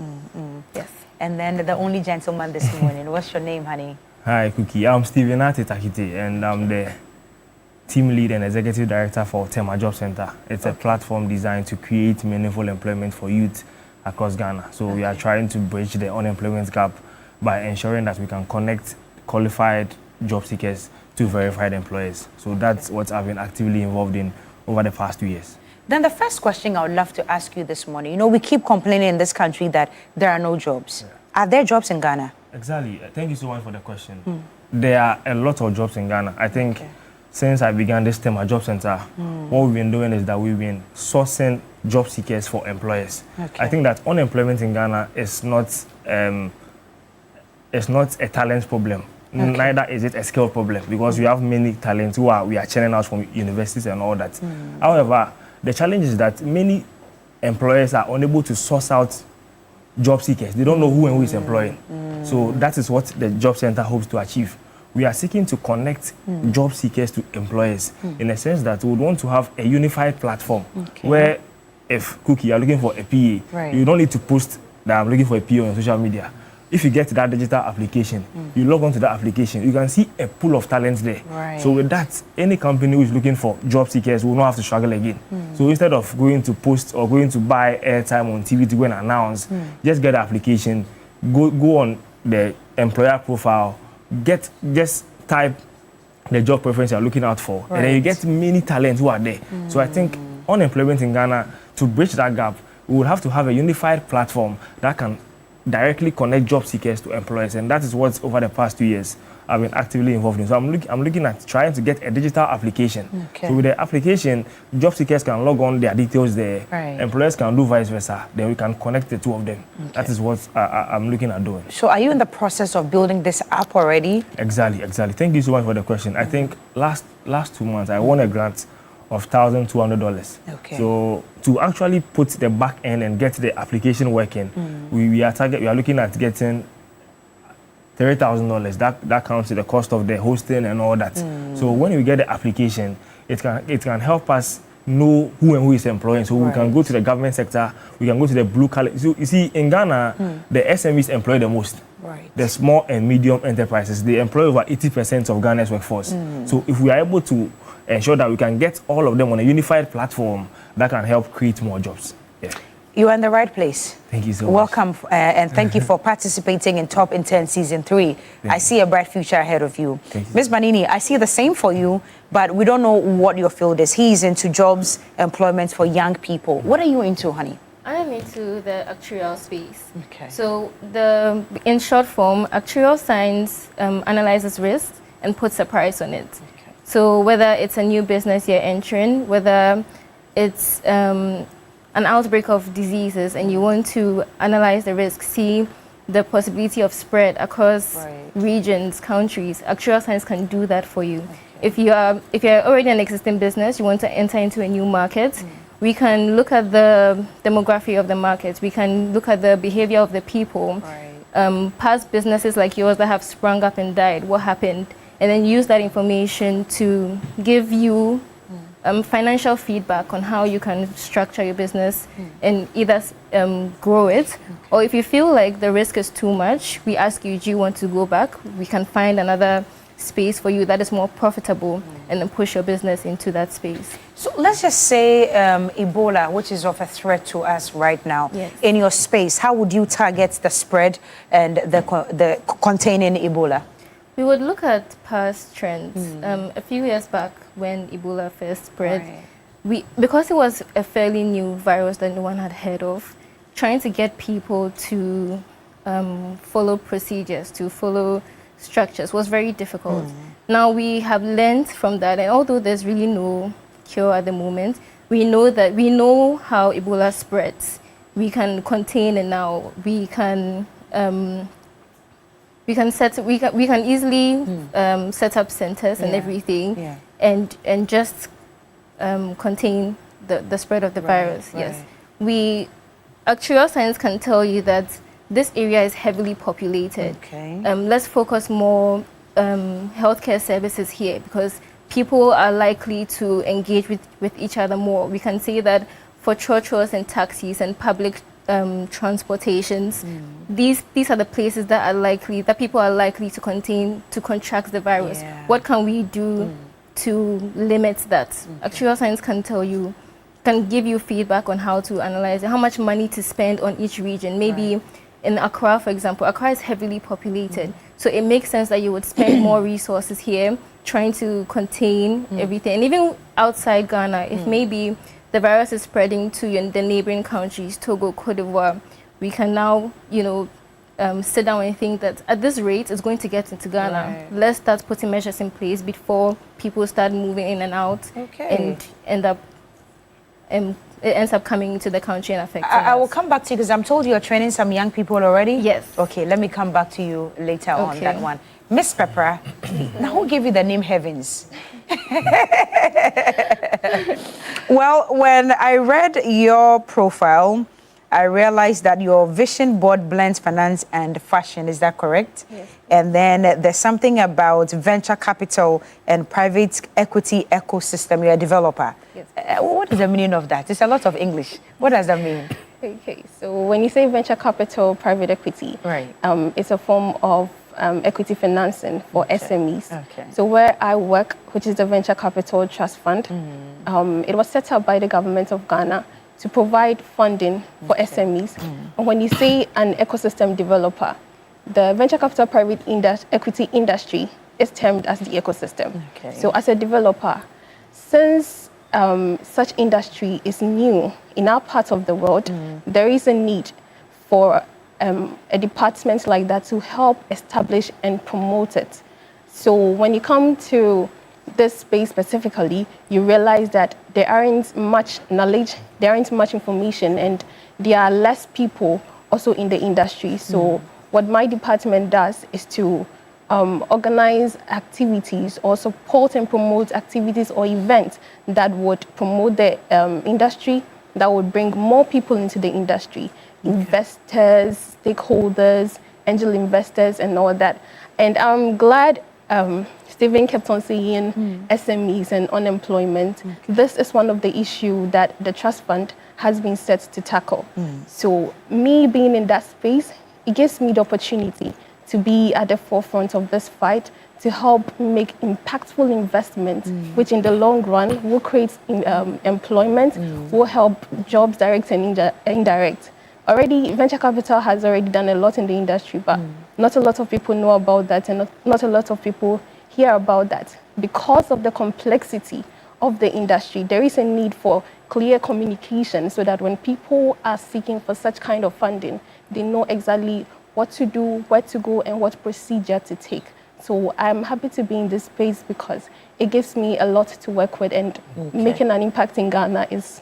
Yes. And then the only gentleman this morning. What's your name, honey? Hi, Cookie. I'm Steven Takite, and I'm the team lead and executive director for Tema Job Center. It's a platform designed to create meaningful employment for youth across Ghana. So we are trying to bridge the unemployment gap by ensuring that we can connect qualified job seekers to verified employers. So that's what I've been actively involved in over the past 2 years. Then the first question I would love to ask you this morning, you know, we keep complaining in this country that there are no jobs. Are there jobs in Ghana? Exactly. Thank you so much for the question. There are a lot of jobs in Ghana. I think since I began this Tema Job Center, what we've been doing is that we've been sourcing job seekers for employers. I think that unemployment in Ghana is not a talent problem. Neither is it a skill problem, because we have many talents we are churning out from universities and all that. However, the challenge is that many employers are unable to source out job seekers. They don't know who and who is employing. So that is what the Job Center hopes to achieve. We are seeking to connect job seekers to employers in a sense that we would want to have a unified platform where if, Cookie, you're looking for a PA, you don't need to post that I'm looking for a PA on social media. If you get that digital application, you log on to the application, you can see a pool of talents there. So with that, any company who is looking for job seekers will not have to struggle again. So instead of going to post or going to buy airtime on TV to go and announce, just get the application, go on the employer profile, just type the job preference you're looking out for, and then you get many talents who are there. So I think unemployment in Ghana, to bridge that gap, we would have to have a unified platform that can directly connect job seekers to employers, and that is what over the past 2 years I've been actively involved in. So I'm looking at trying to get a digital application. So with the application, job seekers can log on their details there. Employers can do vice versa. Then we can connect the two of them. That is what I'm looking at doing. So are you in the process of building this app already? Exactly. Thank you so much for the question. I think last 2 months I won a grant of $1,200. So to actually put the back end and get the application working, we are looking at getting $3,000. That counts to the cost of the hosting and all that. So when we get the application, it can help us know who and who is employing. So we can go to the government sector, we can go to the blue collar. So you see, in Ghana, the SMEs employ the most. The small and medium enterprises, they employ over 80% of Ghana's workforce. So if we are able to ensure that we can get all of them on a unified platform, that can help create more jobs. You are in the right place. Thank you so much. Welcome, and thank you for participating in Top in 10 Season 3. I see a bright future ahead of you. Ms. Manini, I see the same for you, but we don't know what your field is. He's into jobs, employment for young people. What are you into, honey? I am into the actuarial space. So in short form, actuarial science analyzes risk and puts a price on it. So whether it's a new business you're entering, whether it's an outbreak of diseases and you want to analyze the risk, see the possibility of spread across regions, countries, actuarial science can do that for you. If you're already an existing business, you want to enter into a new market, we can look at the demography of the market, we can look at the behavior of the people, past businesses like yours that have sprung up and died, what happened, and then use that information to give you financial feedback on how you can structure your business and either grow it, or if you feel like the risk is too much, we ask you, do you want to go back? We can find another space for you that is more profitable and then push your business into that space. So let's just say Ebola, which is of a threat to us right now. In your space, how would you target the spread and the containing Ebola? We would look at past trends. A few years back when Ebola first spread, because it was a fairly new virus that no one had heard of, trying to get people to follow procedures, to follow structures was very difficult. Now we have learned from that, and although there's really no cure at the moment, we know how Ebola spreads. We can contain it now. We can easily set up centers and everything, and just contain the spread of the virus. We actuarial science can tell you that this area is heavily populated. Okay. Let's focus more healthcare services here because people are likely to engage with each other more. We can say that for churches and taxis and public transportations, these are the places that people are likely to contract the virus. Yeah. What can we do to limit that? Actuarial science can give you feedback on how to analyze it, how much money to spend on each region. Maybe in Accra, for example, Accra is heavily populated, so it makes sense that you would spend more resources here trying to contain everything. And even outside Ghana, if maybe the virus is spreading to the neighboring countries, Togo, Cote d'Ivoire, we can now, sit down and think that at this rate, it's going to get into Ghana. Right. Let's start putting measures in place before people start moving in and out and it ends up coming into the country and affecting I will us. come back to you because I'm told you're training some young people already. Yes. Okay, let me come back to you later on that one. Miss Pepper, now who gave you the name Heavens? Well, when I read your profile, I realized that your vision board blends finance and fashion. Is that correct? Yes. And then there's something about venture capital and private equity ecosystem. You're a developer. Yes. What is the meaning of that? It's a lot of English. What does that mean? Okay, so when you say venture capital, private equity, right? It's a form of equity financing for SMEs. Okay. So where I work, which is the Venture Capital Trust Fund, it was set up by the government of Ghana to provide funding for SMEs. And when you say an ecosystem developer, the venture capital private equity industry is termed as the ecosystem. Okay. So as a developer, since such industry is new in our part of the world, there is a need for a department like that to help establish and promote it. So when you come to this space specifically, you realize that there aren't much knowledge, there aren't much information, and there are less people also in the industry. So what my department does is to organize activities or support and promote activities or events that would promote the industry, that would bring more people into the industry. Investors, stakeholders, angel investors, and all that. And I'm glad Stephen kept on saying SMEs and unemployment. This is one of the issues that the trust fund has been set to tackle. So me being in that space, it gives me the opportunity to be at the forefront of this fight to help make impactful investments, which in the long run will create employment, will help jobs direct and indirect. Already, venture capital has already done a lot in the industry, but not a lot of people know about that, and not a lot of people hear about that. Because of the complexity of the industry, there is a need for clear communication so that when people are seeking for such kind of funding, they know exactly what to do, where to go, and what procedure to take. So I'm happy to be in this space because it gives me a lot to work with, and making an impact in Ghana is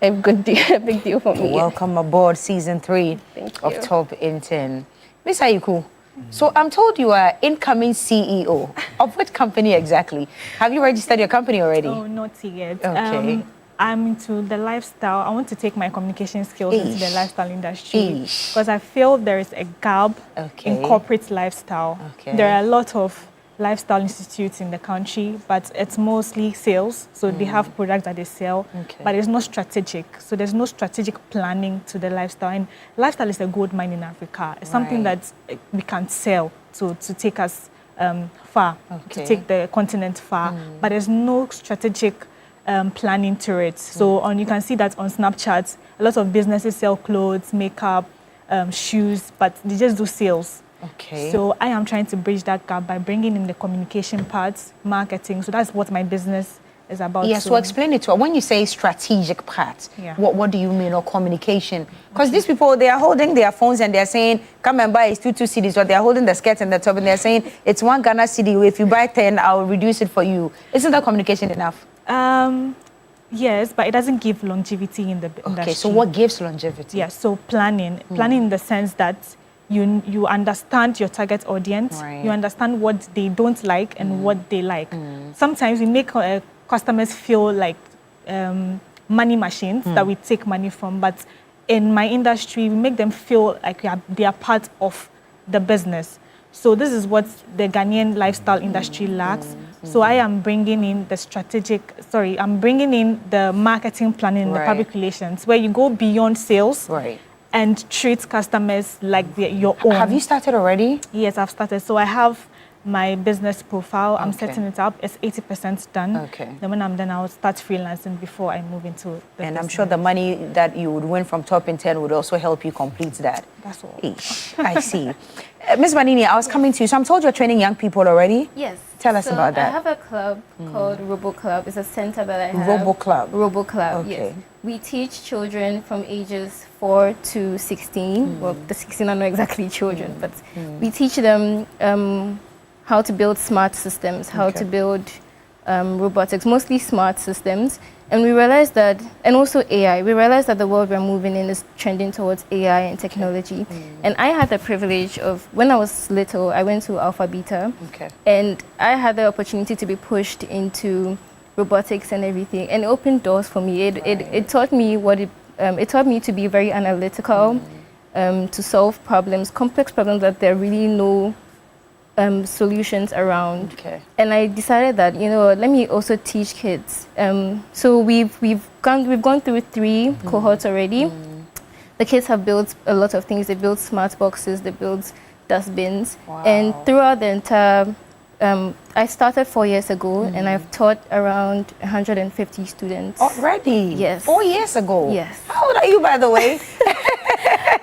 a good deal, a big deal for me. Welcome aboard season 3 of Top in 10. Miss Ayiku, so I'm told you are incoming CEO. Of what company exactly? Have you registered your company already? Oh, not yet. Okay. I'm into the lifestyle. I want to take my communication skills into the lifestyle industry because I feel there is a gap in corporate lifestyle. There are a lot of lifestyle institutes in the country, but it's mostly sales. So they have products that they sell, but it's not strategic. So there's no strategic planning to the lifestyle. And lifestyle is a gold mine in Africa. It's something that we can sell to take us far, to take the continent far. But there's no strategic planning to it. So you can see that on Snapchat, a lot of businesses sell clothes, makeup, shoes, but they just do sales. So I am trying to bridge that gap by bringing in the communication parts, marketing. So that's what my business is about. Yeah, so explain it to her. When you say strategic part, what do you mean, or communication? Because these people, they are holding their phones and they're saying, come and buy 2 CDs, or they're holding the skirt and the top and they're saying, it's 1 Ghana CD. If you buy 10, I'll reduce it for you. Isn't that communication enough? Yes, but it doesn't give longevity in the industry. Okay, so what gives longevity? Yeah, so planning in the sense that you understand your target audience, you understand what they don't like and what they like. Sometimes we make customers feel like money machines that we take money from, but in my industry, we make them feel like they are part of the business. So this is what the Ghanaian lifestyle industry lacks. So I am bringing in I'm bringing in the marketing planning and the public relations, where you go beyond sales and treat customers like your own. Have you started already? Yes, I've started. So I have my business profile. I'm setting it up. It's 80% done. Okay. Then when I'm done, I'll start freelancing before I move into the business. I'm sure the money that you would win from Top in 10 would also help you complete that. That's all. I see. Ms. Manini, I was coming to you. So I'm told you're training young people already? Yes. Tell us about that. I have a club called Robo Club. It's a center that I have. Robo Club? Robo Club, Okay. yes. We teach children from ages 4 to 16. Well, the 16 are not exactly children, but we teach them how to build smart systems, how to build robotics, mostly smart systems. And we realized that, and also AI, we realized that the world we're moving in is trending towards AI and technology. And I had the privilege of, when I was little, I went to Alpha Beta. And I had the opportunity to be pushed into robotics and everything. And it opened doors for me. It taught me it taught me to be very analytical, to solve problems, complex problems that there are really no solutions around. And I decided that, let me also teach kids. So we've gone through 3 cohorts already. The kids have built a lot of things. They built smart boxes, they built dustbins. And throughout the entire I started 4 years ago, and I've taught around 150 students. Already? Yes. 4 years ago? Yes. How old are you, by the way?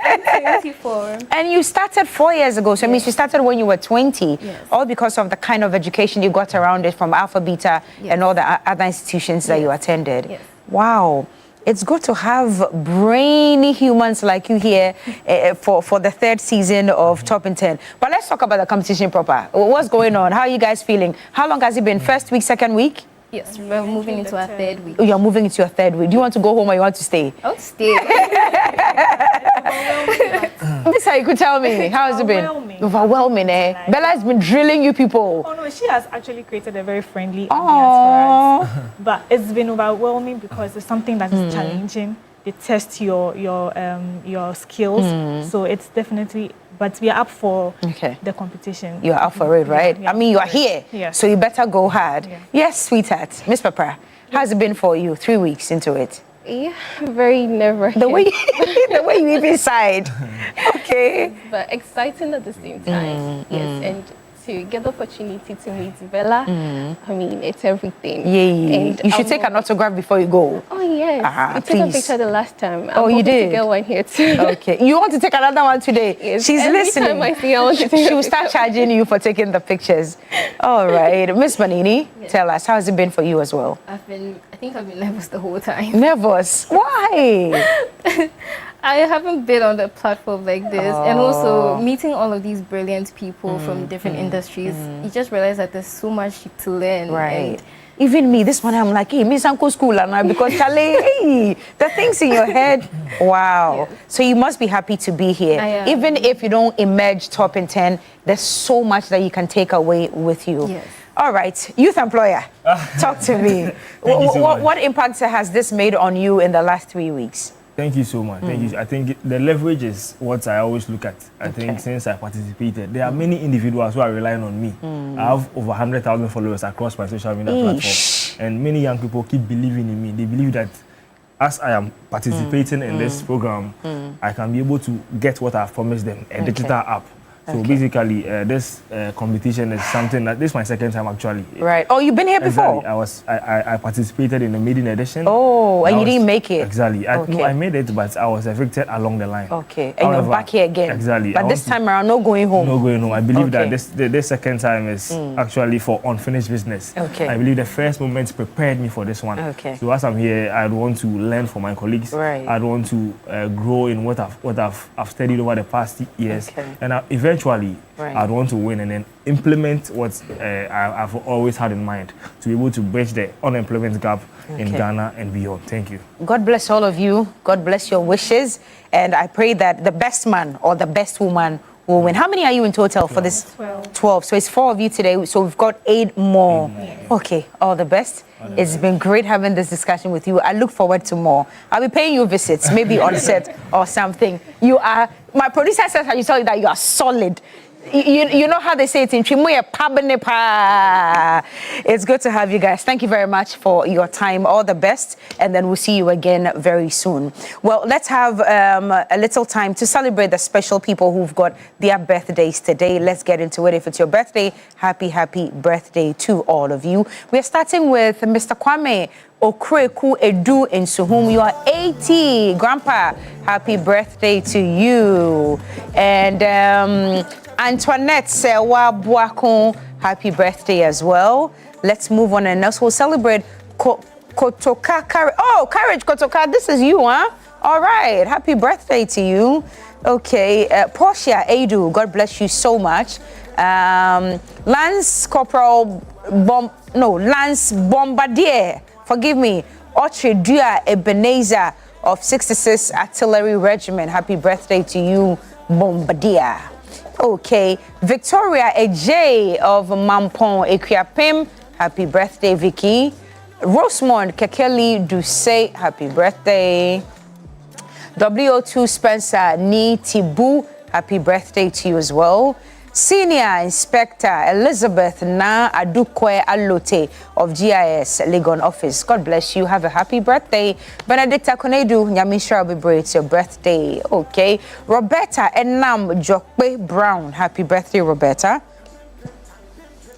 I'm 24. And you started 4 years ago, so it means you started when you were 20. Yes. All because of the kind of education you got around it from Alpha Beta and all the other institutions that you attended. Yes. Wow. It's good to have brainy humans like you here for the 3rd season of Top in 10. But let's talk about the competition proper. What's going on? How are you guys feeling? How long has it been? 1st week, 2nd week? Yes, we're moving into our 3rd week. Oh, you're moving into your 3rd week. Do you want to go home or you want to stay? I'll stay. Miss, you could tell me. How has it been? Overwhelming, eh? Bella has been drilling you people. Oh no, she has actually created a very friendly ambience for us. But it's been overwhelming because it's something that is challenging. They test your skills. So it's definitely, but we are up for the competition. You're up for it, right? I mean, you are here, so you better go hard. Yes, sweetheart. Miss Papa, how's it been for you 3 weeks into it? Yeah, very nerve-wracking. The way you even sighed. Okay. But exciting at the same time. Yes, and to get the opportunity to meet Bella, I mean, it's everything. Yeah. And you should take an autograph before you go. Oh, yes. We took a picture the last time. You did? To get one here too. Okay. You want to take another one today? Yes. She's Every listening. time I see, I want to take She will start charging you for taking the pictures. All right. Miss Manini, tell us, how has it been for you as well? I think I've been nervous the whole time. Nervous? Why? I haven't been on a platform like this, and also meeting all of these brilliant people from different industries, you just realize that there's so much to learn. Right. Even me, this one, I'm like, hey, Miss Uncle School, and because Charlie, hey, the things in your head, wow. Yeah. So you must be happy to be here. Even if you don't emerge Top in 10, there's so much that you can take away with you. Yes. All right, youth employer, talk to me. What impact has this made on you in the last 3 weeks? Thank you so much. Thank you. I think the leverage is what I always look at. I think since I participated, there are many individuals who are relying on me. I have over 100,000 followers across my social media platform. And many young people keep believing in me. They believe that as I am participating in this program, I can be able to get what I've promised them, a digital app. So basically, this competition is something that this is my 2nd time actually. Right. Oh, you've been here before? Exactly. I participated in the maiden edition. Oh, and you didn't make it? Exactly. I made it, but I was evicted along the line. Okay. And you're back here again? Exactly. But this time around, no going home? No going home. I believe that this 2nd time is actually for unfinished business. Okay. I believe the first moment prepared me for this one. Okay. So as I'm here, I'd want to learn from my colleagues. Right. I'd want to grow in what I've studied over the past years. Okay. And eventually, I'd want to win and then implement what I've always had in mind to be able to bridge the unemployment gap in Ghana and beyond. Thank you. God bless all of you. God bless your wishes. And I pray that the best man or the best woman will win. How many are you in total for this? 12. So it's 4 of you today. So we've got 8 more. Okay, all the best. It's been great having this discussion with you. I look forward to more. I'll be paying you visits, maybe on set or something. You are, my producer says, how you tell you that you are solid. You know how they say it in Chimuye Pabanepa. It's good to have you guys. Thank you very much for your time. All the best. And then we'll see you again very soon. Well, let's have a little time to celebrate the special people who've got their birthdays today. Let's get into it. If it's your birthday, happy birthday to all of you. We're starting with Mr. Kwame Okreku Edu in Suhum. You are 80. Grandpa, happy birthday to you. And Antoinette Sewa Buakon, happy birthday as well. Let's move on and also celebrate Kotoka Courage. Oh, Courage Kotoka, this is you, huh? All right, happy birthday to you. Okay, Portia Edu, God bless you so much. Lance Bombardier, forgive me. Ochidua Ebenezer of 66 Artillery Regiment, happy birthday to you, Bombardier. Okay, Victoria Ej of Mampon Equiapim, happy birthday, Vicky. Rosemond Kekeli Duse, happy birthday. WO2 Spencer Ni Tibu, happy birthday to you as well. Senior Inspector Elizabeth Na Adukwe Alote of GIS Legon Office. God bless you. Have a happy birthday. Benedicta Konedu Nyamisha Obibre, it's your birthday. Okay. Roberta Enam Jokwe Brown. Happy birthday, Roberta.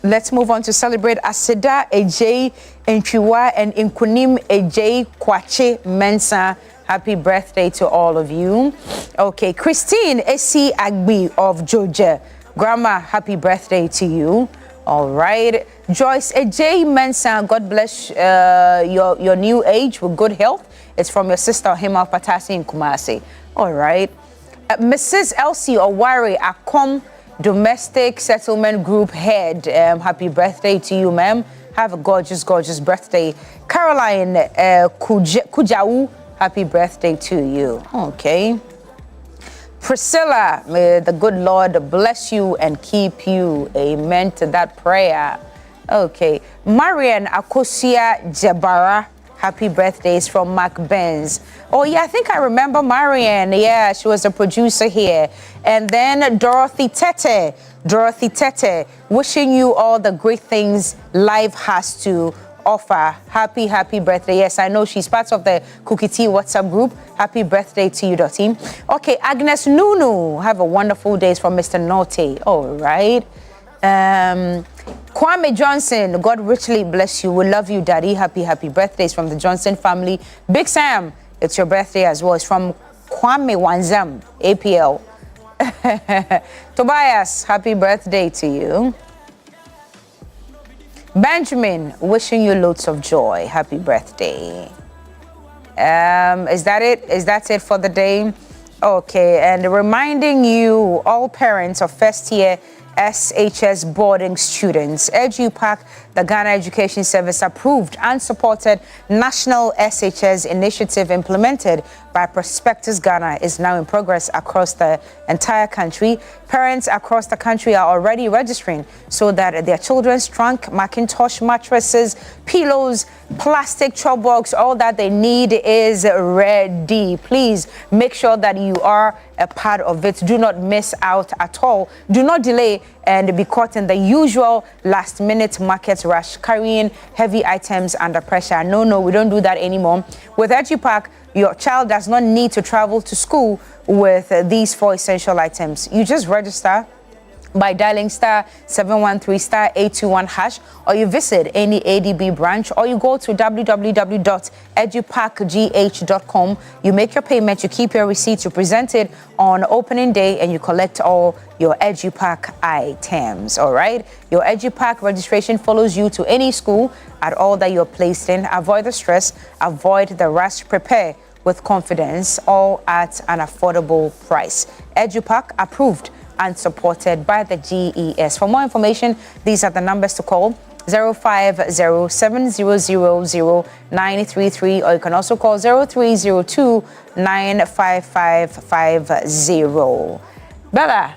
Let's move on to celebrate Aseda Ej Enchiwa and Inkunim Ej Kwache Mensa. Happy birthday to all of you. Okay. Christine Esi Agbi of Georgia. Grandma, happy birthday to you. All right. Joyce Ej Mensa, God bless your new age with good health. It's from your sister Hima Patasi in Kumasi. All right. Mrs. Elsie Owari Akom, Domestic Settlement Group Head. Happy birthday to you, ma'am. Have a gorgeous, gorgeous birthday. Caroline Kujau, happy birthday to you. Okay. Priscilla, may the good Lord bless you and keep you. Amen to that prayer. Okay. Marian Akosia Jabara, happy birthdays from Mark Benz. Oh, yeah, I think I remember Marian. Yeah, she was a producer here. And then Dorothy Tete, wishing you all the great things life has to offer. Happy birthday. Yes, I know she's part of the Cookie Tea WhatsApp group. Happy birthday to you, Dottie. Okay, Agnes Nunu, have a wonderful day from Mr. Norte. All right. Kwame Johnson, God richly bless you. We love you, Daddy. Happy birthdays from the Johnson family. Big Sam, it's your birthday as well. It's from Kwame Wanzam, APL. Tobias, happy birthday to you. Benjamin, wishing you loads of joy. Happy birthday. Is that it? Is that it for the day? Okay, and reminding you, all parents of first year SHS boarding students, EduPack, the Ghana Education Service approved and supported national SHS initiative implemented by Prospectus Ghana is now in progress across the entire country. Parents across the country are already registering so that their children's trunk, Macintosh mattresses, pillows, plastic chopbox, all that they need is ready. Please make sure that you are a part of it. Do not miss out at all. Do not delay and be caught in the usual last-minute market rush, carrying heavy items under pressure. No, we don't do that anymore. With EduPack, your child does not need to travel to school with these 4 essential items. You just register by dialing *713*821#, or you visit any ADB branch, or you go to www.edupackgh.com. You make your payment, you keep your receipt, you present it on opening day, and you collect all your EduPack items. All right. Your EduPack registration follows you to any school at all that you're placed in. Avoid the stress, avoid the rush, prepare with confidence, all at an affordable price. EduPack approved and supported by the GES. For more information, these are the numbers to call: 05070000933, or you can also call 0302955550. Bella,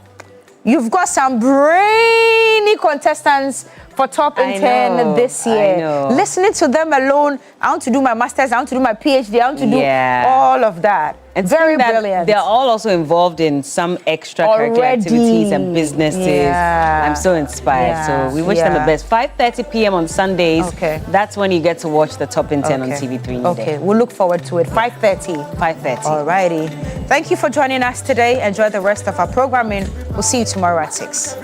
You've got some brainy contestants for top in 10 this year. I know. Listening to them alone, I want to do my master's, I want to do my PhD, I want to do all of that. And very brilliant. They're all also involved in some extracurricular activities and businesses. Yeah. I'm so inspired. Yeah. So we wish them the best. 5:30 p.m. on Sundays. Okay. That's when you get to watch the top in 10 on TV3 Newday. Okay, we'll look forward to it. 5:30. 5:30. Alrighty. Thank you for joining us today. Enjoy the rest of our programming. We'll see you tomorrow at 6.